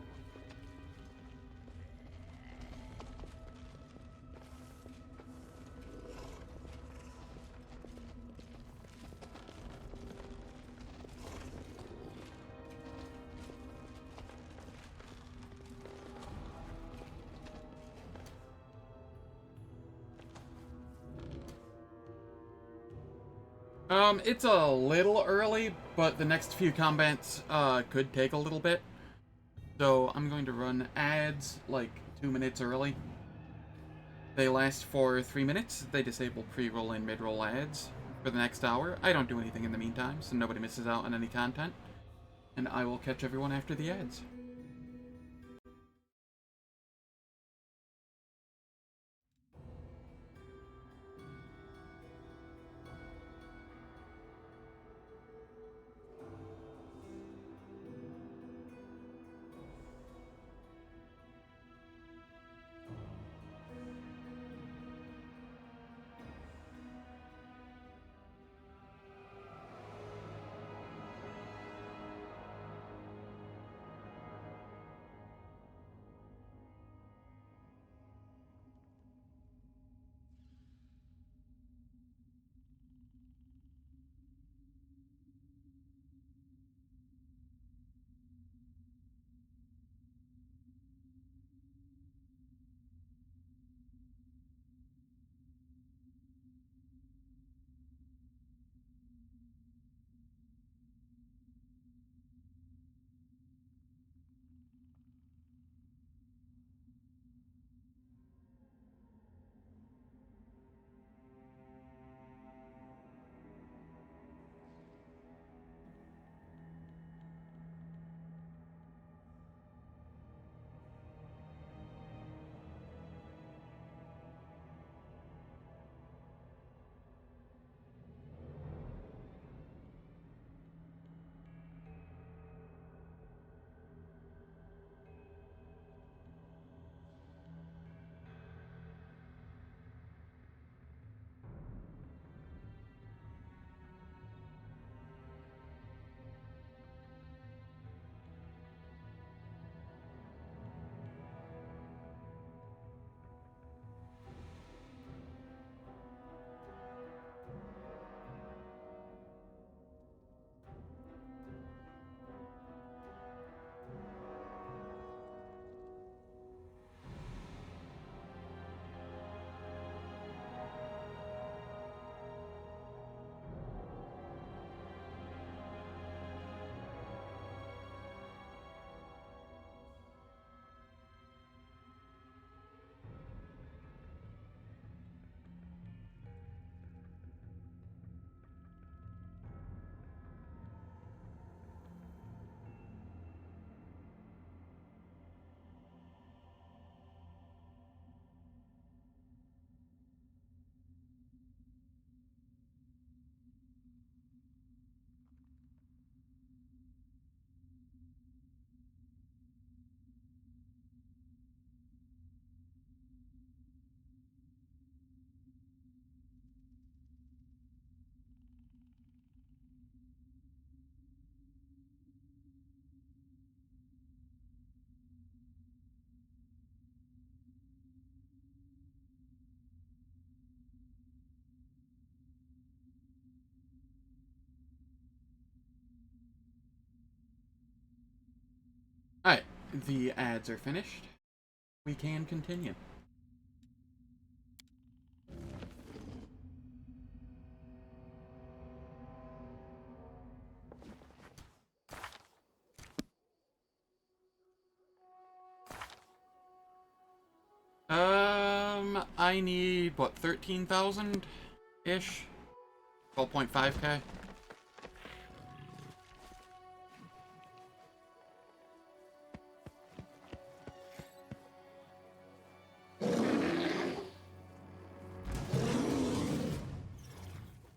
It's a little early, but the next few combats, could take a little bit. So I'm going to run ads, like, 2 minutes early. They last for 3 minutes. They disable pre-roll and mid-roll ads for the next hour. I don't do anything in the meantime, so nobody misses out on any content. And I will catch everyone after the ads. the ads are finished, we can continue. I need, what, 13,000-ish? 12.5k?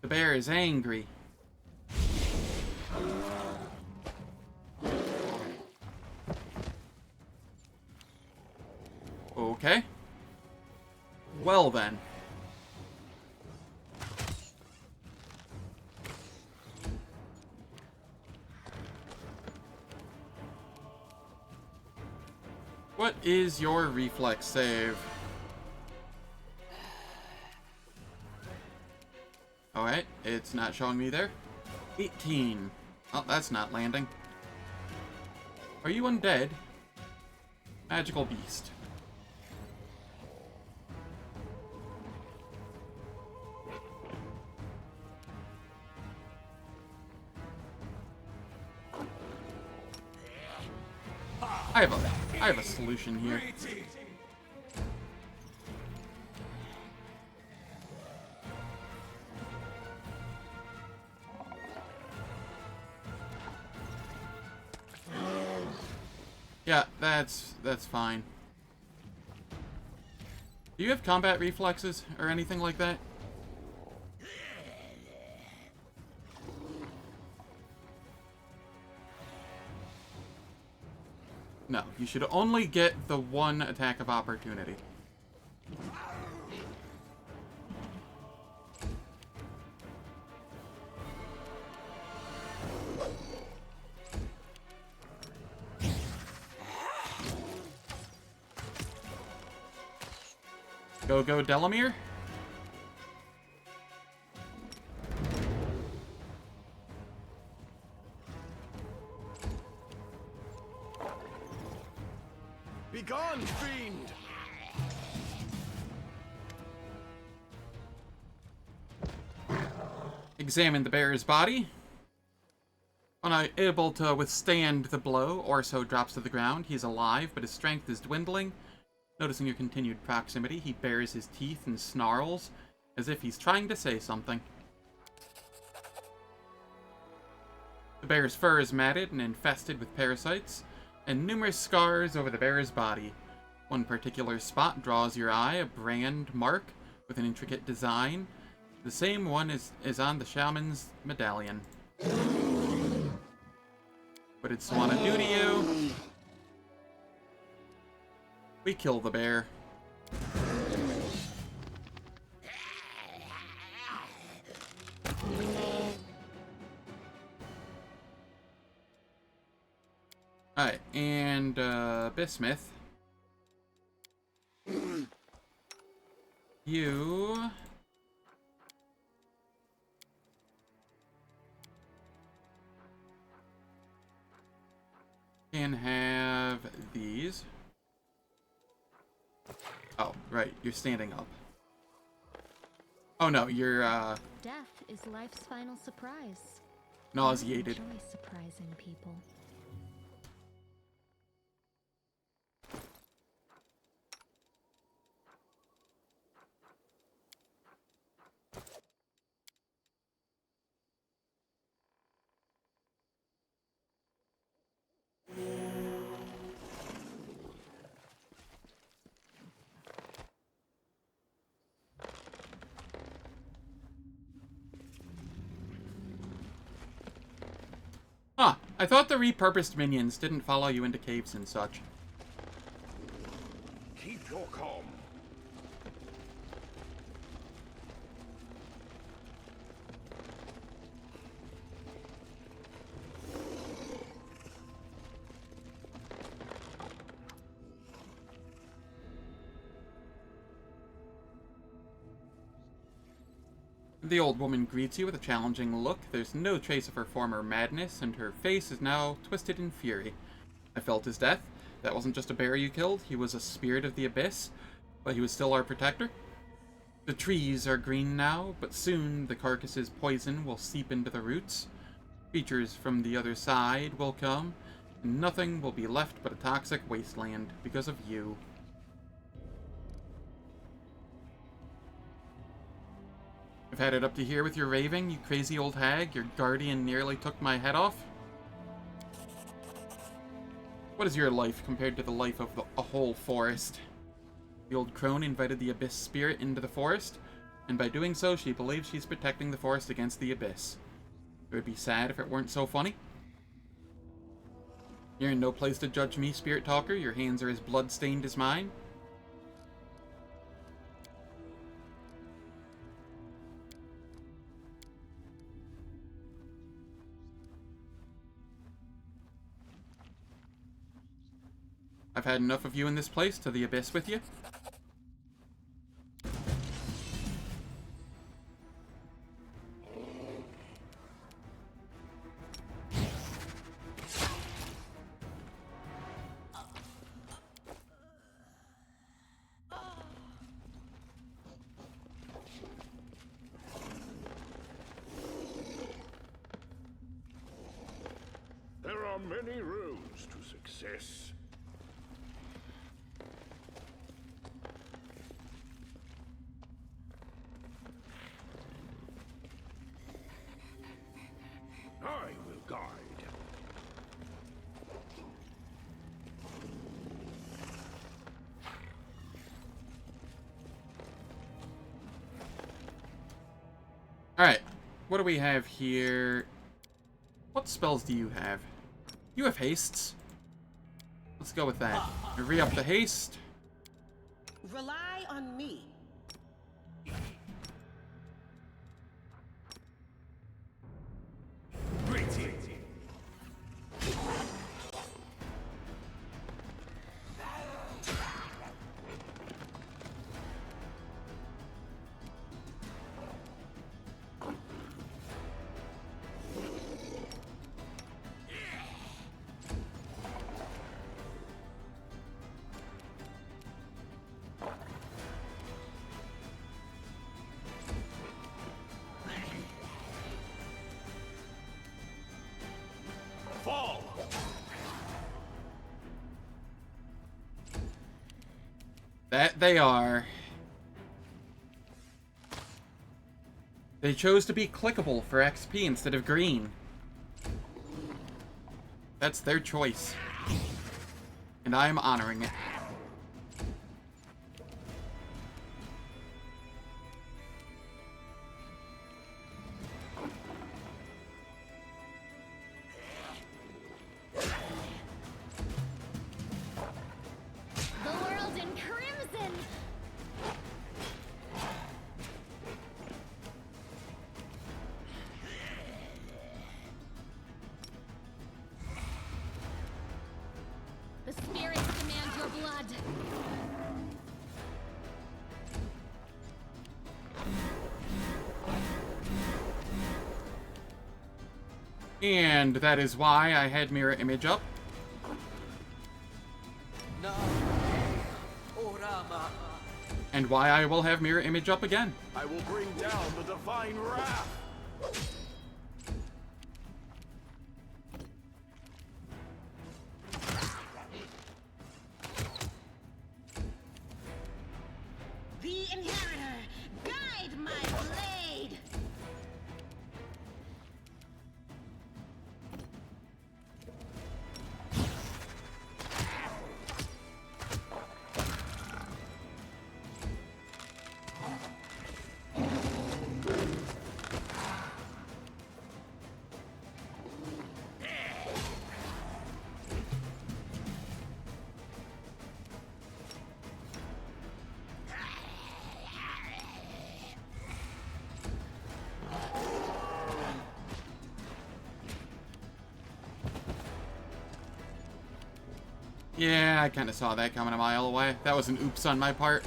The bear is angry. Okay. Well then. What is your reflex save? Alright, it's not showing me there. 18. Oh, that's not landing. Are you undead? Magical beast. I have a solution here. Yeah, that's fine. Do you have combat reflexes or anything like that? No, you should only get the one attack of opportunity. Go, Delamere. Begone, fiend! Examine the bear's body. Unable to withstand the blow, Orso drops to the ground. He's alive, but his strength is dwindling. Noticing your continued proximity, he bares his teeth and snarls, as if he's trying to say something. The bear's fur is matted and infested with parasites, and numerous scars over the bear's body. One particular spot draws your eye, a brand mark with an intricate design. The same one is on the shaman's medallion. What did Swana do to you? We kill the bear. Alright, and Bismuth. You can have these. Oh, right, you're standing up. Oh no, you're Death is life's final surprise. nauseated. I enjoy surprising people. Huh, I thought the repurposed minions didn't follow you into caves and such. Keep your calm. The old woman greets you with a challenging look. There's no trace of her former madness, and her face is now twisted in fury. I felt his death. That wasn't just a bear you killed, he was a spirit of the abyss, but he was still our protector. The trees are green now, but soon the carcass's poison will seep into the roots. Creatures from the other side will come, and nothing will be left but a toxic wasteland because of you. I've had it up to here with your raving, you crazy old hag. Your guardian nearly took my head off. What is your life compared to the life of a whole forest? The old crone invited the abyss spirit into the forest, and by doing so, she believes she's protecting the forest against the abyss. It would be sad if it weren't so funny. You're in no place to judge me, Spirit Talker. Your hands are as blood-stained as mine. I've had enough of you in this place, to the abyss with you. There are many roads to success. I will guide. Alright, what do we have here? What spells do you have? You have hastes. Let's go with that. Re-up the haste. Rely on me. Fall! That they are. They chose to be clickable for XP instead of green. That's their choice. And I am honoring it. The world in crimson! The spirits demand your blood. And that is why I had mirror image up. And why I will have mirror image up again. I will bring down the divine wrath. The Inheritor, guide my blade! Yeah, I kind of saw that coming a mile away. That was an oops on my part.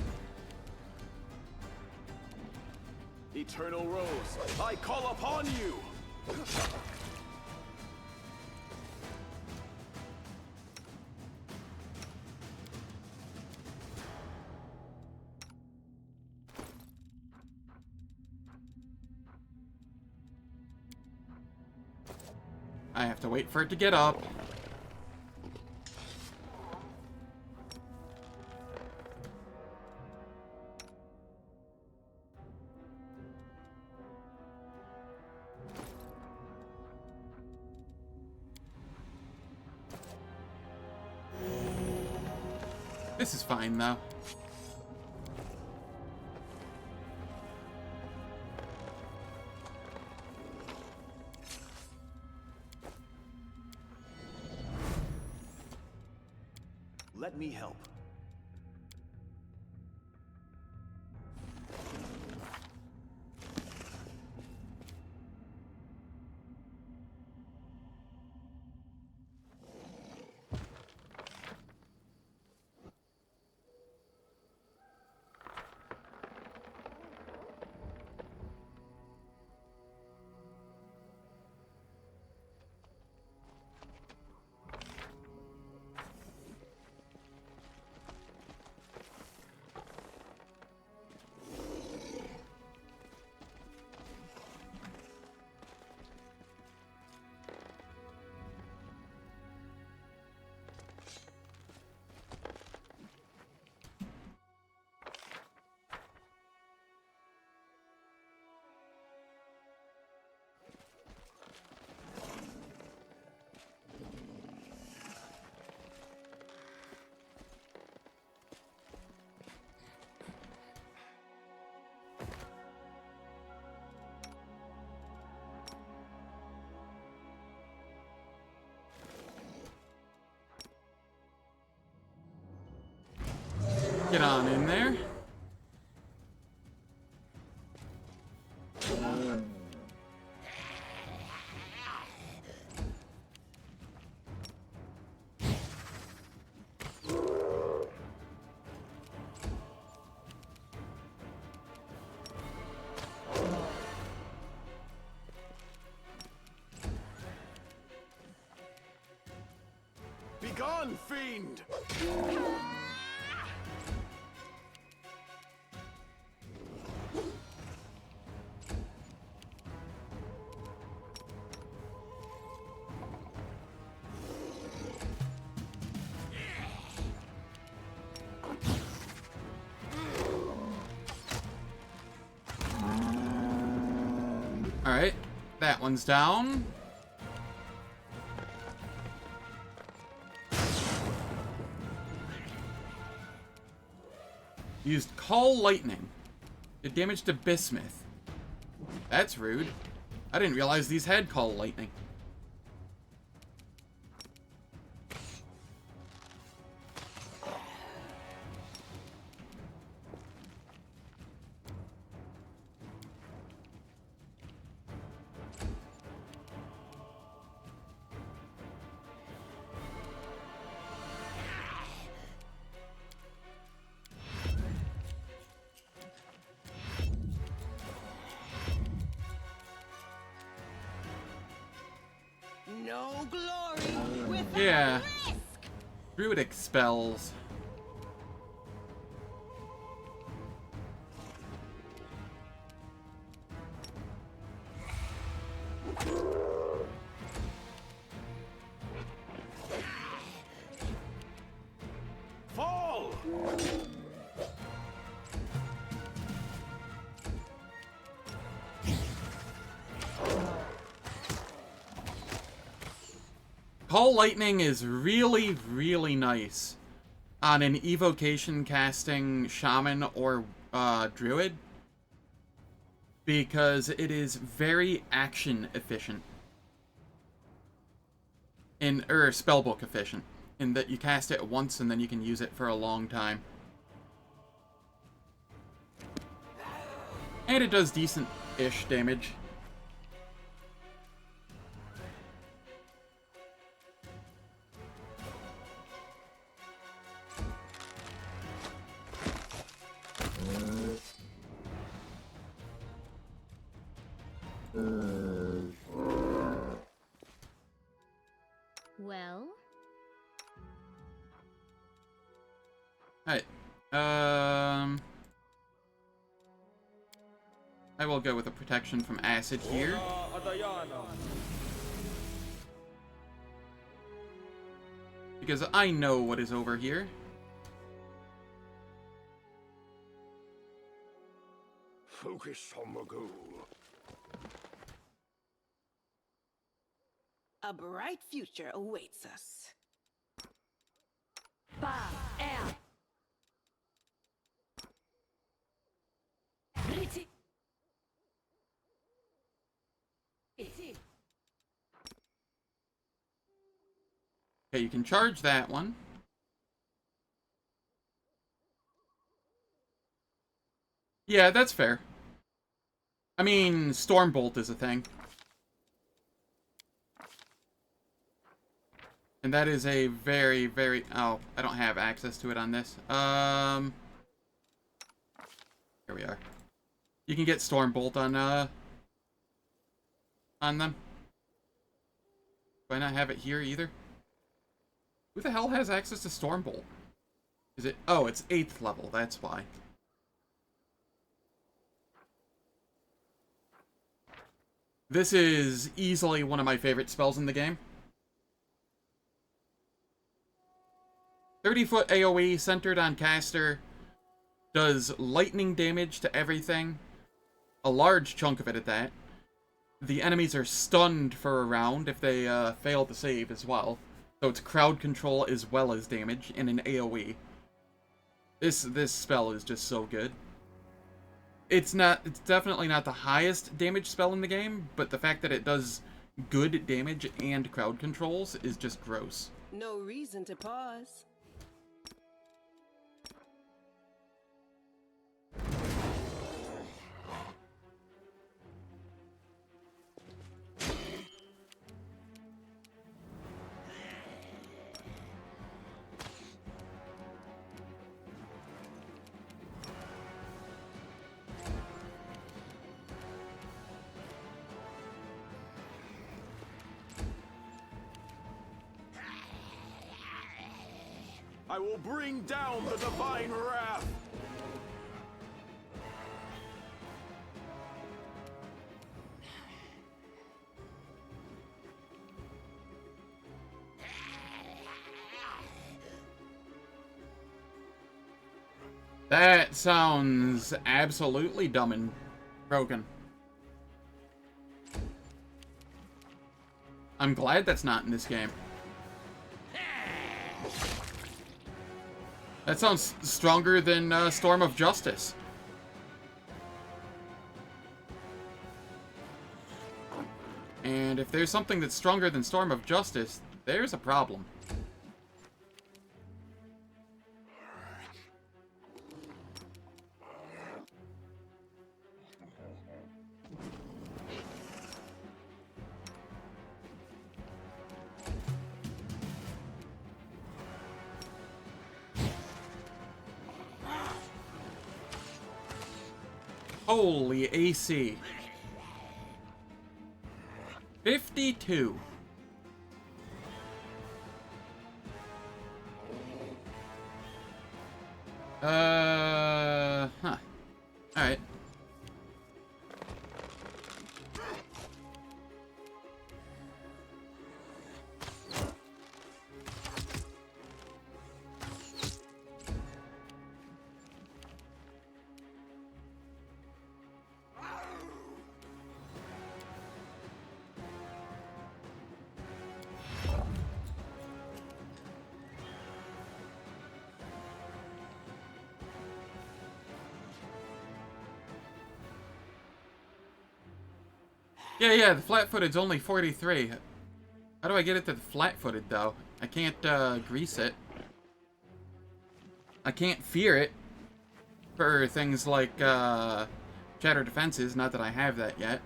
Eternal Rose, I call upon you. I have to wait for it to get up. This is fine, though. Let me help. Get on in there. Begone, fiend! Alright, that one's down. Used Call Lightning. Did damage to Bismuth. That's rude. I didn't realize these had Call Lightning. No glory without Yeah. risk. Druidic spells. Fall! Call Lightning is really, really nice on an evocation casting shaman or druid because it is very action efficient or spellbook efficient in that you cast it once and then you can use it for a long time. And it does decent-ish damage. Well, Alright. I will go with a protection from acid here. Because I know what is over here. Focus on the goal. A bright future awaits us. Ba, air. Briti. Iti. Okay, you can charge that one. Yeah, that's fair. I mean, Stormbolt is a thing. And that is a very, very... Oh, I don't have access to it on this. Here we are. You can get Stormbolt on them. Do I not have it here either? Who the hell has access to Stormbolt? Is it... Oh, it's 8th level, that's why. This is easily one of my favorite spells in the game. 30-foot AoE centered on caster. Does lightning damage to everything. A large chunk of it at that. The enemies are stunned for a round if they fail to save as well. So it's crowd control as well as damage in an AoE. This spell is just so good. It's definitely not the highest damage spell in the game, but the fact that it does good damage and crowd controls is just gross. No reason to pause. I will bring down the divine wrath. That sounds absolutely dumb and broken. I'm glad that's not in this game. That sounds stronger than Storm of Justice. And if there's something that's stronger than Storm of Justice, there's a problem. Holy AC. 52. Huh. Alright. Yeah, the flat-footed's only 43. How do I get it to the flat-footed, though? I can't, grease it. I can't fear it for things like, Shatter Defenses, not that I have that yet.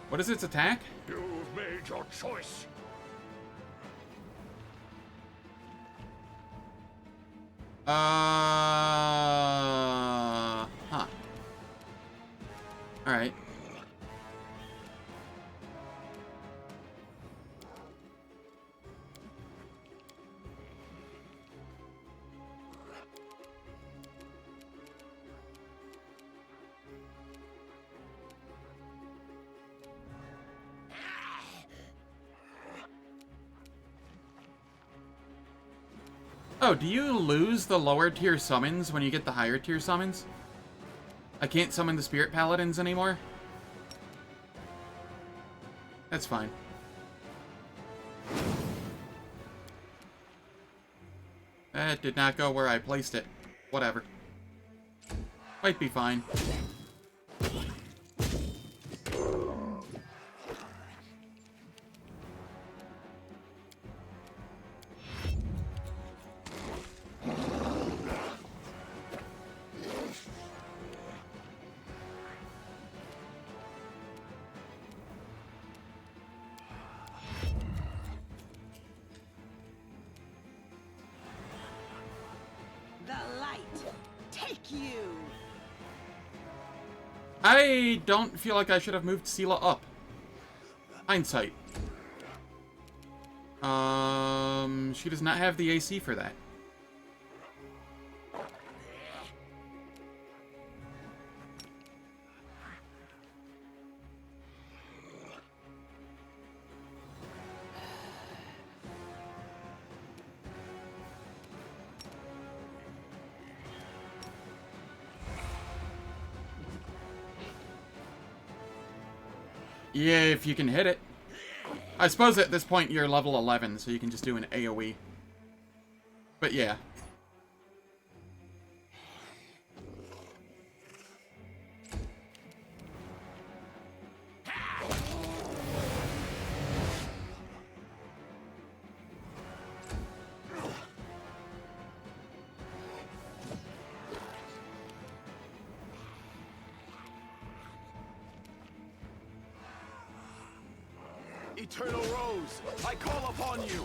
What is its attack? You've made your choice. Huh. Alright. Oh, do you lose the lower tier summons when you get the higher tier summons? I can't summon the Spirit Paladins anymore? That's fine. That did not go where I placed it. Whatever. Might be fine. The light, take you. I don't feel like I should have moved Sela up. Hindsight. She does not have the AC for that. Yeah, if you can hit it. I suppose at this point you're level 11, so you can just do an AoE. But yeah. Eternal Rose, I call upon you!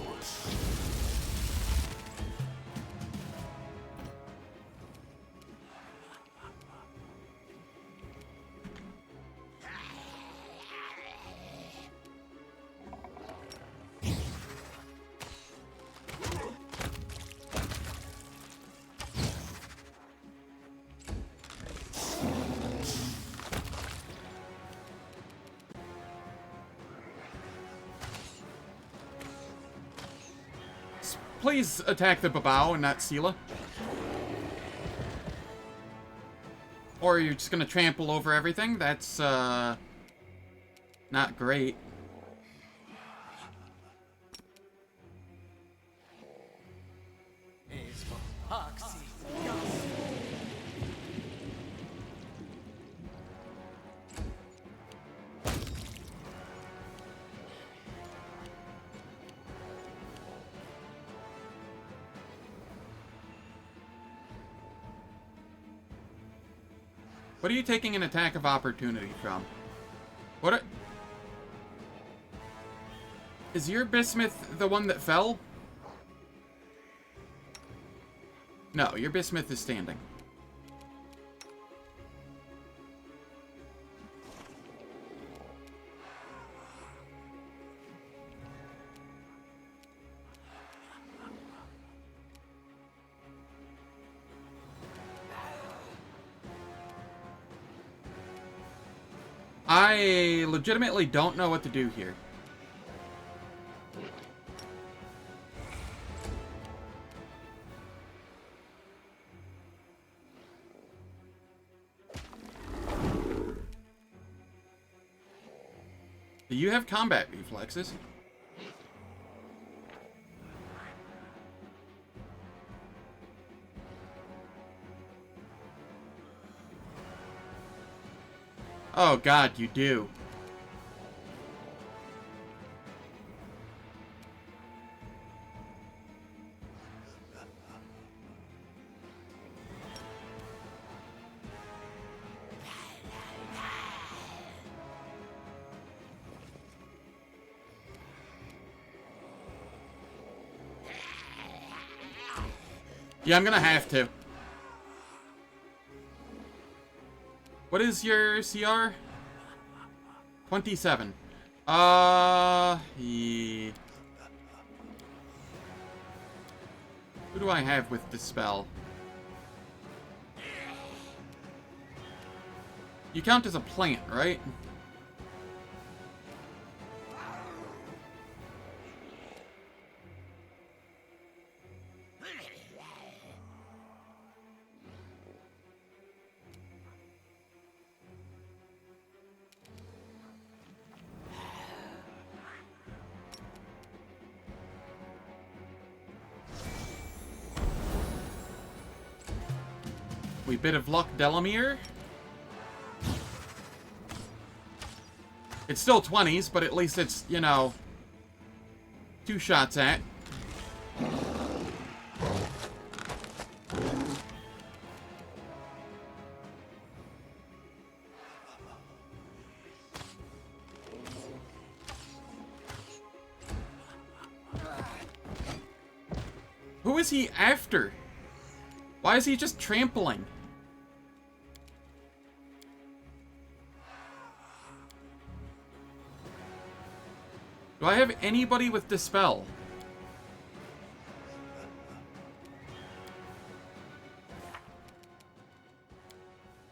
Please attack the Babao and not Sela. Or you're just gonna trample over everything? That's, not great. What are you taking an attack of opportunity from? What is your Bismuth the one that fell? No, your Bismuth is standing. I legitimately don't know what to do here. Do you have combat reflexes? Oh god, you do. Yeah, I'm gonna have to. What is your CR? 27. Yeah. Who do I have with Dispel? You count as a plant, right? bit of luck, Delamere. It's still 20s, but at least it's, you know, 2 shots at. Who is he after? Why is he just trampling? Do I have anybody with Dispel?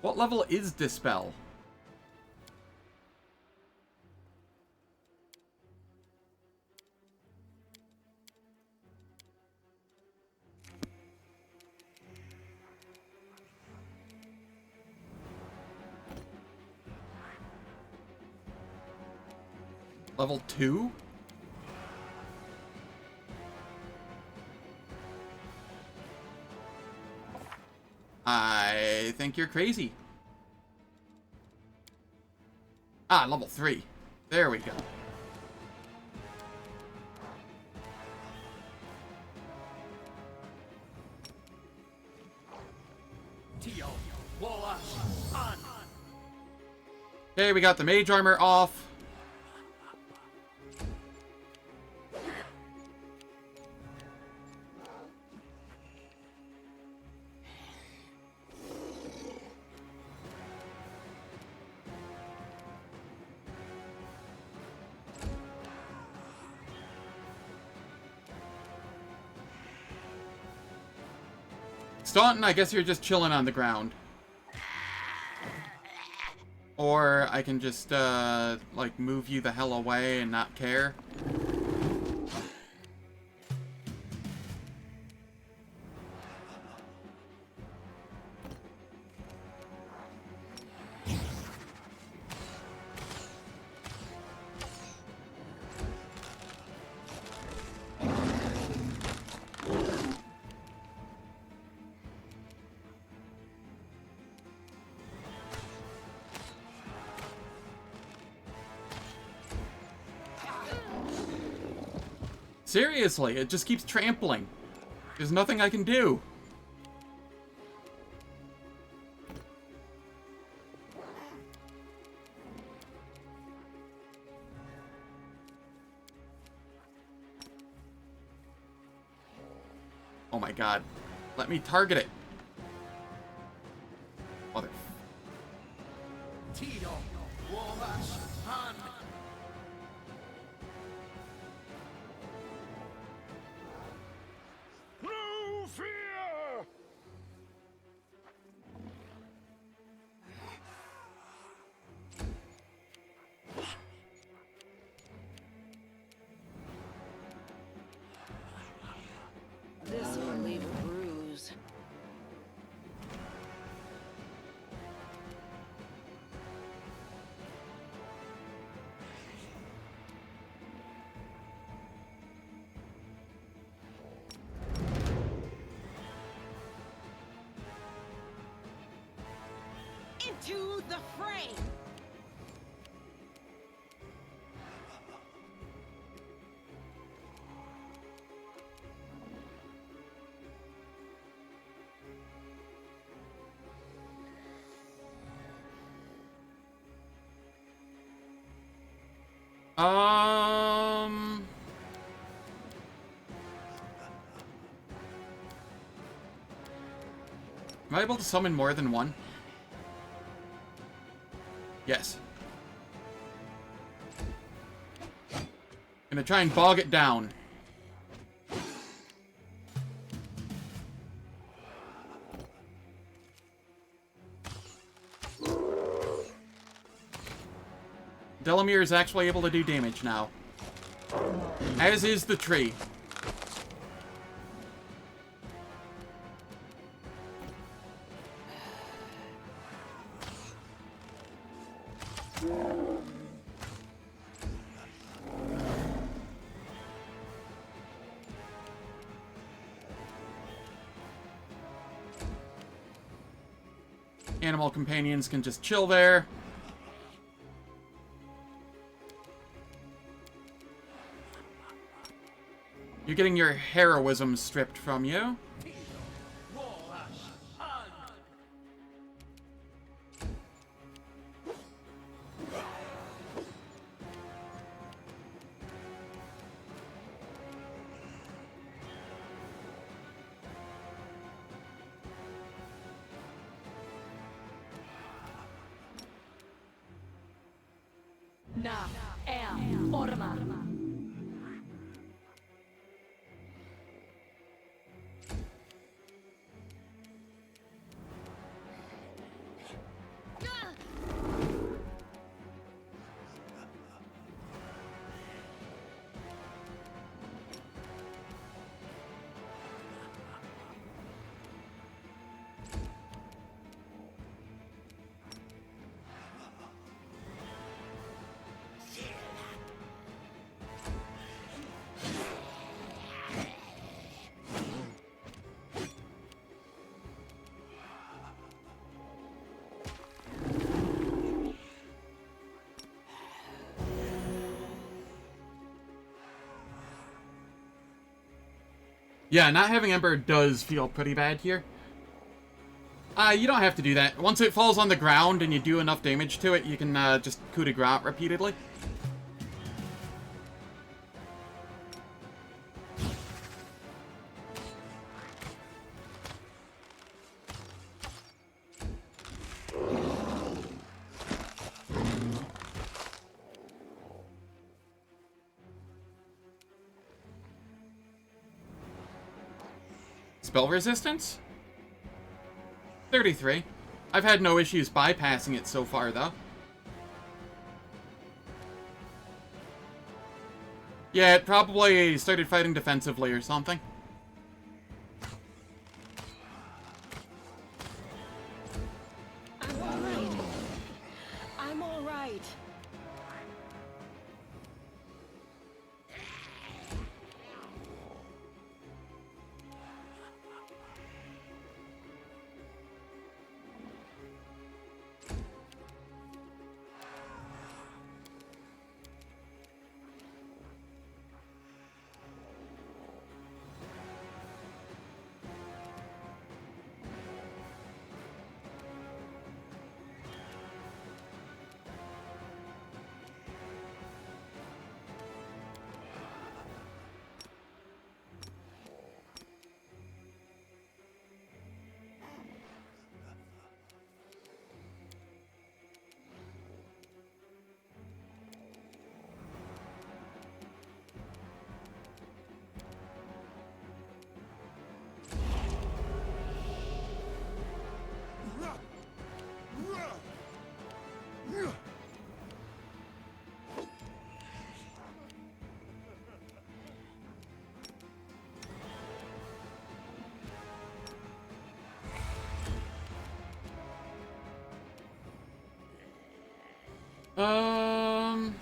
What level is Dispel? Level 2? I think you're crazy. Ah, level 3. There we go. Okay, we got the mage armor off. Staunton, I guess you're just chilling on the ground. Or I can just, like, move you the hell away and not care. Seriously, it just keeps trampling. There's nothing I can do. Oh my god. Let me target it. Mother. No fear! This will leave a bruise. Into the fray! Am I able to summon more than one? Yes. Gonna try and bog it down. Delamere is actually able to do damage now. As is the tree. animal companions can just chill there. You're getting your heroism stripped from you. Na, Orma. Yeah, not having Ember does feel pretty bad here. You don't have to do that. Once it falls on the ground and you do enough damage to it, you can just coup de grace repeatedly. Spell resistance? 33. I've had no issues bypassing it so far, though. Yeah, it probably started fighting defensively or something. I'm alright. I'm alright. Um...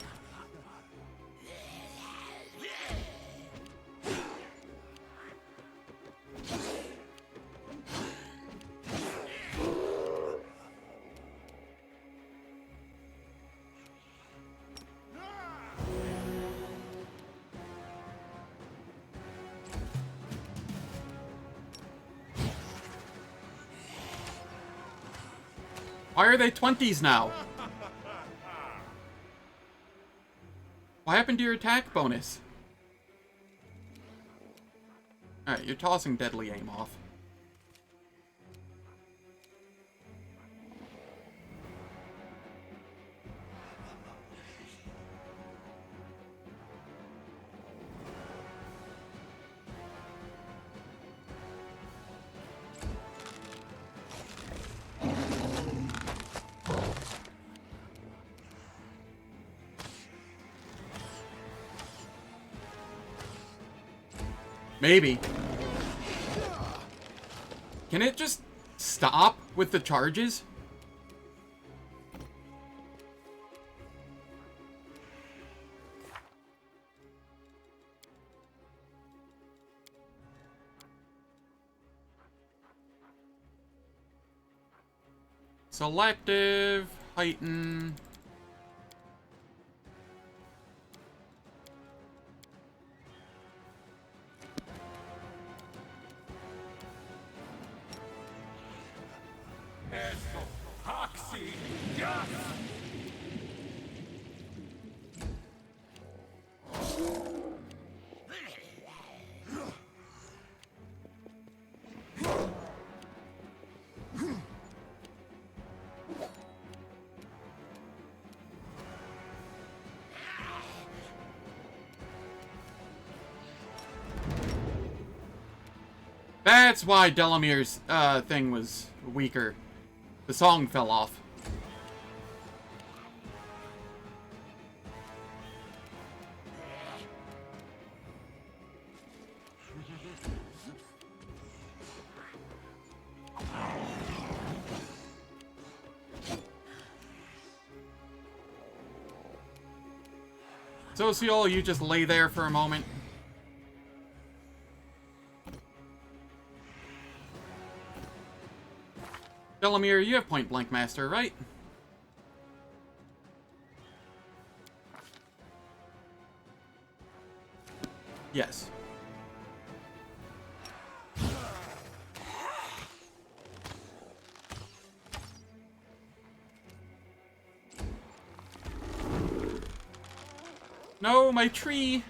Why are they 20s now? What happened to your attack bonus? Alright, you're tossing deadly aim off. Maybe. Can it just stop with the charges? Selective, heighten. That's why Delamir's thing was weaker. The song fell off. Social, you just lay there for a moment. Delamere, you have Point Blank Master, right? Yes. No, my tree!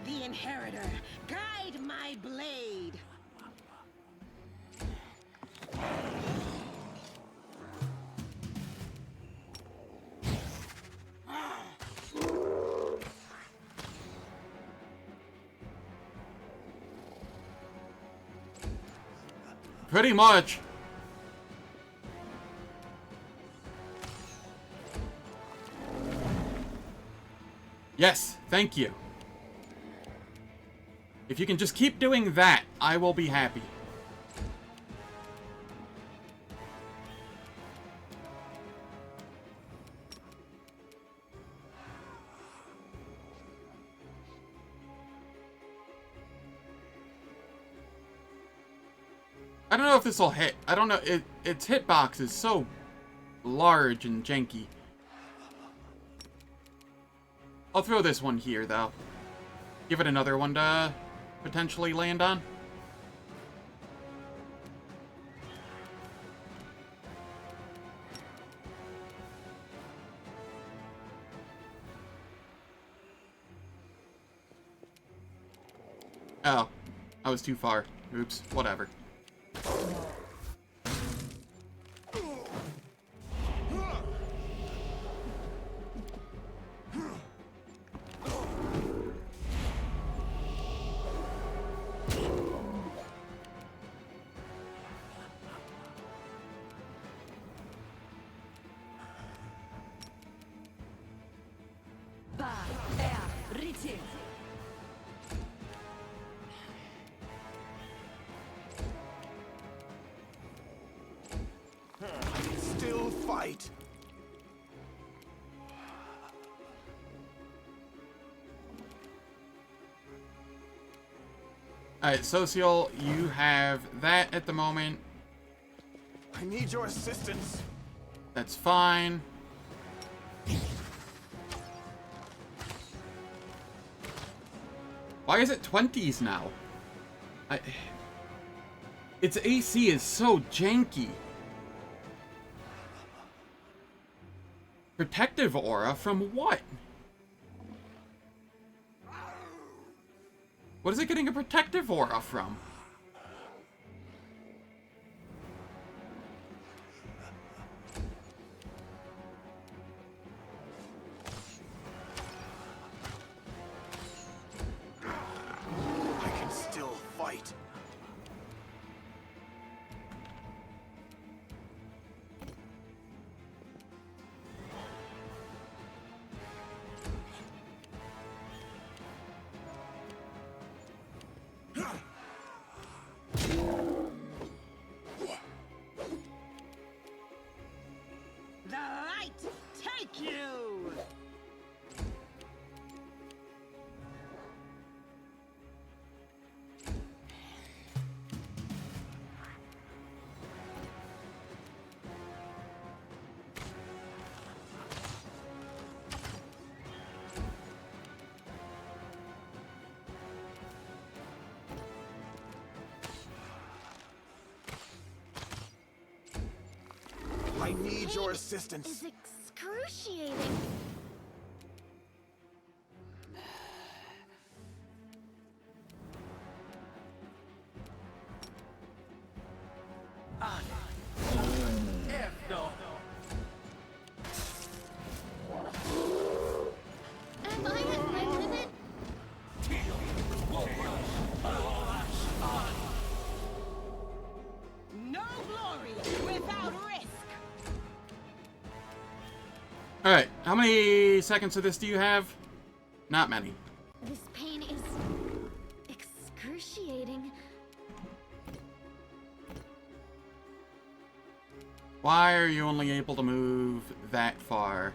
The Inheritor, guide my blade. Pretty much. Yes, thank you. If you can just keep doing that, I will be happy. I don't know if this will hit. I don't know. Its hitbox is so large and janky. I'll throw this one here, though. Give it another one to potentially land on. Oh, I was too far. Oops, whatever. Still fight. Alright, Social, you have that at the moment. I need your assistance. That's fine. Why is it 20s now? Its AC is so janky. Protective aura from what? What is it getting a protective aura from? I can still fight. The light take you! I need your Is assistance. excruciating. Am I at my limit? No glory without risk! Alright, how many seconds of this do you have? Not many. This pain is excruciating. Why are you only able to move that far?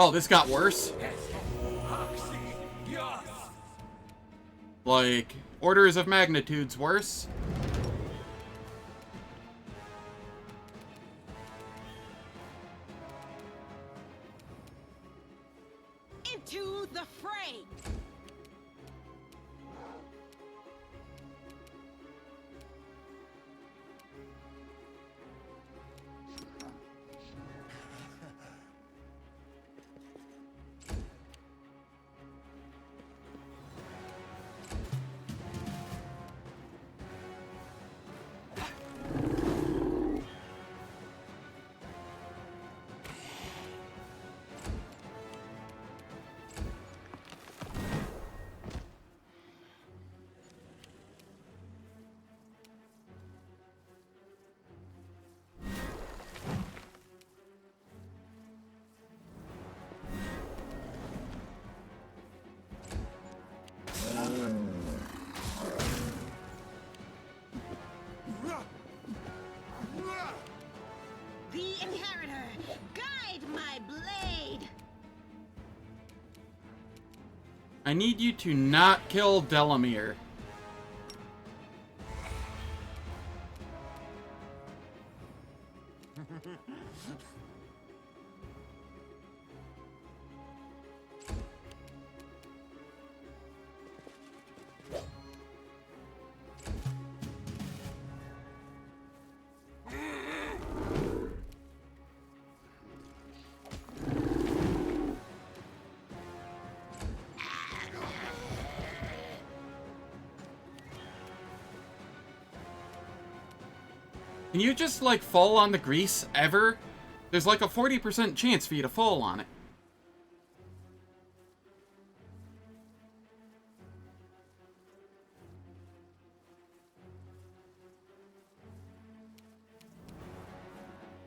Oh, this got worse? Like, orders of magnitudes worse? Into the fray! The Inheritor, guide my blade! I need you to not kill Delamere. Can you just, like, fall on the grease ever? There's like a 40% chance for you to fall on it.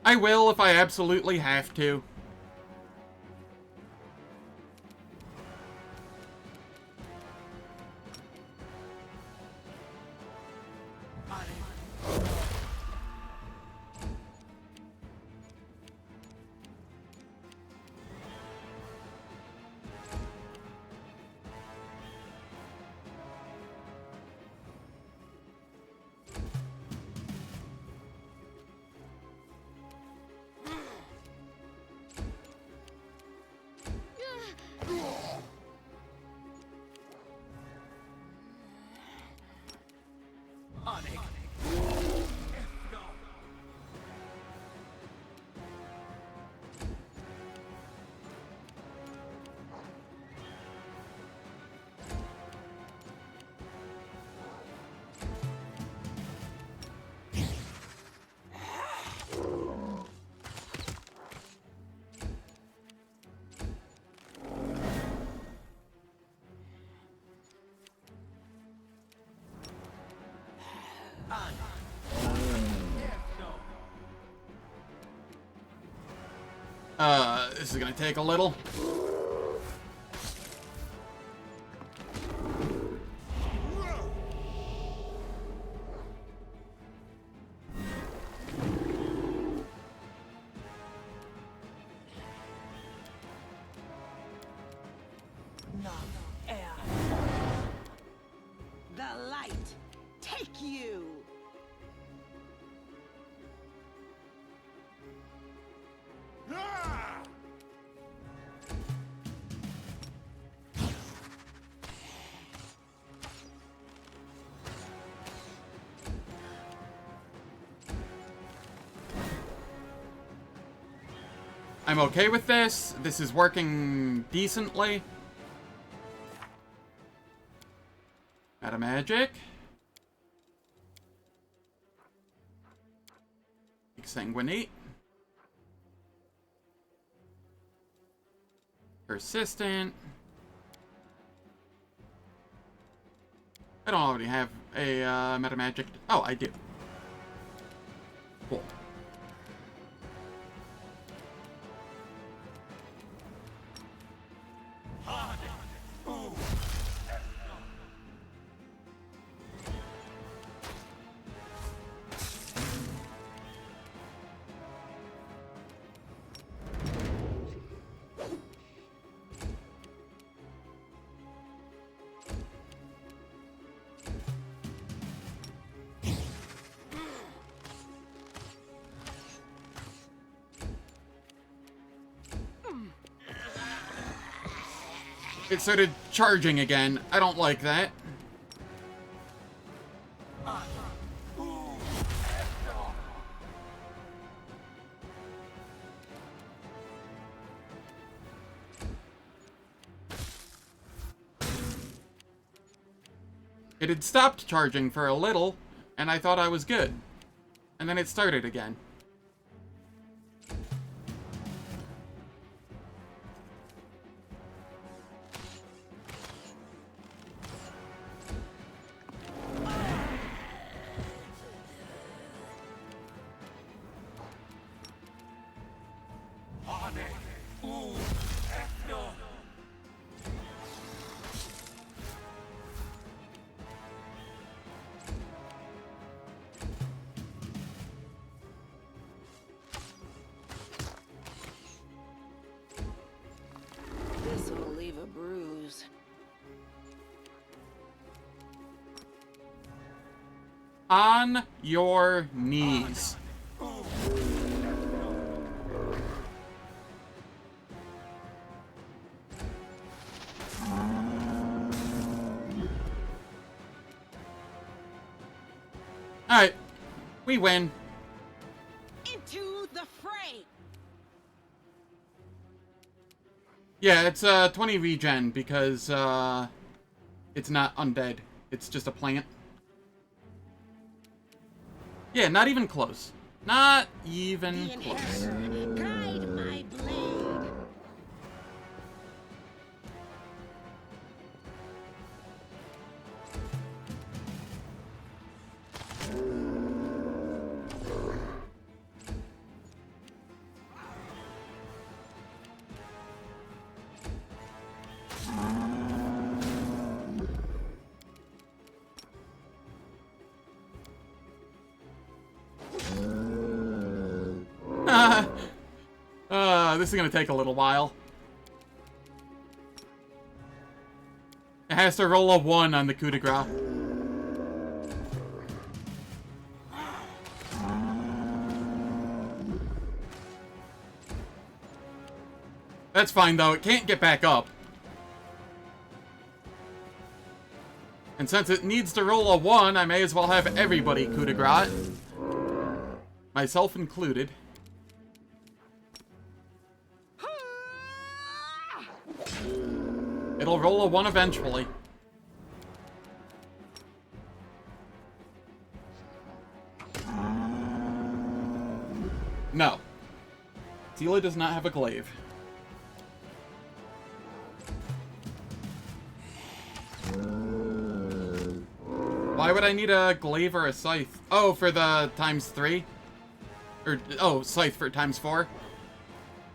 I will if I absolutely have to. This is gonna take a little. The light, take you! I'm okay with this. This is working decently. Meta magic. Exsanguinate. Persistent. I don't already have a meta magic. Oh, I do. Cool. It started charging again. I don't like that. It had stopped charging for a little, and I thought I was good. And then it started again. This'll leave a bruise. On your knees. Alright. We win. Into the fray! Yeah, it's 20 regen because it's not undead. It's just a plant. Yeah, not even close. Not even The close. inheritor, guide my blade. this is gonna take a little while. It has to roll a 1 on the coup de grace. That's fine, though. It can't get back up. And since it needs to roll a 1, I may as well have everybody coup de grace. Myself included. It'll roll a 1 eventually. No. Tila does not have a glaive. Why would I need a glaive or a scythe? Oh, for the ×3? Or, oh, scythe for ×4?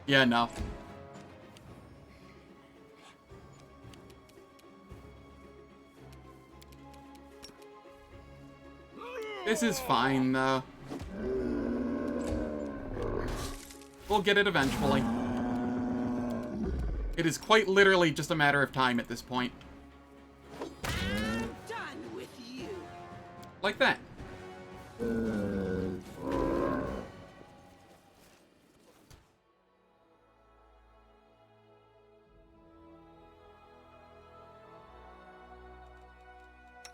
Yeah, no. This is fine, though. We'll get it eventually. It is quite literally just a matter of time at this point. Done with you. Like that.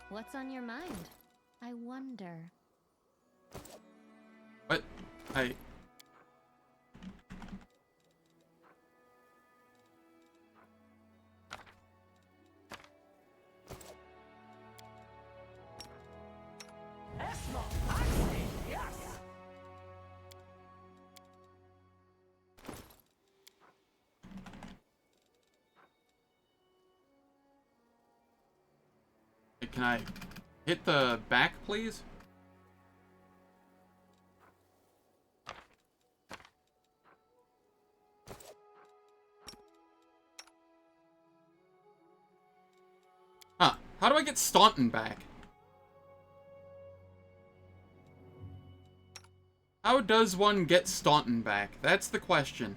What's on your mind? I wonder. What? Can I hit the back, please? Huh. How do I get Staunton back? How does one get Staunton back? That's the question.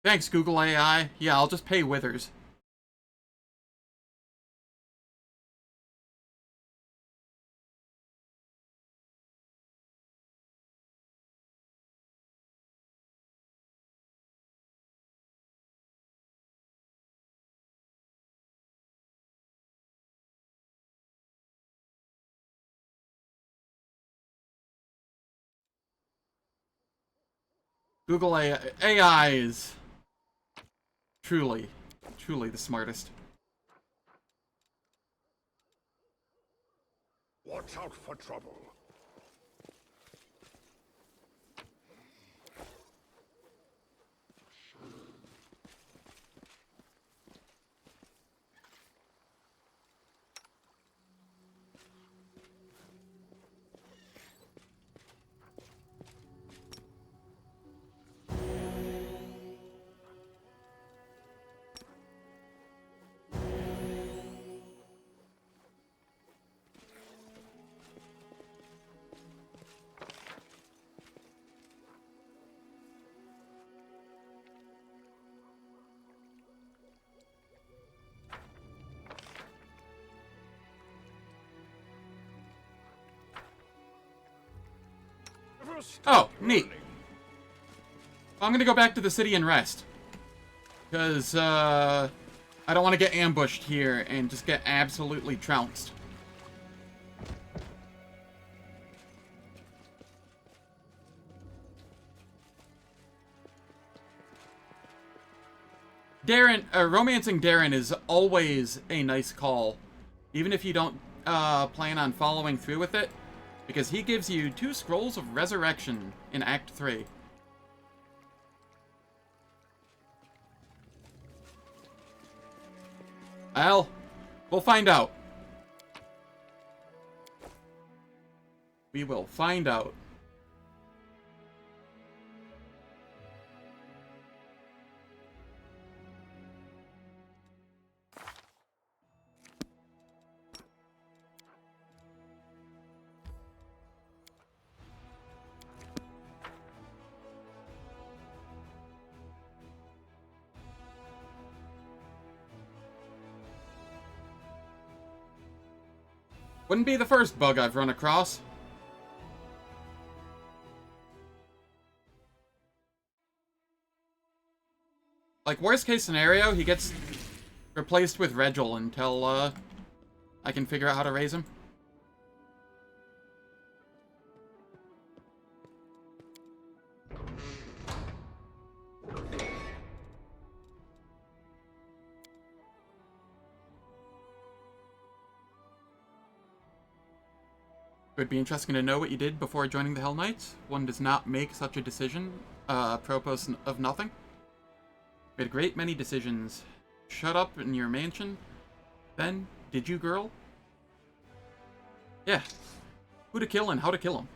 Thanks, Google AI. Yeah, I'll just pay Withers. Google AI is truly the smartest. Watch out for trouble. Oh, neat. I'm gonna go back to the city and rest. Because, I don't want to get ambushed here and just get absolutely trounced. Romancing Darren is always a nice call. Even if you don't, plan on following through with it. Because he gives you 2 Scrolls of Resurrection in Act 3. Well, we'll find out. We will find out. Wouldn't be the first bug I've run across. Like, worst case scenario, he gets replaced with Regil until, I can figure out how to raise him. It would be interesting to know what you did before joining the Hell Knights. One does not make such a decision, apropos of nothing. We had a great many decisions. Shut up in your mansion. Then, did you, girl? Yeah. Who to kill and how to kill him.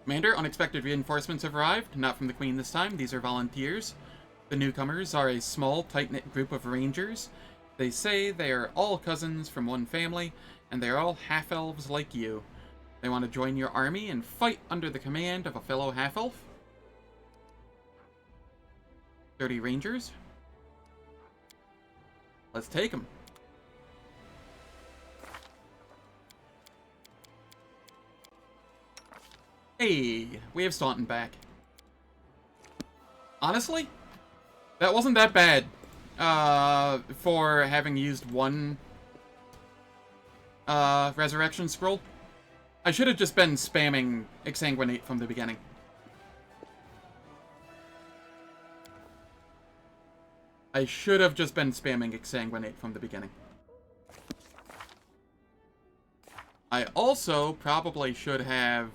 Commander, unexpected reinforcements have arrived. Not from the Queen this time. These are volunteers. The newcomers are a small, tight-knit group of rangers. They say they are all cousins from one family, and they are all half-elves like you. They want to join your army and fight under the command of a fellow half-elf. 30 rangers. Let's take them. Hey, we have Staunton back. Honestly, that wasn't that bad for having used one resurrection scroll. I should have just been spamming Exsanguinate from the beginning. I should have just been spamming Exsanguinate from the beginning. I also probably should have,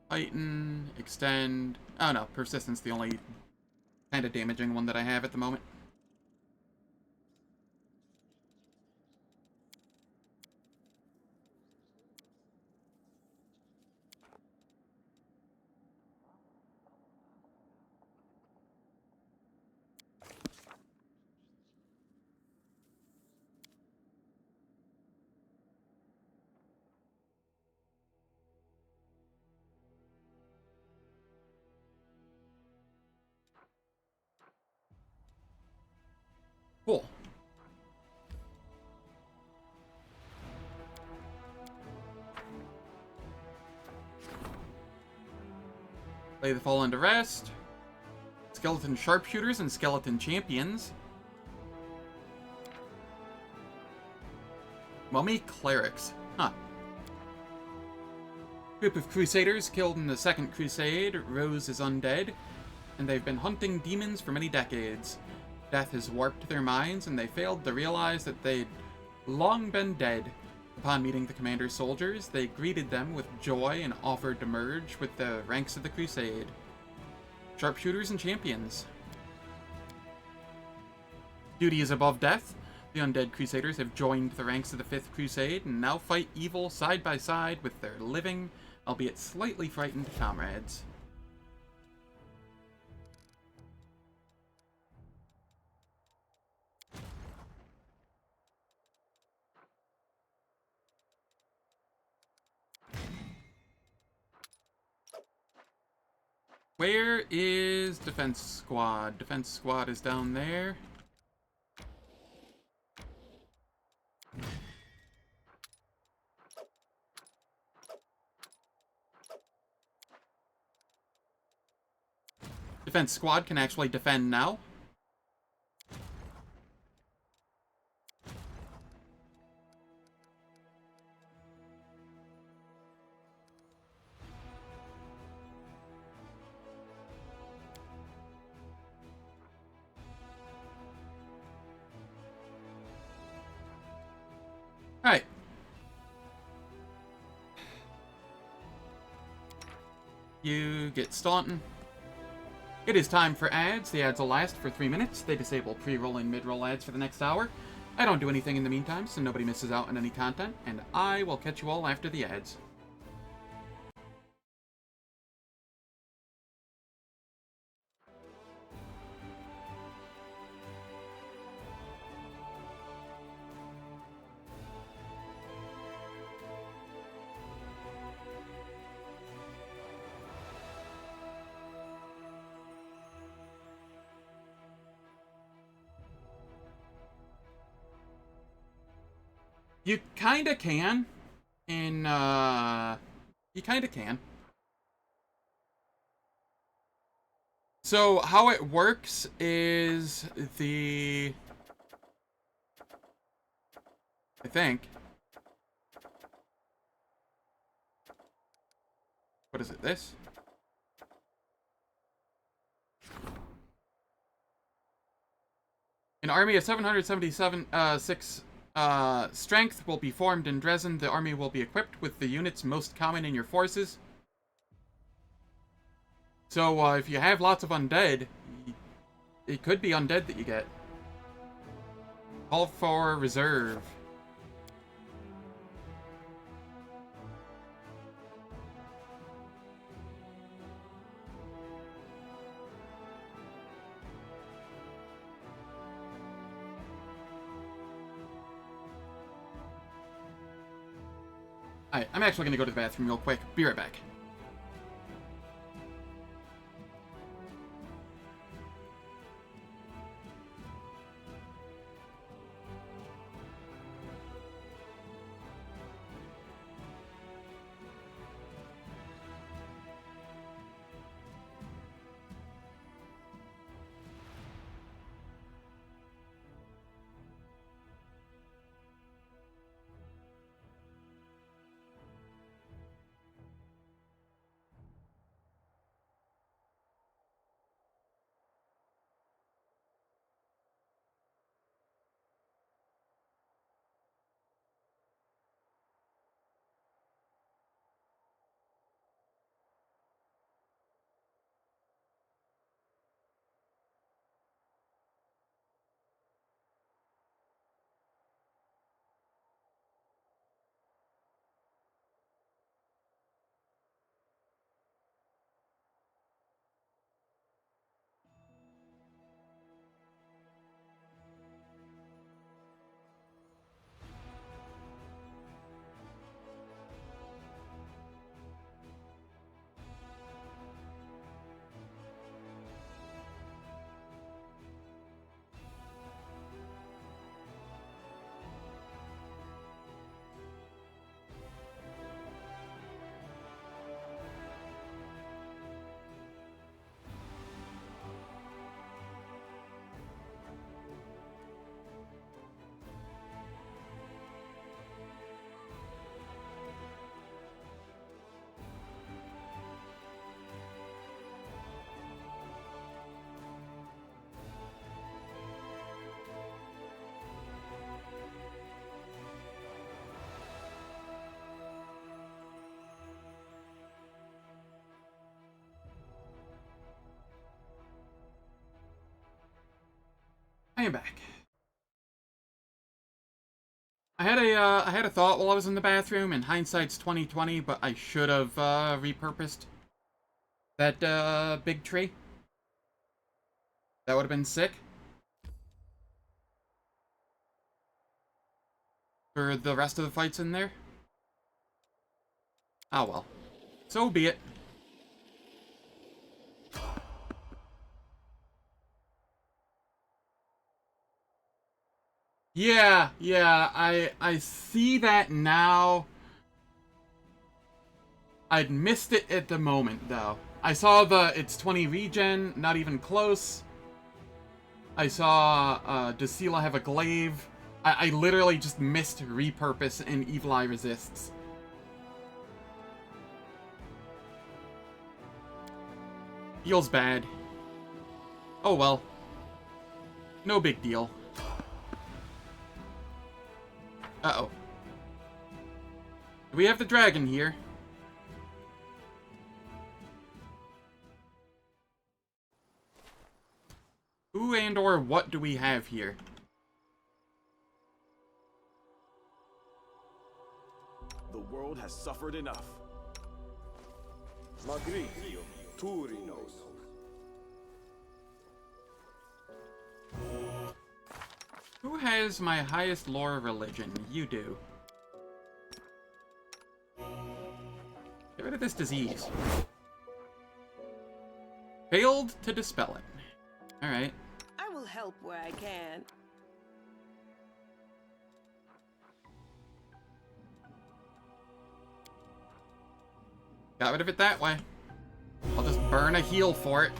Titan, Extend... Oh no, Persistence, the only kind of damaging one that I have at the moment. Cool. Lay the Fallen to rest. Skeleton Sharpshooters and Skeleton Champions. Mummy Clerics. Huh. Group of Crusaders killed in the Second Crusade rose as undead, and they've been hunting demons for many decades. Death has warped their minds, and they failed to realize that they'd long been dead. Upon meeting the commander's soldiers, they greeted them with joy and offered to merge with the ranks of the Crusade. Sharpshooters and Champions. Duty is above death. The undead Crusaders have joined the ranks of the Fifth Crusade and now fight evil side by side with their living, albeit slightly frightened comrades. Where is Defense Squad? Defense Squad is down there. Defense Squad can actually defend now. Alright. You get Staunton. It is time for ads. The ads will last for 3 minutes. They disable pre-roll and mid-roll ads for the next hour. I don't do anything in the meantime, so nobody misses out on any content, and I will catch you all after the ads. You kinda can. You kinda can. So, how it works is I think... What is it, this? An army of 776 strength will be formed in Dresden. The army will be equipped with the units most common in your forces. So, if you have lots of undead, it could be undead that you get. Call for reserve. Alright, I'm actually gonna go to the bathroom real quick. Be right back. I am back. I had a thought while I was in the bathroom, and hindsight's 20/20, but I should have repurposed that big tree. That would have been sick. For the rest of the fights in there. Oh well. So be it. Yeah, I see that now. I'd missed it at the moment, though. I saw it's 20 regen, not even close. I saw, Dacila have a glaive. I literally just missed repurpose and Evil Eye resists. Feels bad. Oh well. No big deal. Uh-oh. We have the dragon here. Who and or what do we have here? The world has suffered enough. Magritium Turinos. Who has my highest lore religion? You do. Get rid of this disease. Failed to dispel it. Alright. I will help where I can. Got rid of it that way. I'll just burn a heal for it.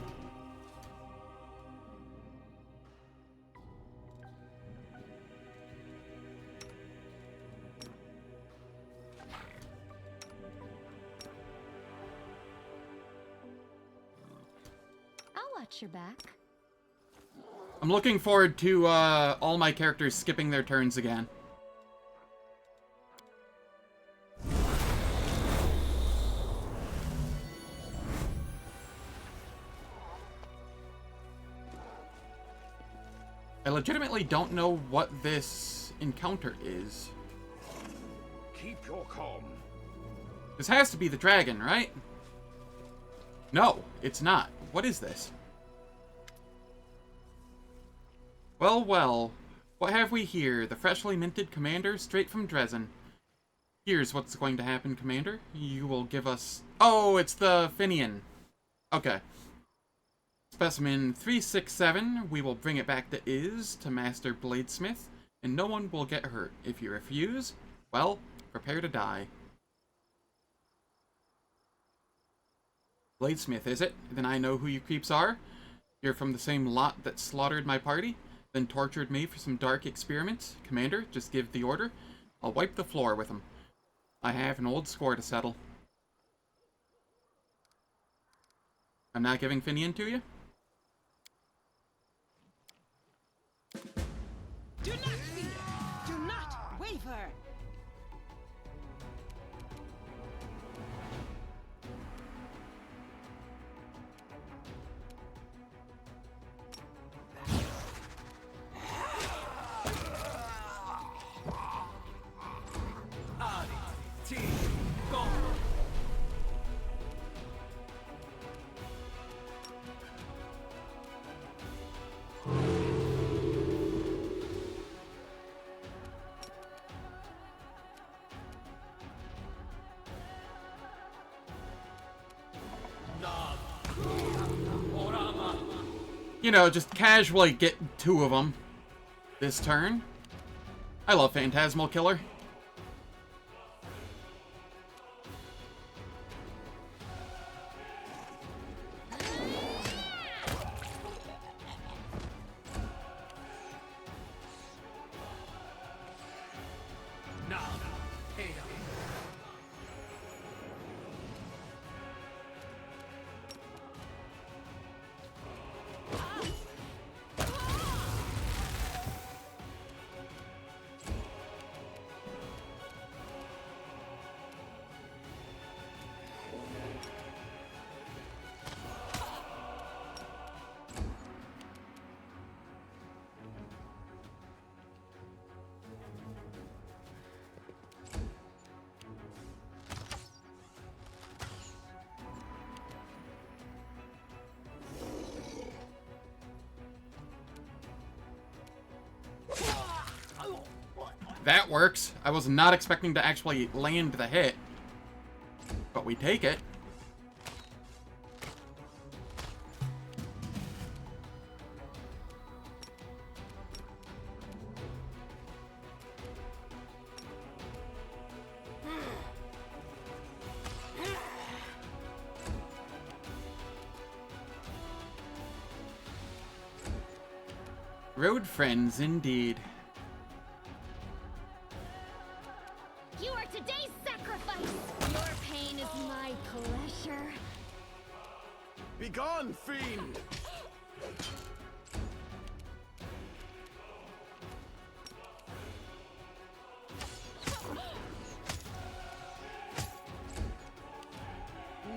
I'll watch your back. I'm looking forward to all my characters skipping their turns again. I legitimately don't know what this encounter is. Keep your calm. This has to be the dragon, right? No, it's not. What is this? Well, well. What have we here? The freshly minted commander, straight from Dresden. Here's what's going to happen, Commander. You will give us... Oh, it's the Finnean. Okay. Specimen 367, we will bring it back to to Master Bladesmith, and no one will get hurt. If you refuse, well, prepare to die. Bladesmith, is it? Then I know who you creeps are. You're from the same lot that slaughtered my party, then tortured me for some dark experiments. Commander, just give the order. I'll wipe the floor with them. I have an old score to settle. I'm not giving Finnean to you? Do not fear. Do not waver. You know, just casually get two of them this turn. I love Phantasmal Killer. That works. I was not expecting to actually land the hit, but we take it. Road friends, indeed. You are today's sacrifice. Your pain is my pleasure. Begone, fiend!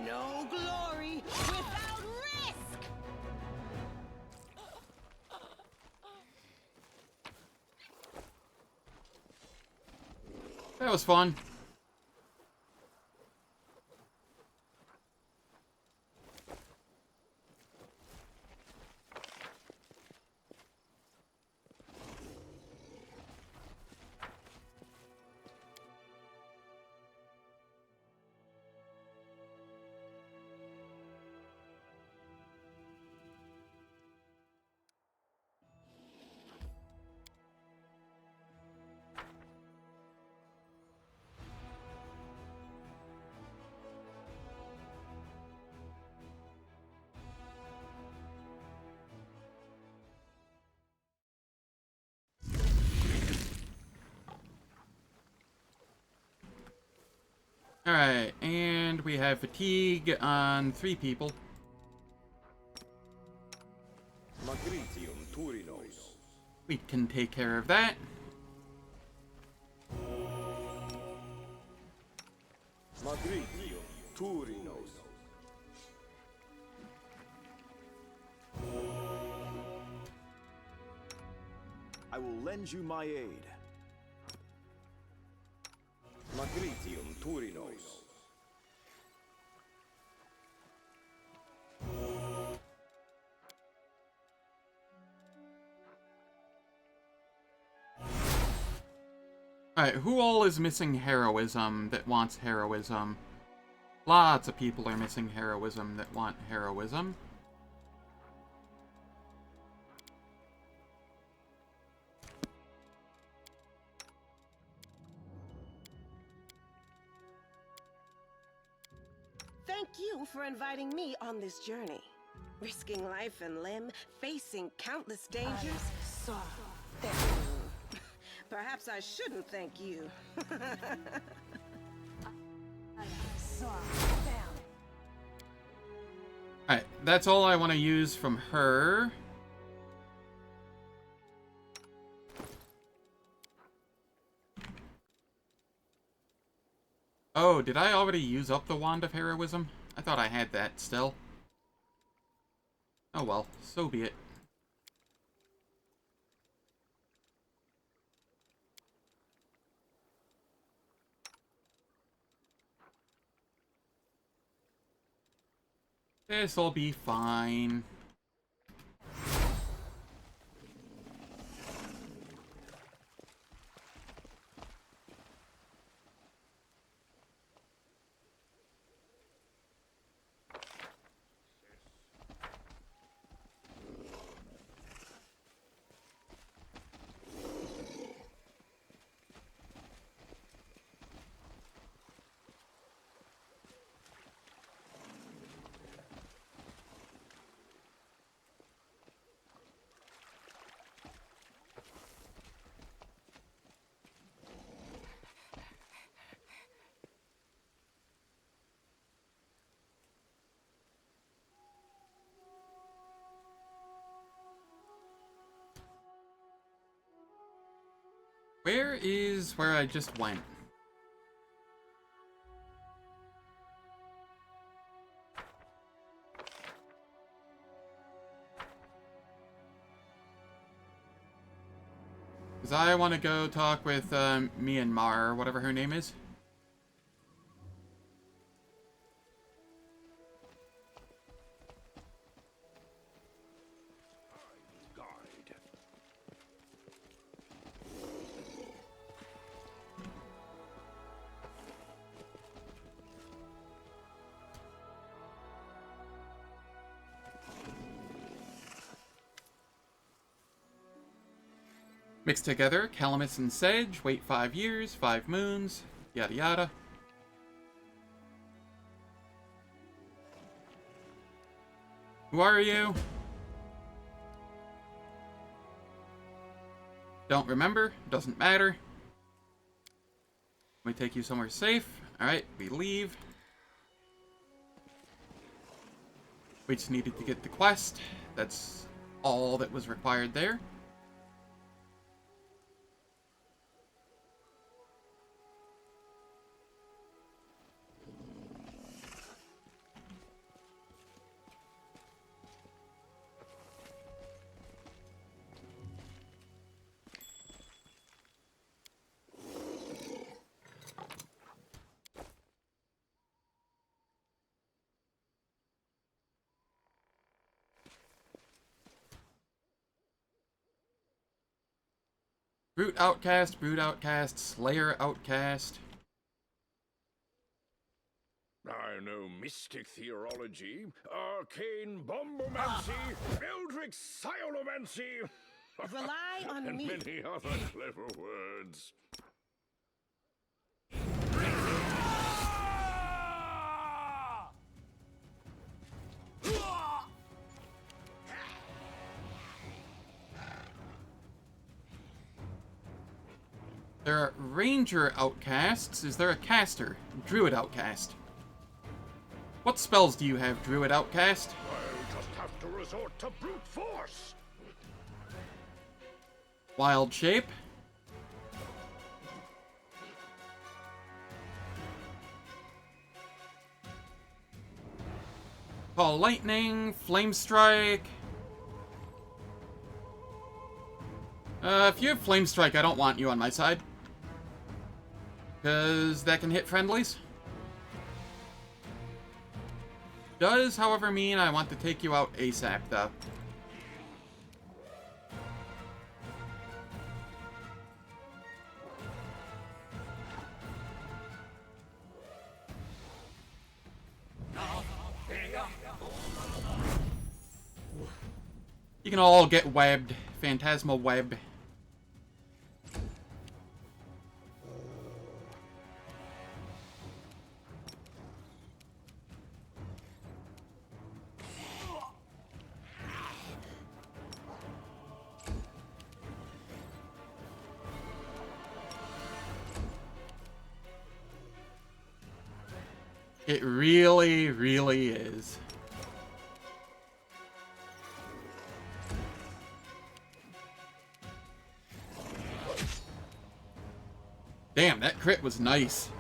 No glory without risk. That was fun. Alright, and we have fatigue on 3 people. Magritium Turinos. We can take care of that. Magritium Turinos. I will lend you my aid. Magritium Turinos. Alright, who all is missing heroism that wants heroism? Lots of people are missing heroism that want heroism. Thank you for inviting me on this journey. Risking life and limb, facing countless dangers. Thank you. Perhaps I shouldn't thank you. Alright, that's all I want to use from her. Oh, did I already use up the Wand of Heroism? I thought I had that still. Oh well, so be it. This'll be fine. Where is where I just went? Because I want to go talk with Myanmar, or whatever her name is. Guide. Mixed together, calamus and sedge, wait 5 years, 5 moons, yada yada. Who are you? Don't remember, doesn't matter. Let me take you somewhere safe. Alright, we leave. We just needed to get the quest. That's all that was required there. Brute Outcast, Brute Outcast, Slayer Outcast. I know mystic theology, arcane bombomancy, eldritch sciomancy, Rely on and me. many other clever words. There are Ranger Outcasts. Is there a caster? Druid Outcast. What spells do you have, Druid Outcast? I'll just have to resort to brute force. Wild Shape. Call Lightning, Flame Strike. If you have Flame Strike, I don't want you on my side. Because that can hit friendlies. Does, however, mean I want to take you out ASAP, though. You can all get webbed. Phantasmal web. It really, really is. Damn, that crit was nice.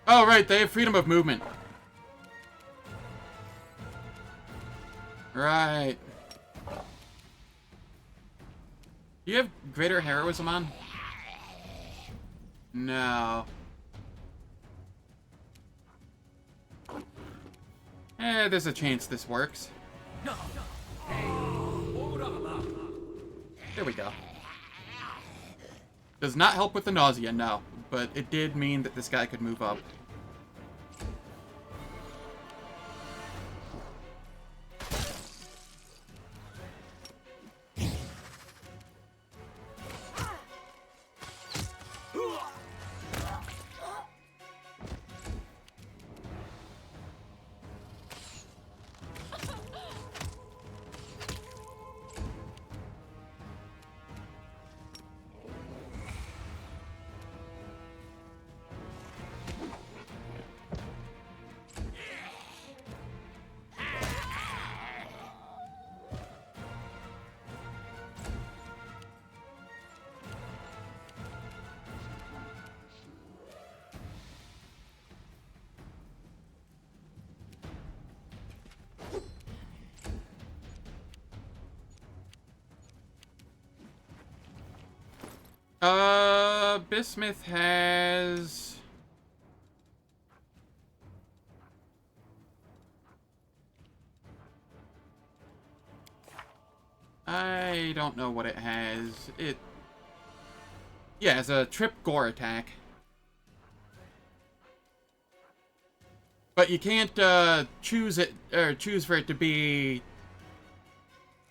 Oh, right, they have freedom of movement. Right. Do you have greater heroism on? No. There's a chance this works. There we go. Does not help with the nausea, no. But it did mean that this guy could move up. Bismuth has... I don't know what it has. Yeah, it has a trip gore attack. But you can't choose it, or choose for it to be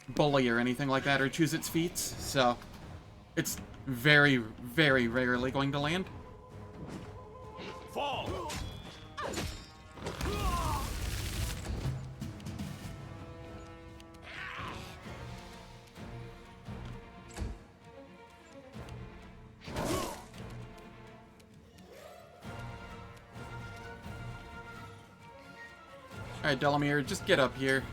bully or anything like that, or choose its feats, so it's very, very rarely going to land. Fall! Alright, Delamere, just get up here.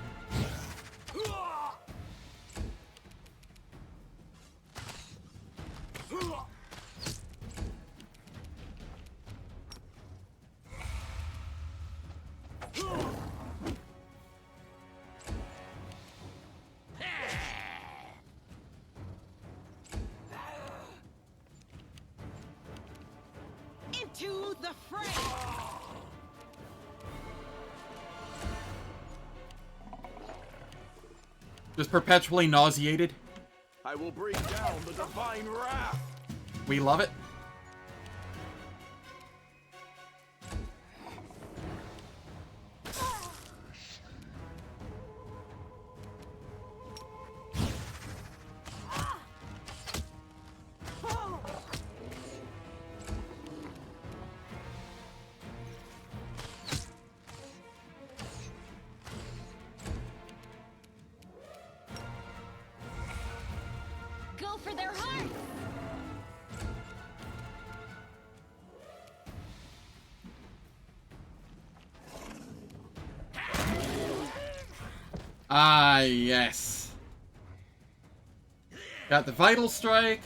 To the fray! Just perpetually nauseated. I will bring down the divine wrath. We love it. Go for their hearts! Ah, yes. Got the Vital Strike.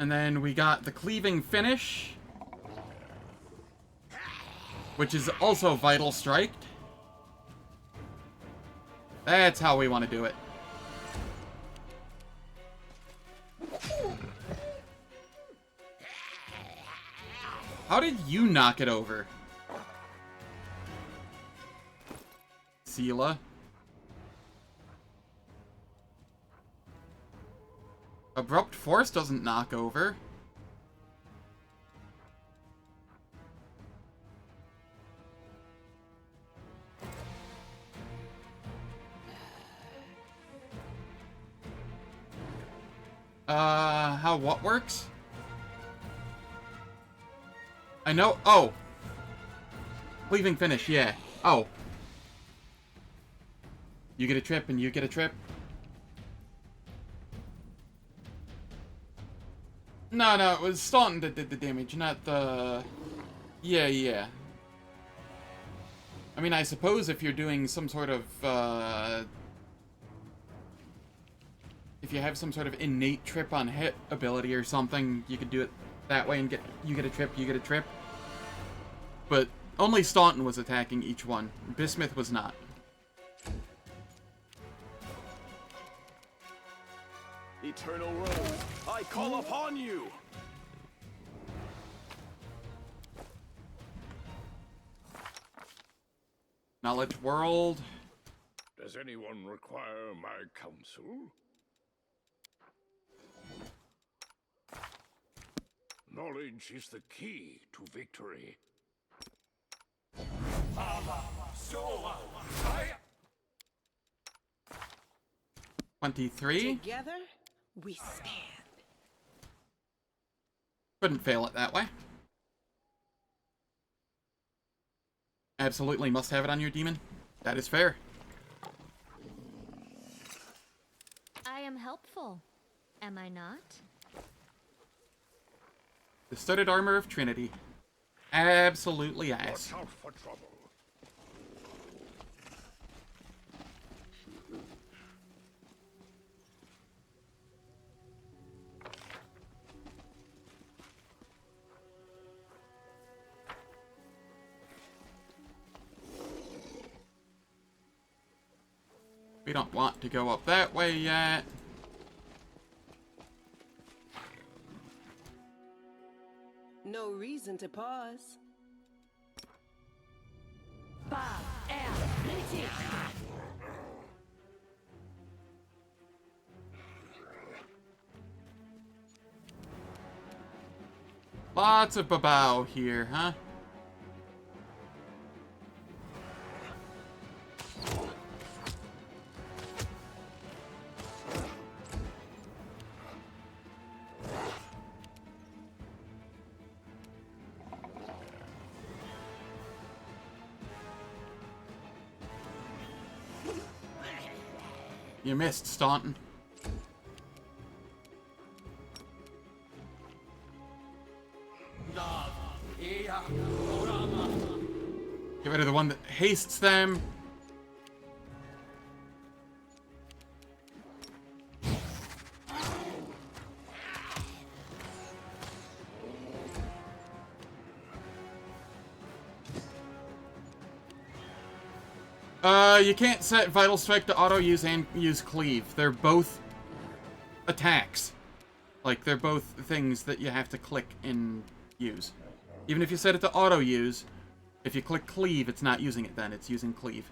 And then we got the Cleaving Finish, which is also Vital Strike. That's how we want to do it. How did you knock it over? Seela. Abrupt Force doesn't knock over. How what works? I know. Oh. Cleaving Finish, yeah. Oh. You get a trip and you get a trip. No, it was Staunton that did the damage, not the... Yeah. I mean, I suppose if you're doing some sort of, if you have some sort of innate trip on hit ability or something, you could do it that way and you get a trip. But only Staunton was attacking each one. Bismuth was not. Eternal Rose, I call upon you! Knowledge World. Does anyone require my counsel? Knowledge is the key to victory. 23. Together, we stand. Couldn't fail it that way. Absolutely must have it on your demon. That is fair. I am helpful, am I not? The Studded Armor of Trinity. Absolutely ass. Watch out for trouble. We don't want to go up that way yet. No reason to pause. Lots of babao here, huh? You missed, Staunton. Get rid of the one that hastes them. You can't set Vital Strike to auto-use and use Cleave. They're both attacks. Like, they're both things that you have to click and use. Even if you set it to auto-use, if you click cleave, it's not using it then, it's using cleave.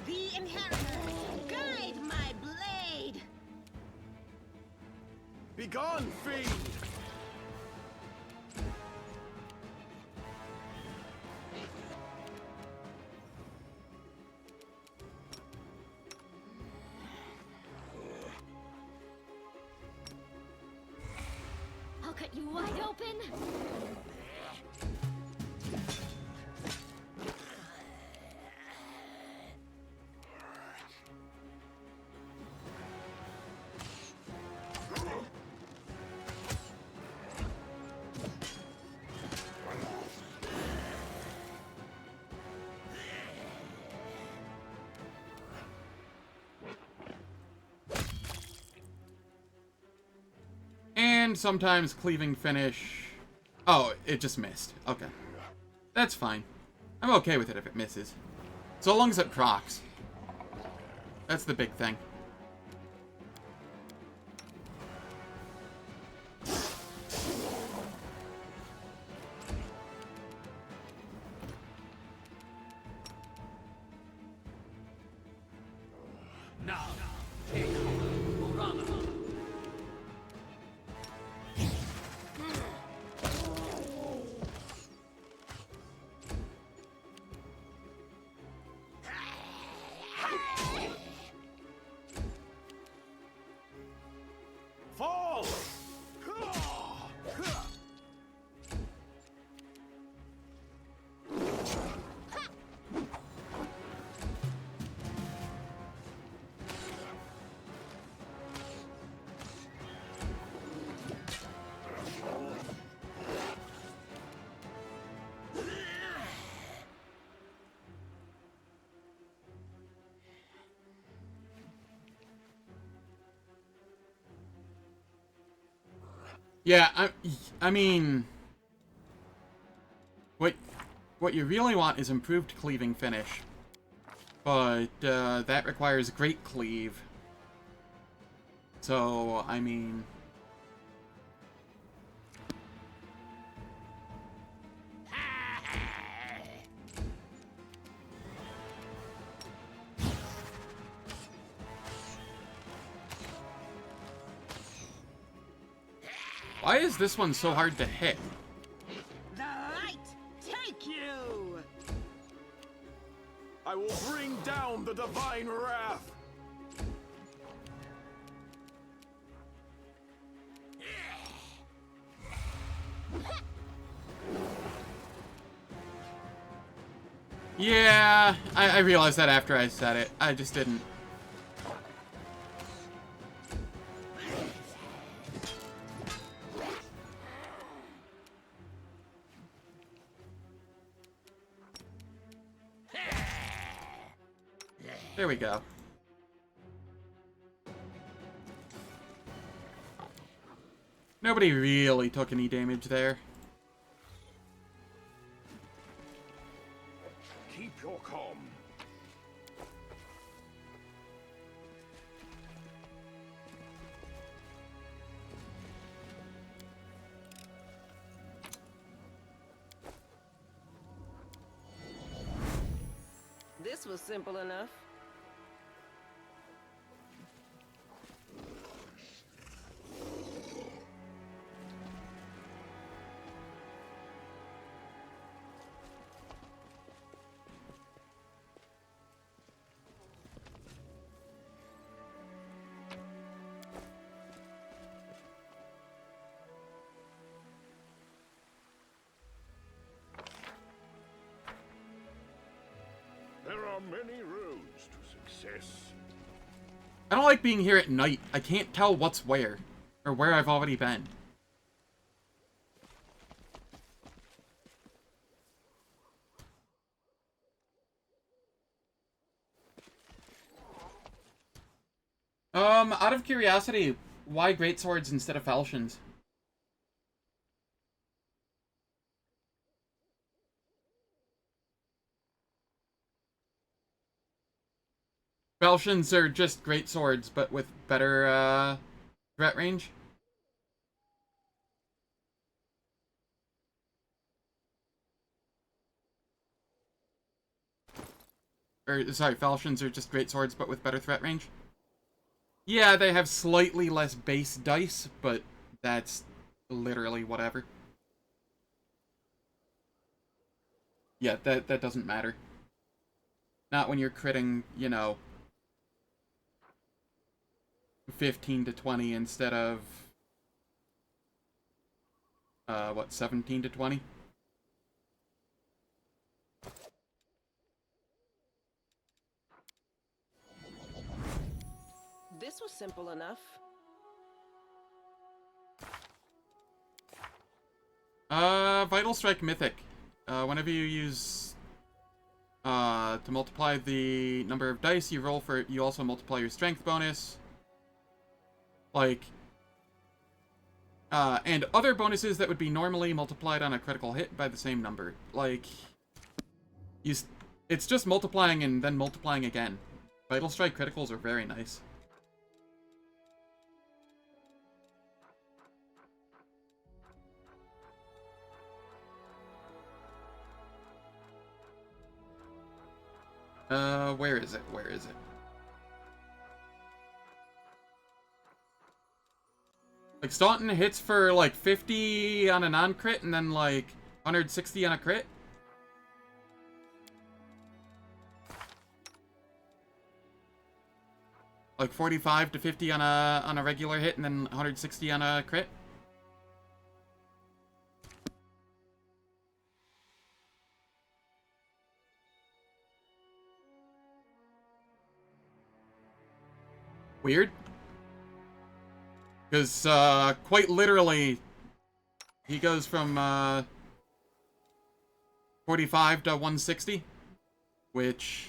The inheritors, guide my blade. Begone, fiend! I'll cut you wide open. And sometimes cleaving finish... Oh, it just missed. Okay. That's fine. I'm okay with it if it misses. So long as it procs. That's the big thing. Fall! Yeah, I mean... What you really want is improved cleaving finish. But, that requires great cleave. So, I mean... Why is this one so hard to hit? The light take you. I will bring down the divine wrath! Yeah, I realized that after I said it. I just didn't. There we go. Nobody really took any damage there. Keep your calm. This was simple enough. There are many roads to success. I don't like being here at night. I can't tell what's where, or where I've already been. Out of curiosity, why greatswords instead of falchions? Falchions are just greatswords, but with better, threat range. Or, sorry, falchions are just greatswords, but with better threat range. Yeah, they have slightly less base dice, but that's literally whatever. Yeah, that doesn't matter. Not when you're critting, you know, 15 to 20 instead of, what, 17 to 20? This was simple enough. Vital Strike Mythic. Whenever you use, to multiply the number of dice you roll for it, you also multiply your strength bonus. Like, and other bonuses that would be normally multiplied on a critical hit by the same number. Like, it's just multiplying and then multiplying again. Vital Strike criticals are very nice. Where is it? Where is it? Like, Staunton hits for, like, 50 on a non-crit, and then, like, 160 on a crit? Like, 45 to 50 on a regular hit, and then 160 on a crit? Weird. Because, quite literally, he goes from, 45 to 160, which,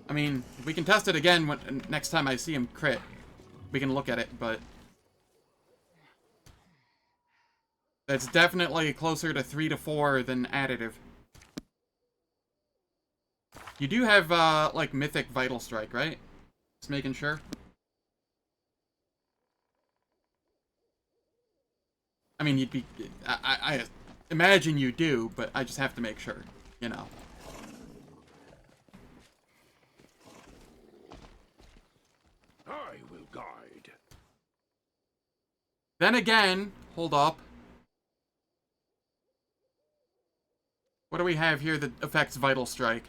I mean, we can test it again when, next time I see him crit. We can look at it, but that's definitely closer to 3 to 4 than additive. You do have, like, Mythic Vital Strike, right? Just making sure. I mean, you'd be... I imagine you do, but I just have to make sure, you know. I will guide. Then again, hold up. What do we have here that affects Vital Strike?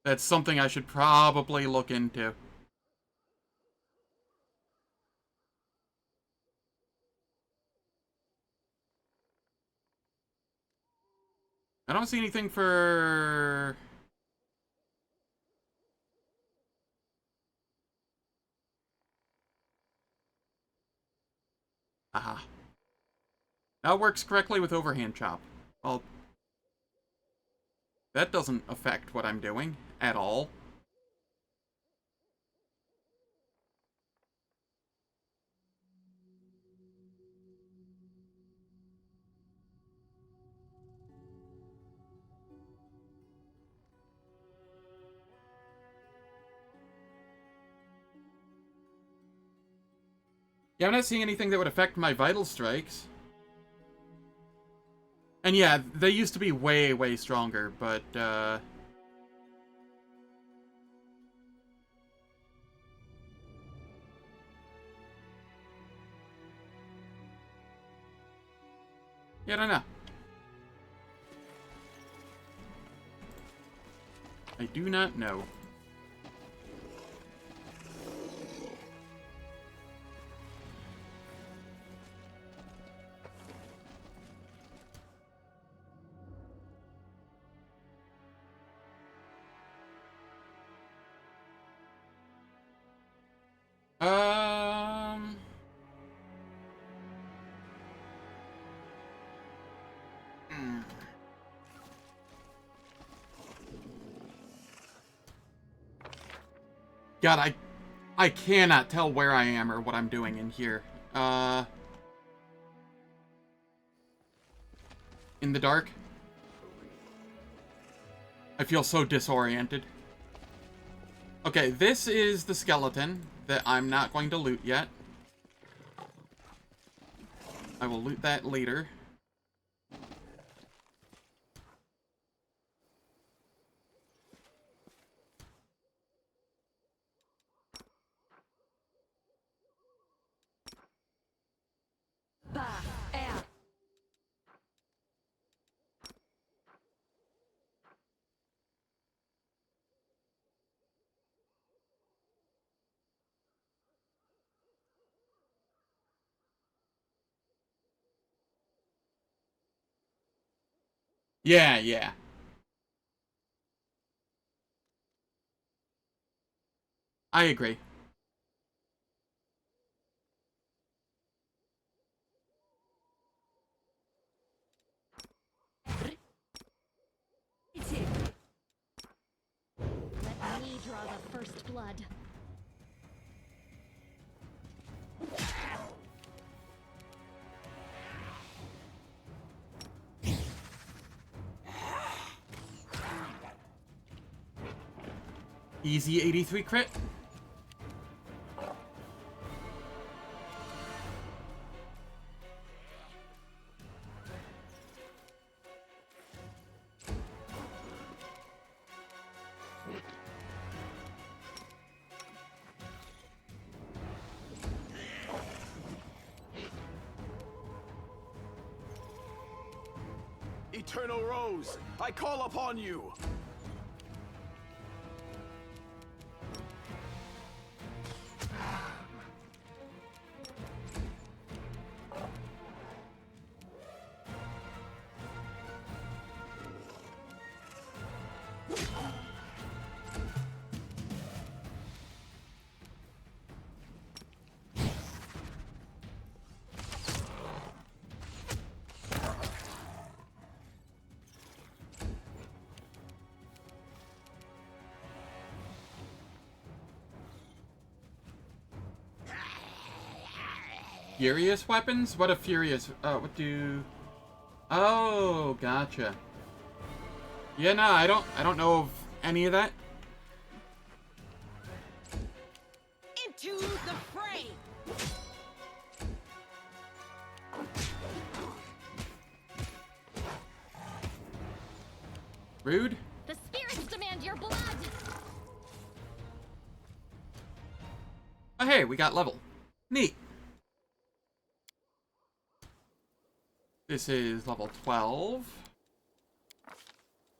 That's something I should probably look into. I don't see anything for... Aha. That works correctly with Overhand Chop. Well, that doesn't affect what I'm doing at all. Yeah, I'm not seeing anything that would affect my Vital Strikes. And yeah, they used to be way, way stronger, but, yeah, I don't know. I do not know. Um... God, I cannot tell where I am or what I'm doing in here. In the dark. I feel so disoriented. Okay, this is the skeleton that I'm not going to loot yet. I will loot that later. Yeah, yeah. I agree. Let me draw the first blood. Easy 83 crit. Eternal Rose, I call upon you! Furious weapons? What a furious... what do... Oh, gotcha. Yeah, no, I don't know of any of that. Into the fray! Rude. The spirits demand your blood! Oh, hey, we got level. Neat. This is level 12.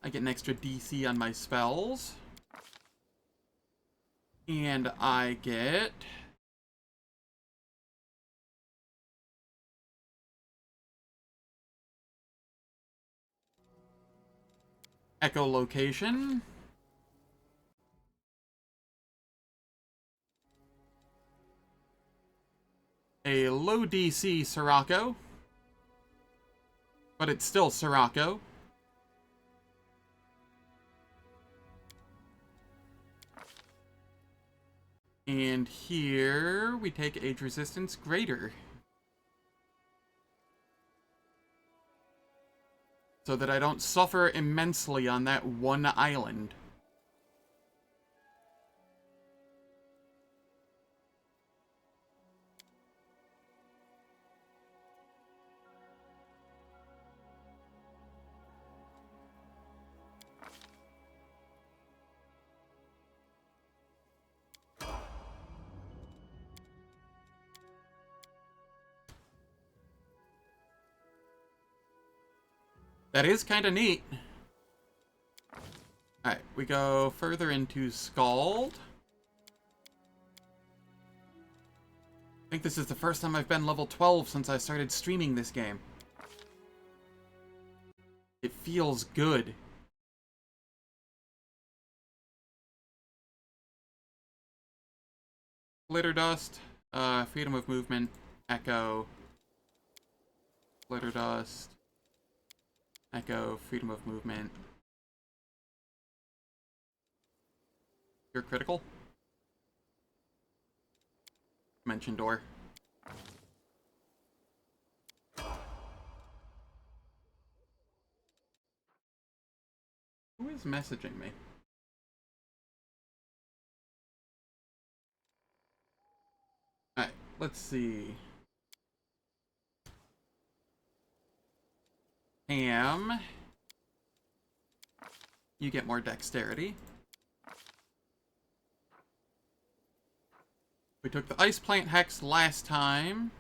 I get an extra DC on my spells. And I get... echolocation. A low DC Sirocco. But it's still Sirocco. And here we take age resistance greater. So that I don't suffer immensely on that one island. That is kind of neat. Alright, we go further into Scald. I think this is the first time I've been level 12 since I started streaming this game. It feels good. Glitter Dust, Freedom of Movement, Echo, Glitter Dust, Echo, Freedom of Movement. You're critical? Mention door. Who is messaging me? Alright, let's see. Ham. You get more dexterity. We took the ice plant hex last time.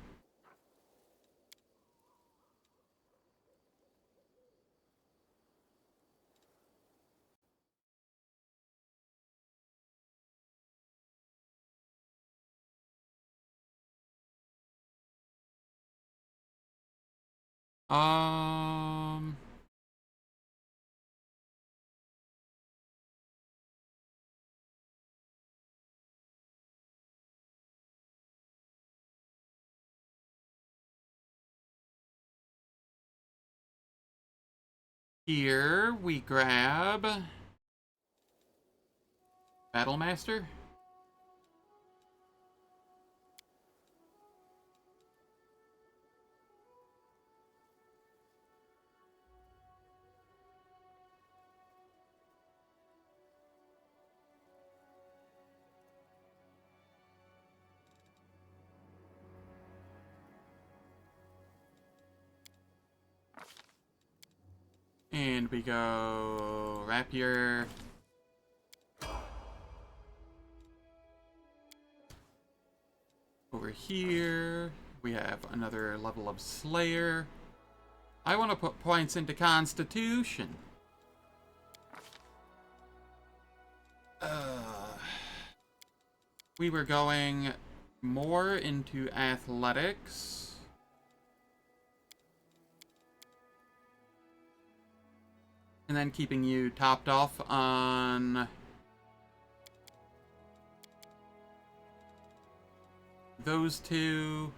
Um... Here we grab Battle Master. And we go Rapier. Over here, we have another level of Slayer. I want to put points into Constitution. We were going more into Athletics. And then keeping you topped off on those two.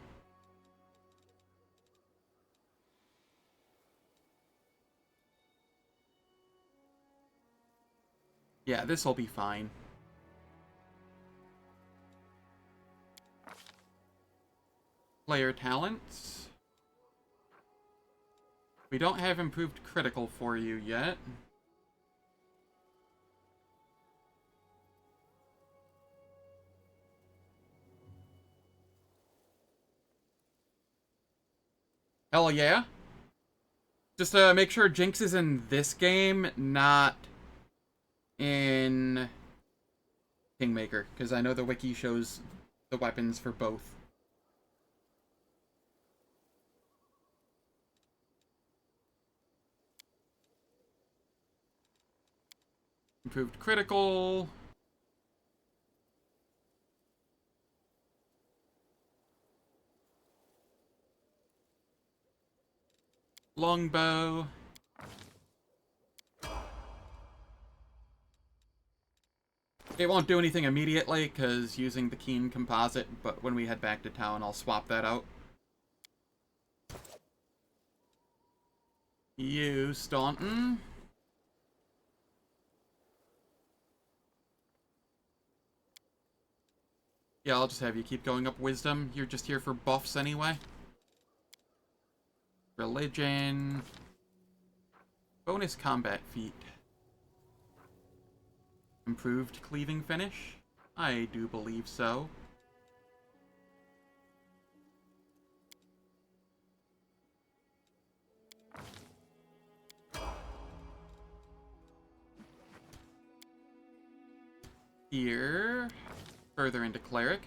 Yeah, this will be fine. Player talents. We don't have improved critical for you yet. Hell yeah. Just to make sure Jinx is in this game, not in Kingmaker, because I know the wiki shows the weapons for both. Improved critical. Longbow. It won't do anything immediately, because using the Keen composite, but when we head back to town, I'll swap that out. You, Staunton. Yeah, I'll just have you keep going up Wisdom. You're just here for buffs anyway. Religion. Bonus combat feat. Improved cleaving finish? I do believe so. Here. Further into Cleric.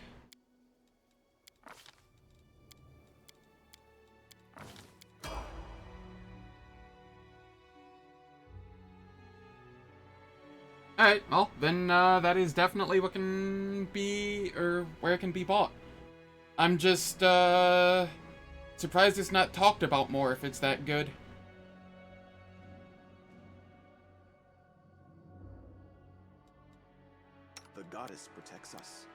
Alright, well, then that is definitely what can be, or where it can be bought. I'm just surprised it's not talked about more if it's that good. The goddess protects us.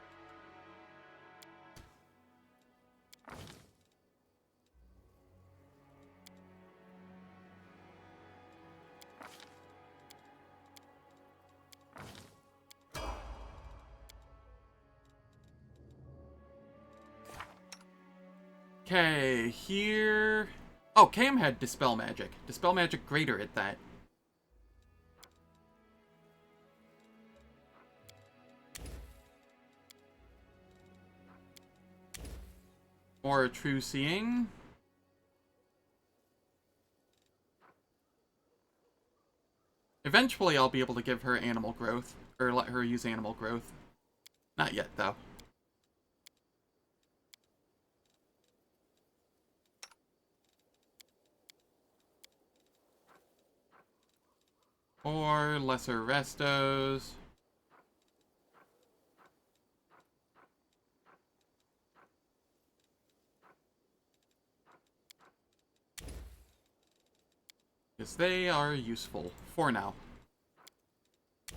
Okay, here... Oh, Cam had Dispel Magic. Dispel Magic greater at that. Or True Seeing. Eventually I'll be able to give her Animal Growth, or let her use Animal Growth. Not yet, though. Or Lesser Restos. Because they are useful for now.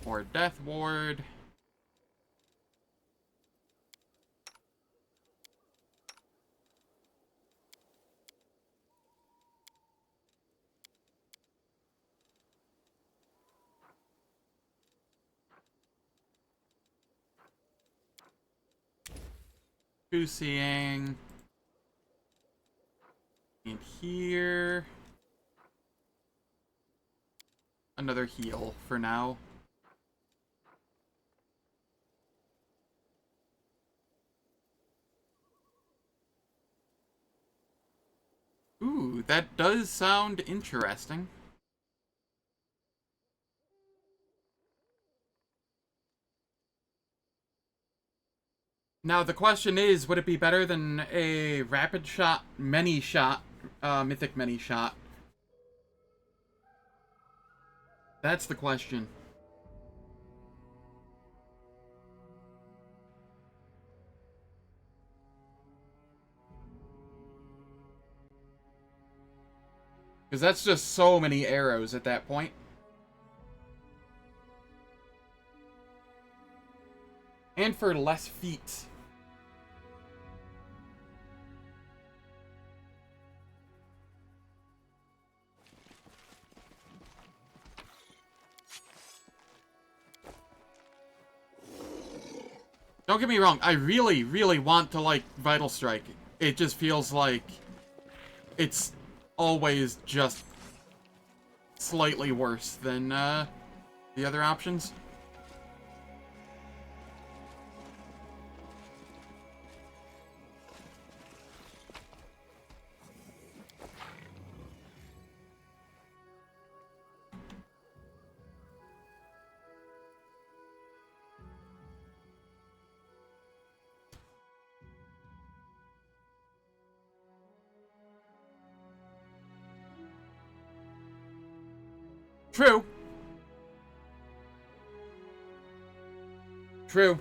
Or Death Ward. True Seeing. And here. Another heal for now. Ooh, that does sound interesting. Now, the question is, would it be better than a rapid shot, many shot, mythic many shot? That's the question. Because that's just so many arrows at that point. And for less feet. Don't get me wrong, I really, really want to like Vital Strike. It just feels like it's always just slightly worse than the other options. True. True.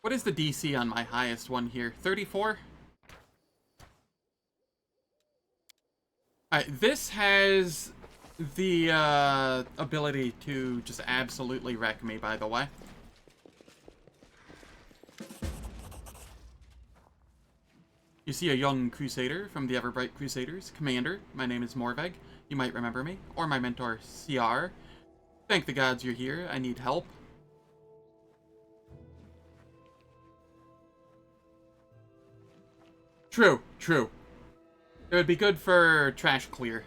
What is the DC on my highest one here? 34? Alright, this has the ability to just absolutely wreck me, by the way. You see a young Crusader from the Everbright Crusaders. Commander, my name is Morveg. You might remember me. Or my mentor, CR. Thank the gods you're here. I need help. True, true. It would be good for trash clear.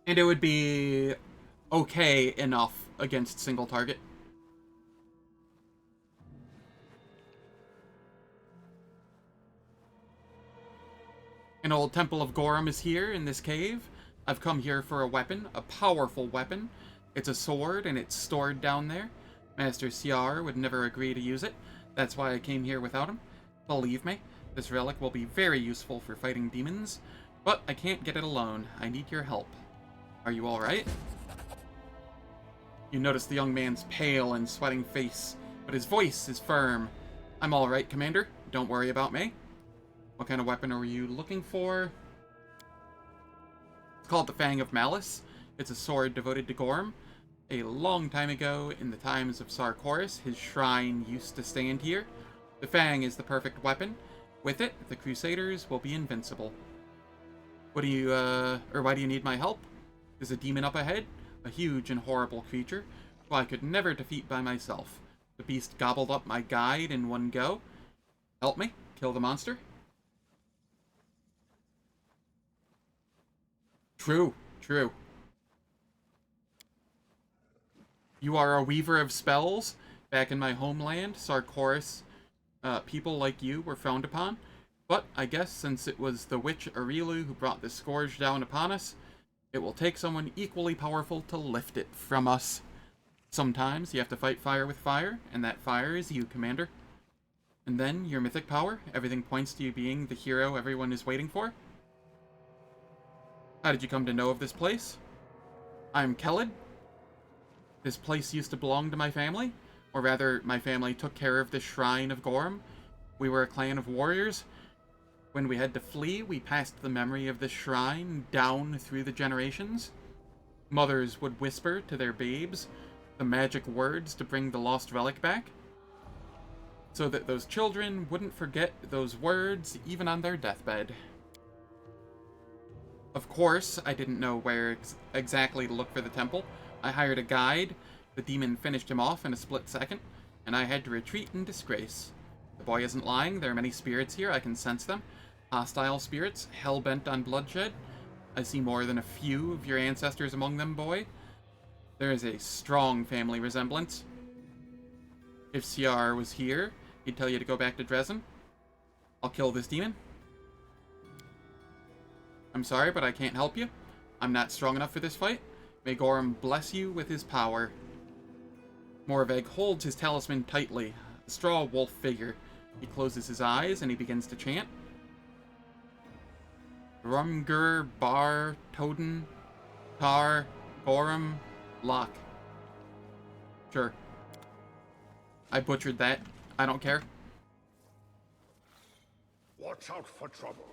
And it would be okay enough against single target. An old Temple of Gorum is here in this cave. I've come here for a weapon, a powerful weapon. It's a sword and it's stored down there. Master CR would never agree to use it. That's why I came here without him. Believe me, this relic will be very useful for fighting demons. But I can't get it alone. I need your help. Are you alright? You notice the young man's pale and sweating face, but his voice is firm. I'm alright, Commander. Don't worry about me. What kind of weapon are you looking for? It's called the Fang of Malice. It's a sword devoted to Gorum. A long time ago, in the times of Sarkoris, his shrine used to stand here. The Fang is the perfect weapon. With it, the Crusaders will be invincible. What do you, or why do you need my help? There's a demon up ahead, a huge and horrible creature, who I could never defeat by myself. The beast gobbled up my guide in one go. Help me, kill the monster. True, true. You are a weaver of spells. Back in my homeland, Sarkoris, people like you were frowned upon. But I guess since it was the witch Arilu who brought the scourge down upon us, it will take someone equally powerful to lift it from us. Sometimes you have to fight fire with fire, and that fire is you, Commander. And then, your mythic power, everything points to you being the hero everyone is waiting for. How did you come to know of this place? I'm Kelid. This place used to belong to my family, or rather, my family took care of the shrine of Gorum. We were a clan of warriors. When we had to flee, we passed the memory of this shrine down through the generations. Mothers would whisper to their babes the magic words to bring the lost relic back, so that those children wouldn't forget those words even on their deathbed. Of course, I didn't know where exactly to look for the temple. I hired a guide. The demon finished him off in a split second, and I had to retreat in disgrace. The boy isn't lying. There are many spirits here. I can sense them. Hostile spirits, hell-bent on bloodshed. I see more than a few of your ancestors among them, boy. There is a strong family resemblance. If Ciar was here, he'd tell you to go back to Dresden. I'll kill this demon. I'm sorry, but I can't help you. I'm not strong enough for this fight. May Gorum bless you with his power. Morveg holds his talisman tightly, a straw wolf figure. He closes his eyes and he begins to chant. Rumgur Bar Toden Tar Gorum Lock. Sure. I butchered that. I don't care. Watch out for trouble.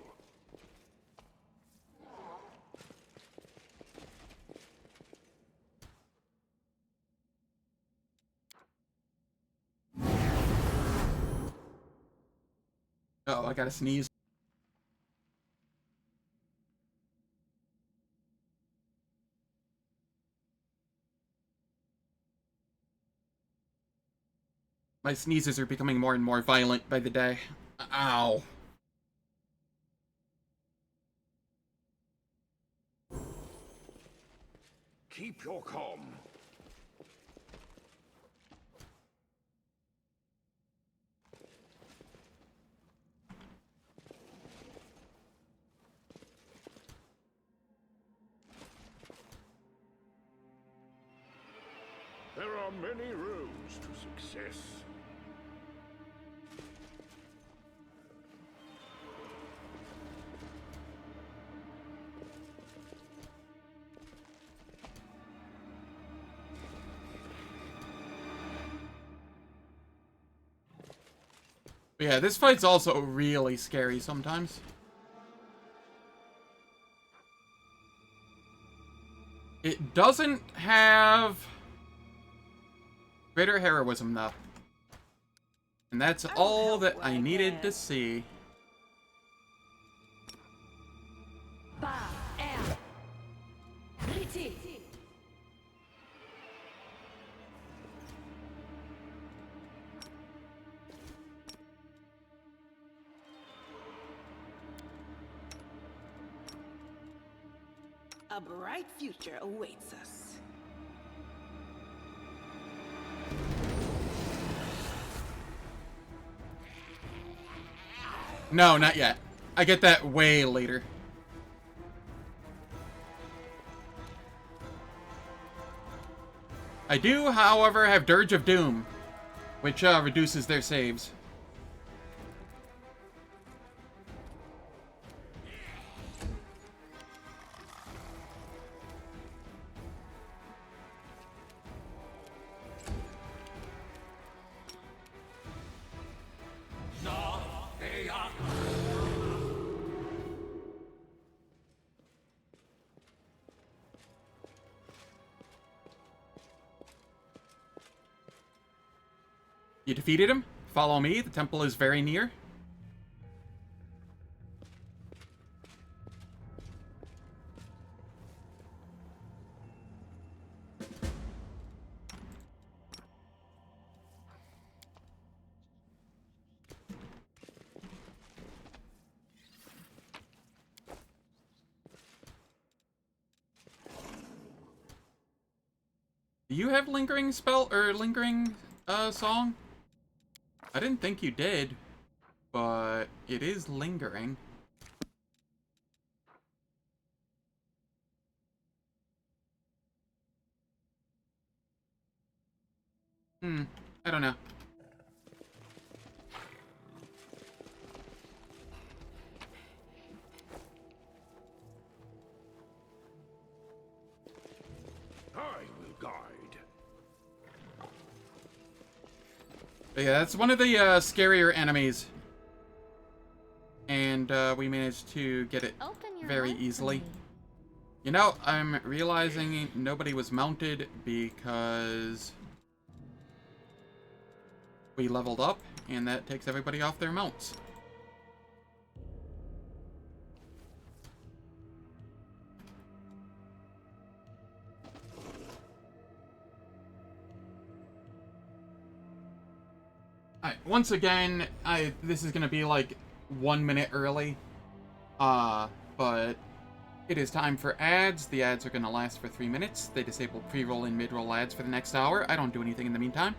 Oh, I gotta sneeze. My sneezes are becoming more and more violent by the day. Ow. Keep your calm. There are many roads to success. But yeah, this fight's also really scary sometimes. It doesn't have greater heroism, though. And that's all that I needed to see. A bright future awaits us. No, not yet. I get that way later. I do, however, have Dirge of Doom, which reduces their saves. You defeated him? Follow me, the temple is very near. you have lingering spell or lingering song? I didn't think you did, but it is lingering. I don't know. I will guide. But yeah, that's one of the scarier enemies. And we managed to get it very easily. You know, I'm realizing nobody was mounted because we leveled up, and that takes everybody off their mounts. Alright, once again, this is gonna be like 1 minute early. But it is time for ads. The ads are gonna last for 3 minutes. They disable pre-roll and mid-roll ads for the next hour. I don't do anything in the meantime,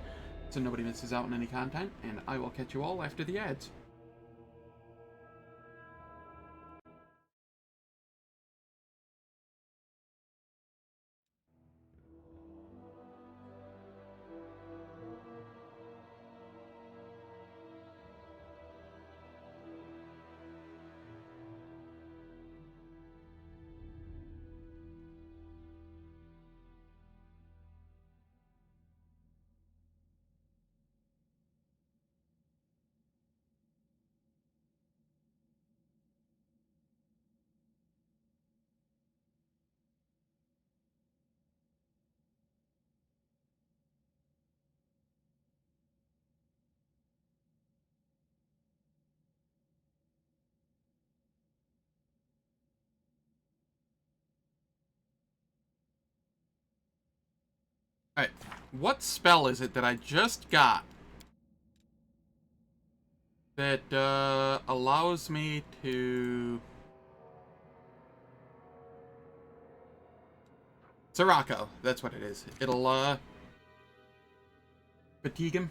so nobody misses out on any content, and I will catch you all after the ads. Alright, what spell is it that I just got that allows me to... Sirocco, that's what it is. It'll fatigue him.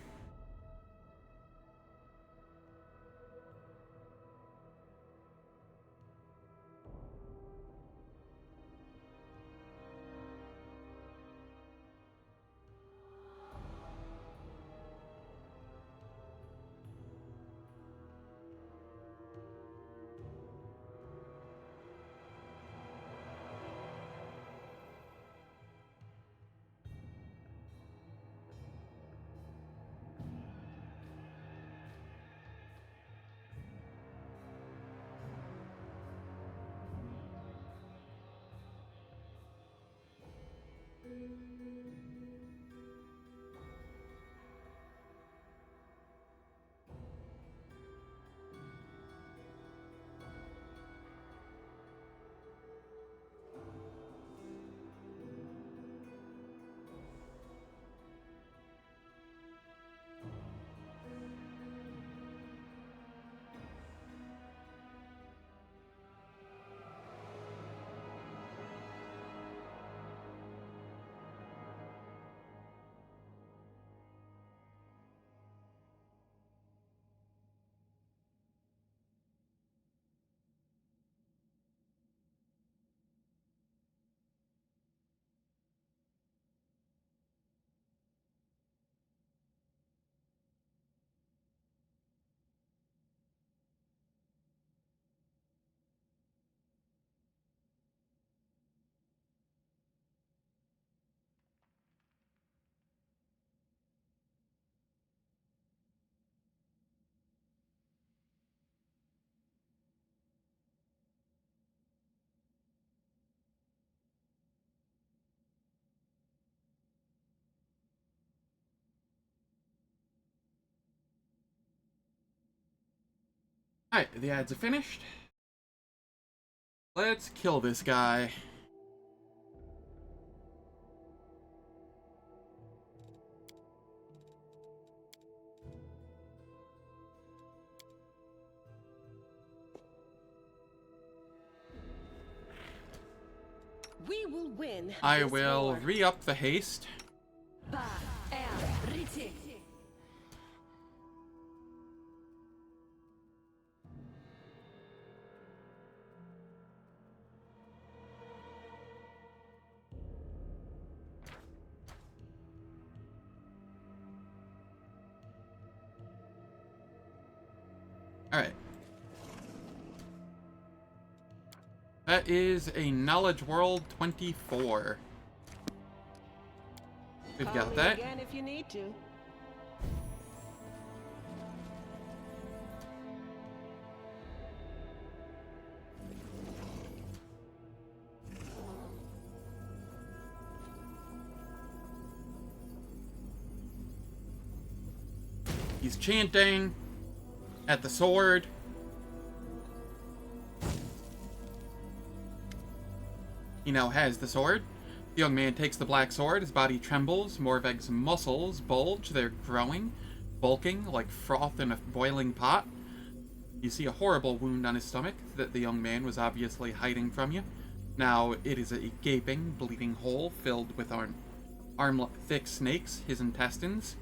Alright, the ads are finished. Let's kill this guy. We will win. I this will war. re-up the haste. Alright. That is a Knowledge World 24. We've Call got me that. again if you need to. He's chanting at the sword. He now has the sword. The young man takes the black sword. His body trembles. Morveg's muscles bulge. They're growing, bulking like froth in a boiling pot. You see a horrible wound on his stomach that the young man was obviously hiding from you. Now it is a gaping, bleeding hole filled with arm-thick snakes, his intestines.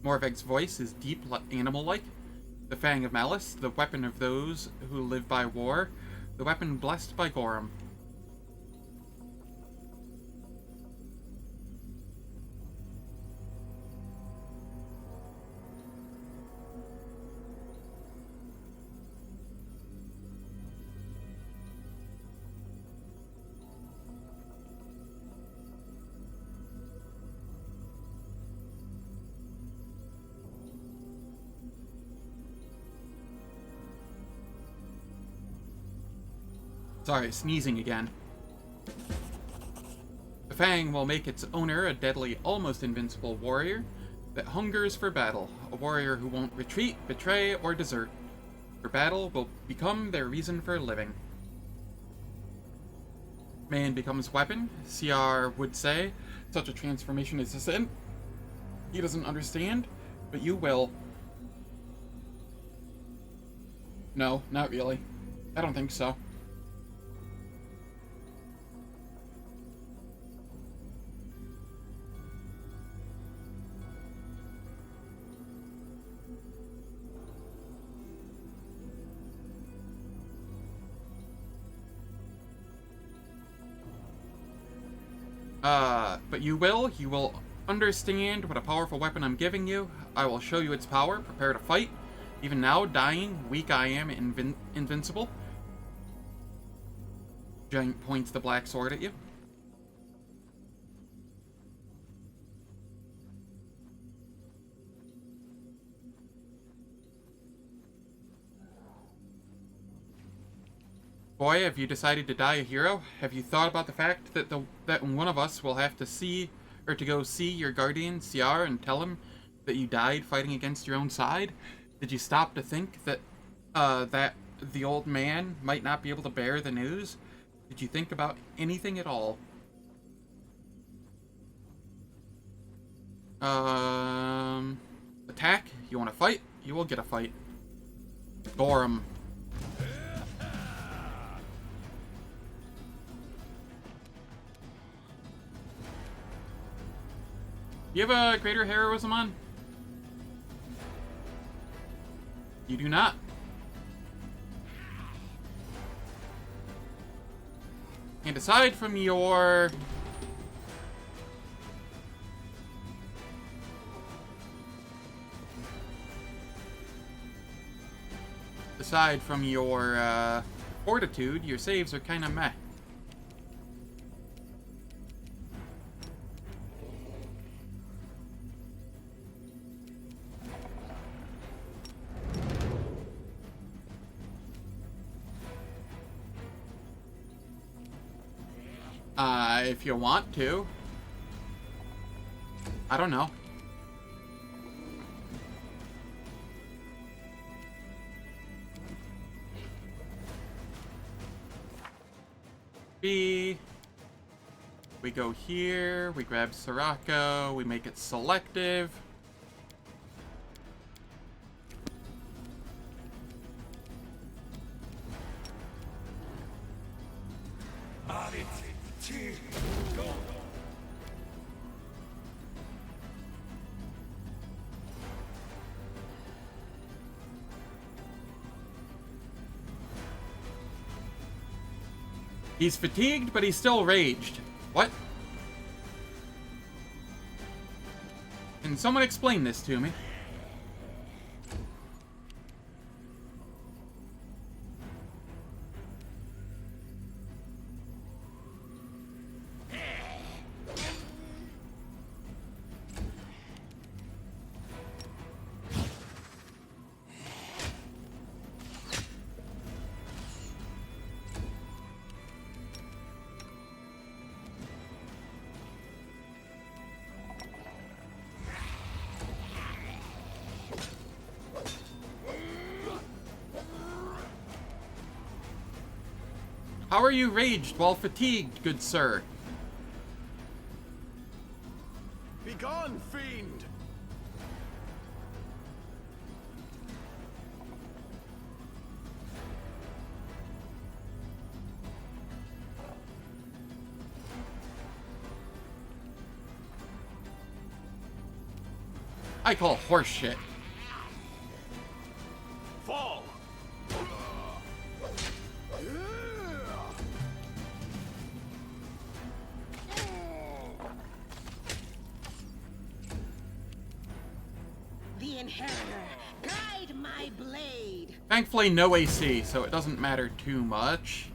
Morveg's voice is deep, animal-like. The Fang of Malice, the weapon of those who live by war, the weapon blessed by Gorum. Sorry, sneezing again. The Fang will make its owner a deadly, almost invincible warrior that hungers for battle. A warrior who won't retreat, betray, or desert. For battle will become their reason for living. Man becomes weapon. CR would say such a transformation is a sin. He doesn't understand, but you will. No, not really. I don't think so. But you will understand what a powerful weapon I'm giving you. I will show you its power. Prepare to fight. Even now, dying, weak I am, invincible. Giant points the black sword at you. Boy, have you decided to die a hero? Have you thought about the fact that that one of us will have to see, or to go see your guardian, CR, and tell him that you died fighting against your own side? Did you stop to think that, that the old man might not be able to bear the news? Did you think about anything at all? Attack? You want to fight? You will get a fight. Gorum. You have a greater heroism on? You do not. And aside from your... fortitude, your saves are kind of meh. If you want to. I don't know. B. We go here, we grab Sirocco, we make it selective. He's fatigued, but he's still raged. What? Can someone explain this to me? How are you raged while fatigued, good sir? Begone, fiend! I call horse shit. Fall! The Inheritor, guide my blade. Thankfully, no AC, so it doesn't matter too much.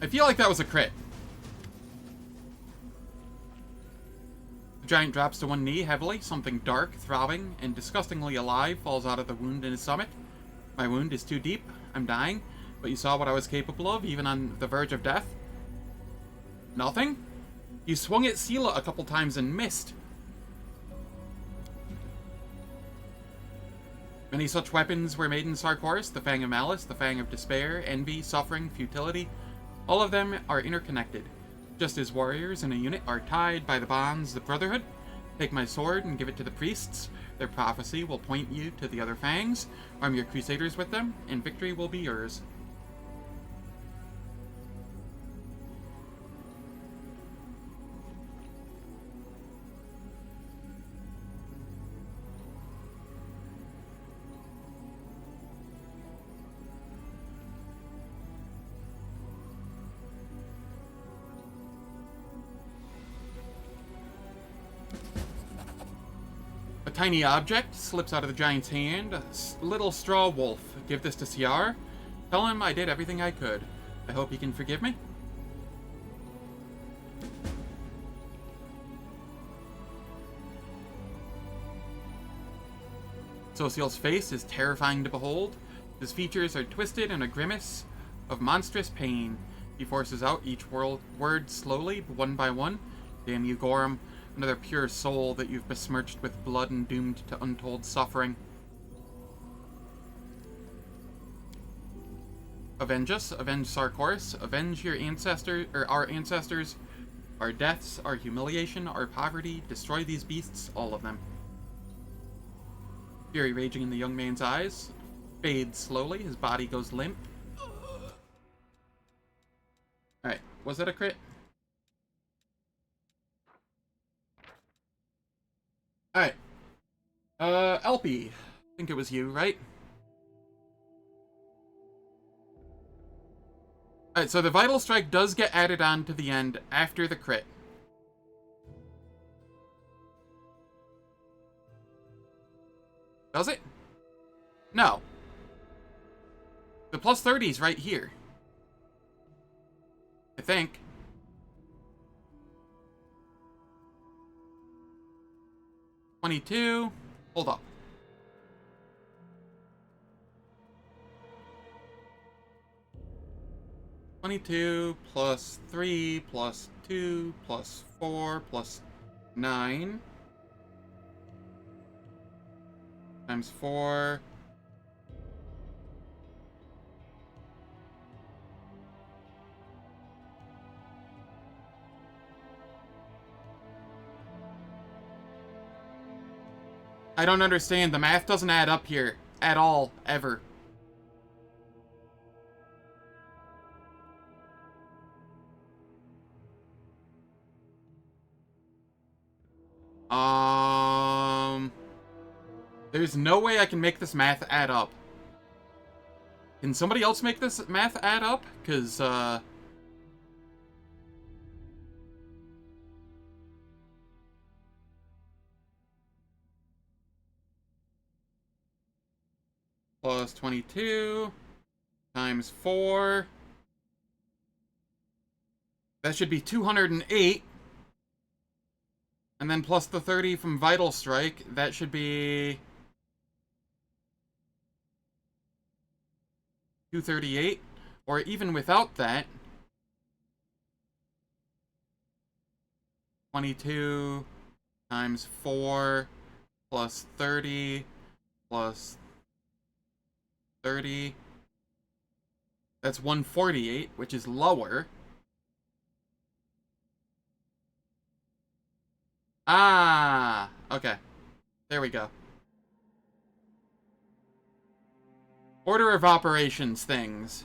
I feel like that was a crit. The giant drops to one knee heavily. Something dark, throbbing, and disgustingly alive falls out of the wound in his stomach. My wound is too deep. I'm dying. But you saw what I was capable of, even on the verge of death? Nothing? You swung at Sela a couple times and missed. Many such weapons were made in Sarkoris: the Fang of Malice, the Fang of Despair, Envy, Suffering, Futility. All of them are interconnected. Just as warriors in a unit are tied by the bonds of brotherhood. Take my sword and give it to the priests. Their prophecy will point you to the other fangs. Arm your crusaders with them, and victory will be yours. A tiny object slips out of the giant's hand. A little straw wolf. Give this to Ciar. Tell him I did everything I could. I hope he can forgive me. Social's face is terrifying to behold. His features are twisted in a grimace of monstrous pain. He forces out each word slowly, one by one. Damn you, Gorum. Another pure soul that you've besmirched with blood and doomed to untold suffering. Avenge us, avenge Sarkoris, avenge your ancestors, or our ancestors, our deaths, our humiliation, our poverty. Destroy these beasts, all of them. Fury raging in the young man's eyes. Fades slowly, his body goes limp. Alright, was that a crit? Alright. Elpie. I think it was you, right? Alright, so the Vital Strike does get added on to the end after the crit. Does it? No. The plus 30 is right here. I think. $22. Hold up. $22 plus 3 plus 2 plus 4 plus 9 times 4. I don't understand. The math doesn't add up here at all, ever. There's no way I can make this math add up. Can somebody else make this math add up? Because, plus 22 times 4. That should be 208. And then plus the 30 from Vital Strike, that should be 238. Or even without that, 22 times 4 plus 30 plus 30. That's 148, which is lower. Ah, okay. There we go. Order of operations things.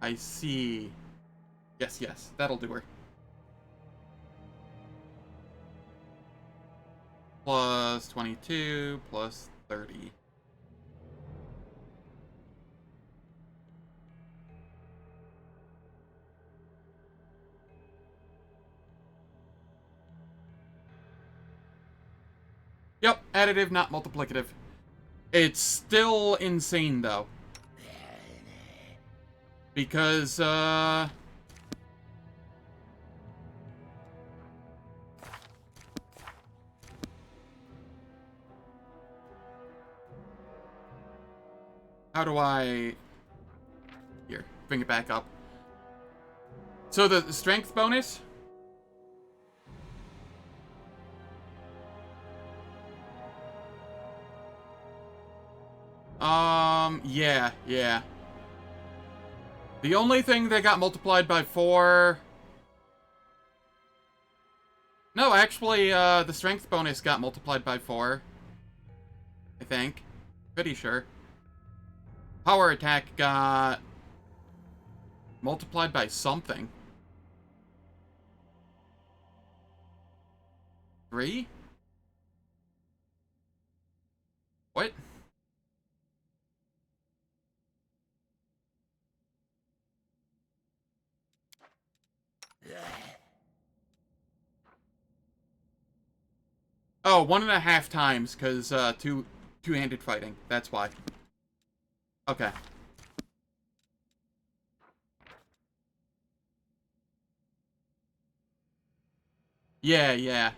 I see. Yes, yes, that'll do her. Plus 22, plus 30. Yep, additive, not multiplicative. It's still insane, though. Because, how do I... Here, bring it back up. So the strength bonus... yeah. The only thing that got multiplied by 4... No, actually, the strength bonus got multiplied by 4. I think. Pretty sure. Power attack got... multiplied by something. 3? What? Oh, 1.5 times, because, two-handed fighting. That's why. Okay. Yeah.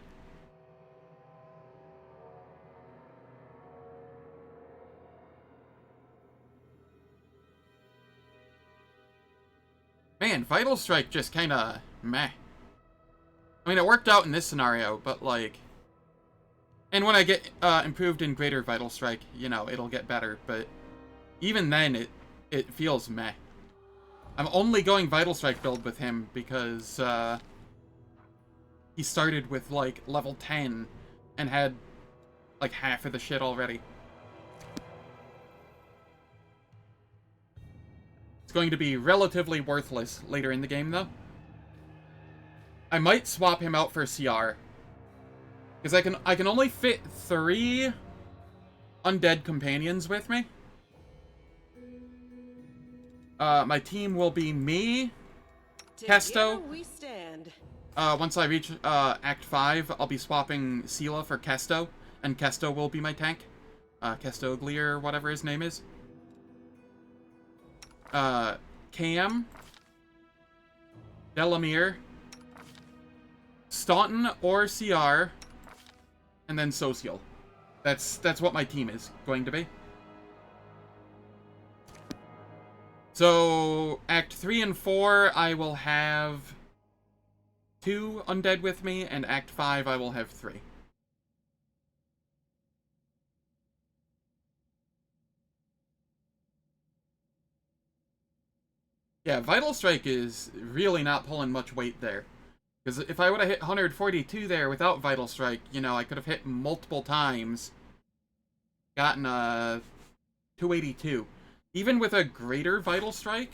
Man, Vital Strike just kinda meh. I mean, it worked out in this scenario, but, like... And when I get improved in Greater Vital Strike, you know, it'll get better, but even then, it feels meh. I'm only going Vital Strike build with him because he started with, like, level 10 and had, like, half of the shit already. It's going to be relatively worthless later in the game, though. I might swap him out for CR. Because I can only fit 3 undead companions with me. My team will be me, Kesto. We stand. Once I reach Act 5, I'll be swapping Sela for Kesto, and Kesto will be my tank. Kestogli or whatever his name is. Cam, Delamere, Staunton or CR, and then Social. That's what my team is going to be. So, Act 3 and 4, I will have 2 undead with me, and Act 5, I will have 3. Yeah, Vital Strike is really not pulling much weight there. Because if I would have hit 142 there without Vital Strike, you know, I could have hit multiple times. Gotten a 282. Even with a greater Vital Strike,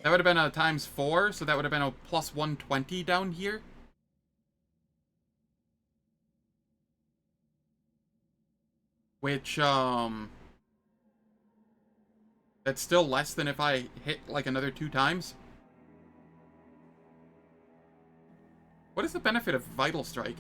That would have been a ×4, so that would have been a plus 120 down here. Which, that's still less than if I hit, like, another 2 times. What is the benefit of Vital Strike?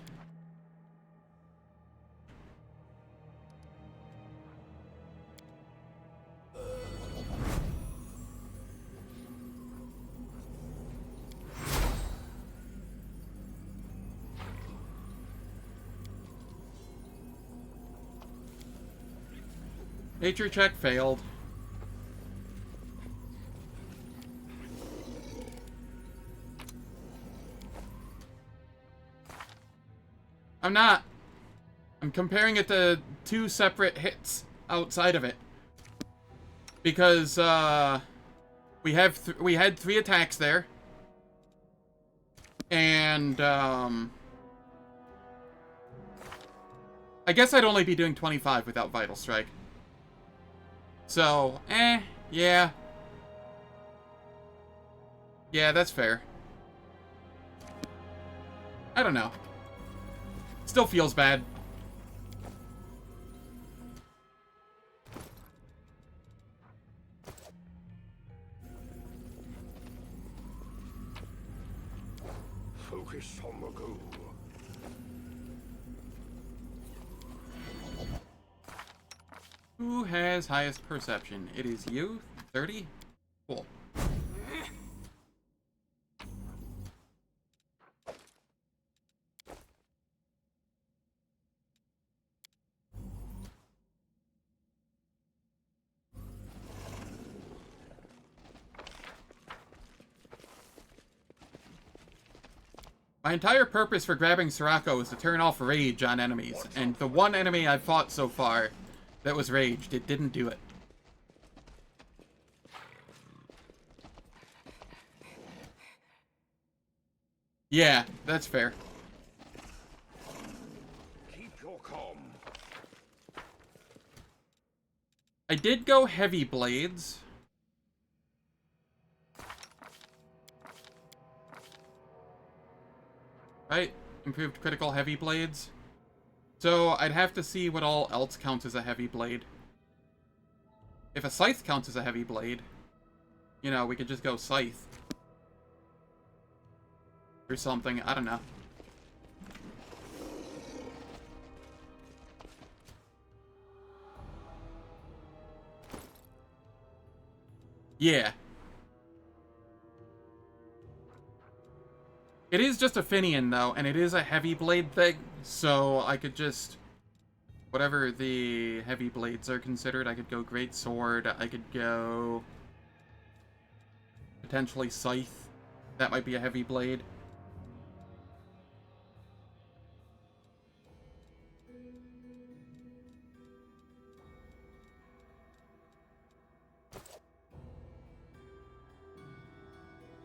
Nature check failed. I'm not. I'm comparing it to 2 separate hits outside of it. Because, we had 3 attacks there. And, I guess I'd only be doing 25 without Vital Strike. So, yeah. Yeah, that's fair. I don't know. Still feels bad. Focus on the goal. Who has highest perception? It is you? 30? Cool. My entire purpose for grabbing Sirocco is to turn off rage on enemies, and the one enemy I've fought so far that was raged, it didn't do it. Yeah, that's fair. Keep your calm. I did go heavy blades. Right? Improved critical heavy blades. So I'd have to see what all else counts as a heavy blade. If a scythe counts as a heavy blade, you know, we could just go scythe. Or something, I don't know. Yeah. It is just a Finnean, though, and it is a heavy blade thing, so I could just... Whatever the heavy blades are considered, I could go Great Sword, I could go... Potentially Scythe. That might be a heavy blade.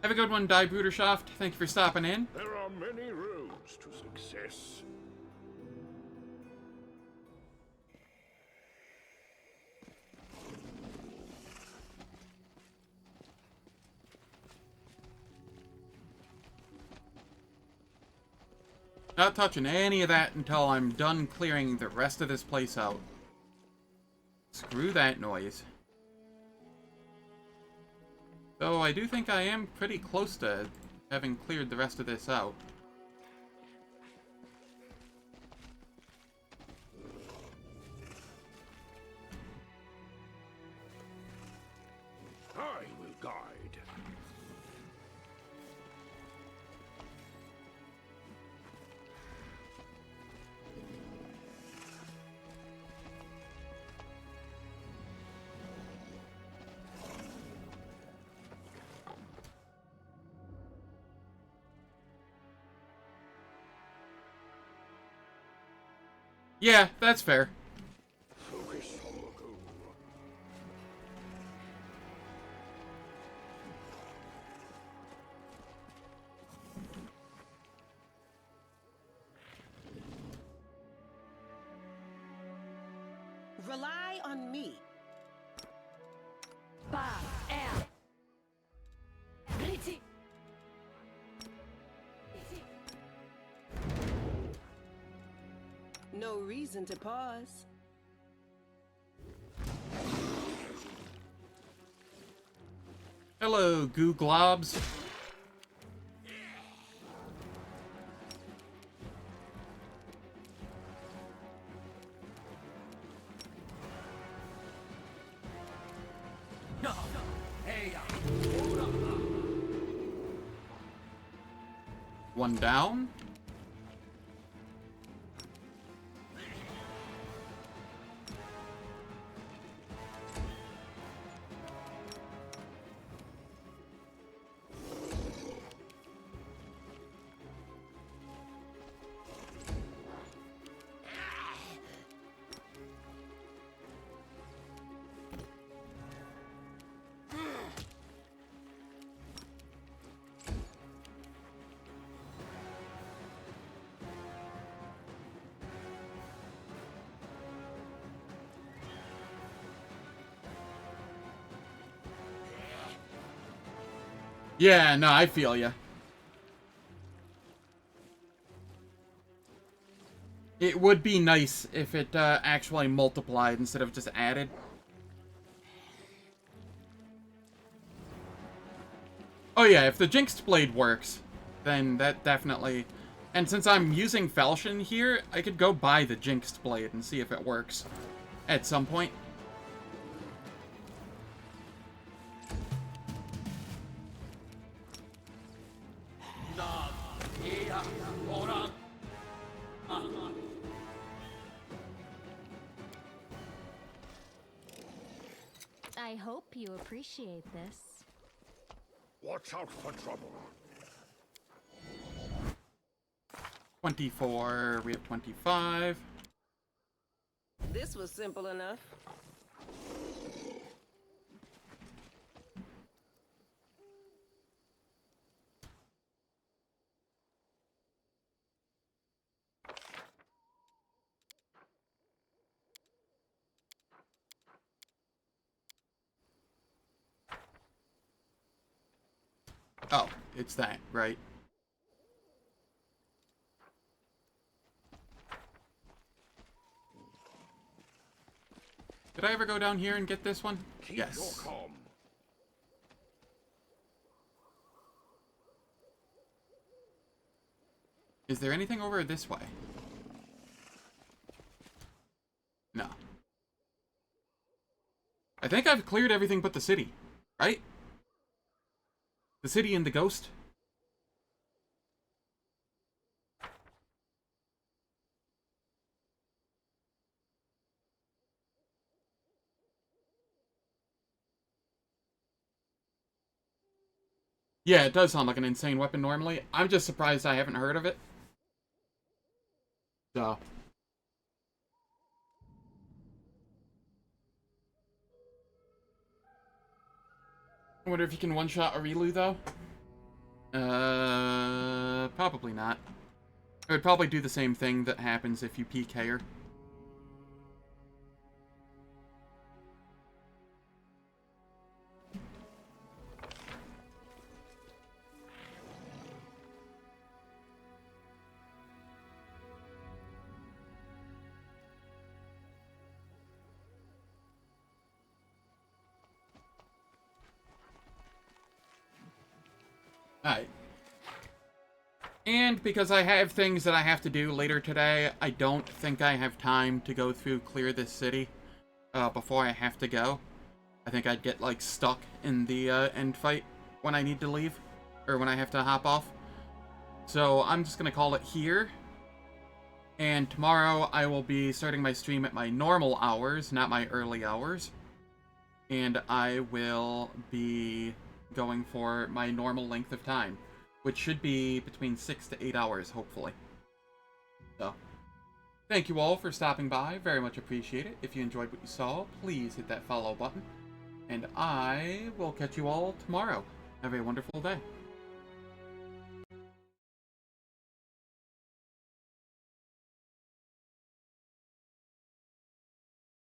Have a good one, Die Bruderschaft. Thank you for stopping in. There are many roads to success. Not touching any of that until I'm done clearing the rest of this place out. Screw that noise. Though I do think I am pretty close to having cleared the rest of this out. I will guide. Yeah, that's fair. Focus on the goal. Rely on me. no reason to pause. Hello, goo globs. One down. Yeah, no, I feel ya. It would be nice if it actually multiplied instead of just added. Oh yeah, if the Jinxed Blade works, then that definitely... And since I'm using Falchion here, I could go buy the Jinxed Blade and see if it works at some point. I hope you appreciate this. Watch out for trouble. 24, we have 25. This was simple enough. Oh, it's that, right? Did I ever go down here and get this one? Keep Yes. your calm. Is there anything over this way? No. I think I've cleared everything but the city, right? The city and the ghost? Yeah, it does sound like an insane weapon normally. I'm just surprised I haven't heard of it. So. I wonder if you can one-shot Aurilu, though. Probably not. It would probably do the same thing that happens if you PK her. Alright. And because I have things that I have to do later today, I don't think I have time to go through clear this city before I have to go. I think I'd get, like, stuck in the end fight when I need to leave, or when I have to hop off. So I'm just gonna call it here. And tomorrow I will be starting my stream at my normal hours, not my early hours. And I will be going for my normal length of time, which should be between 6 to 8 hours, hopefully. So, thank you all for stopping by. Very much appreciate it. If you enjoyed what you saw, please hit that follow button. And I will catch you all tomorrow. Have a wonderful day.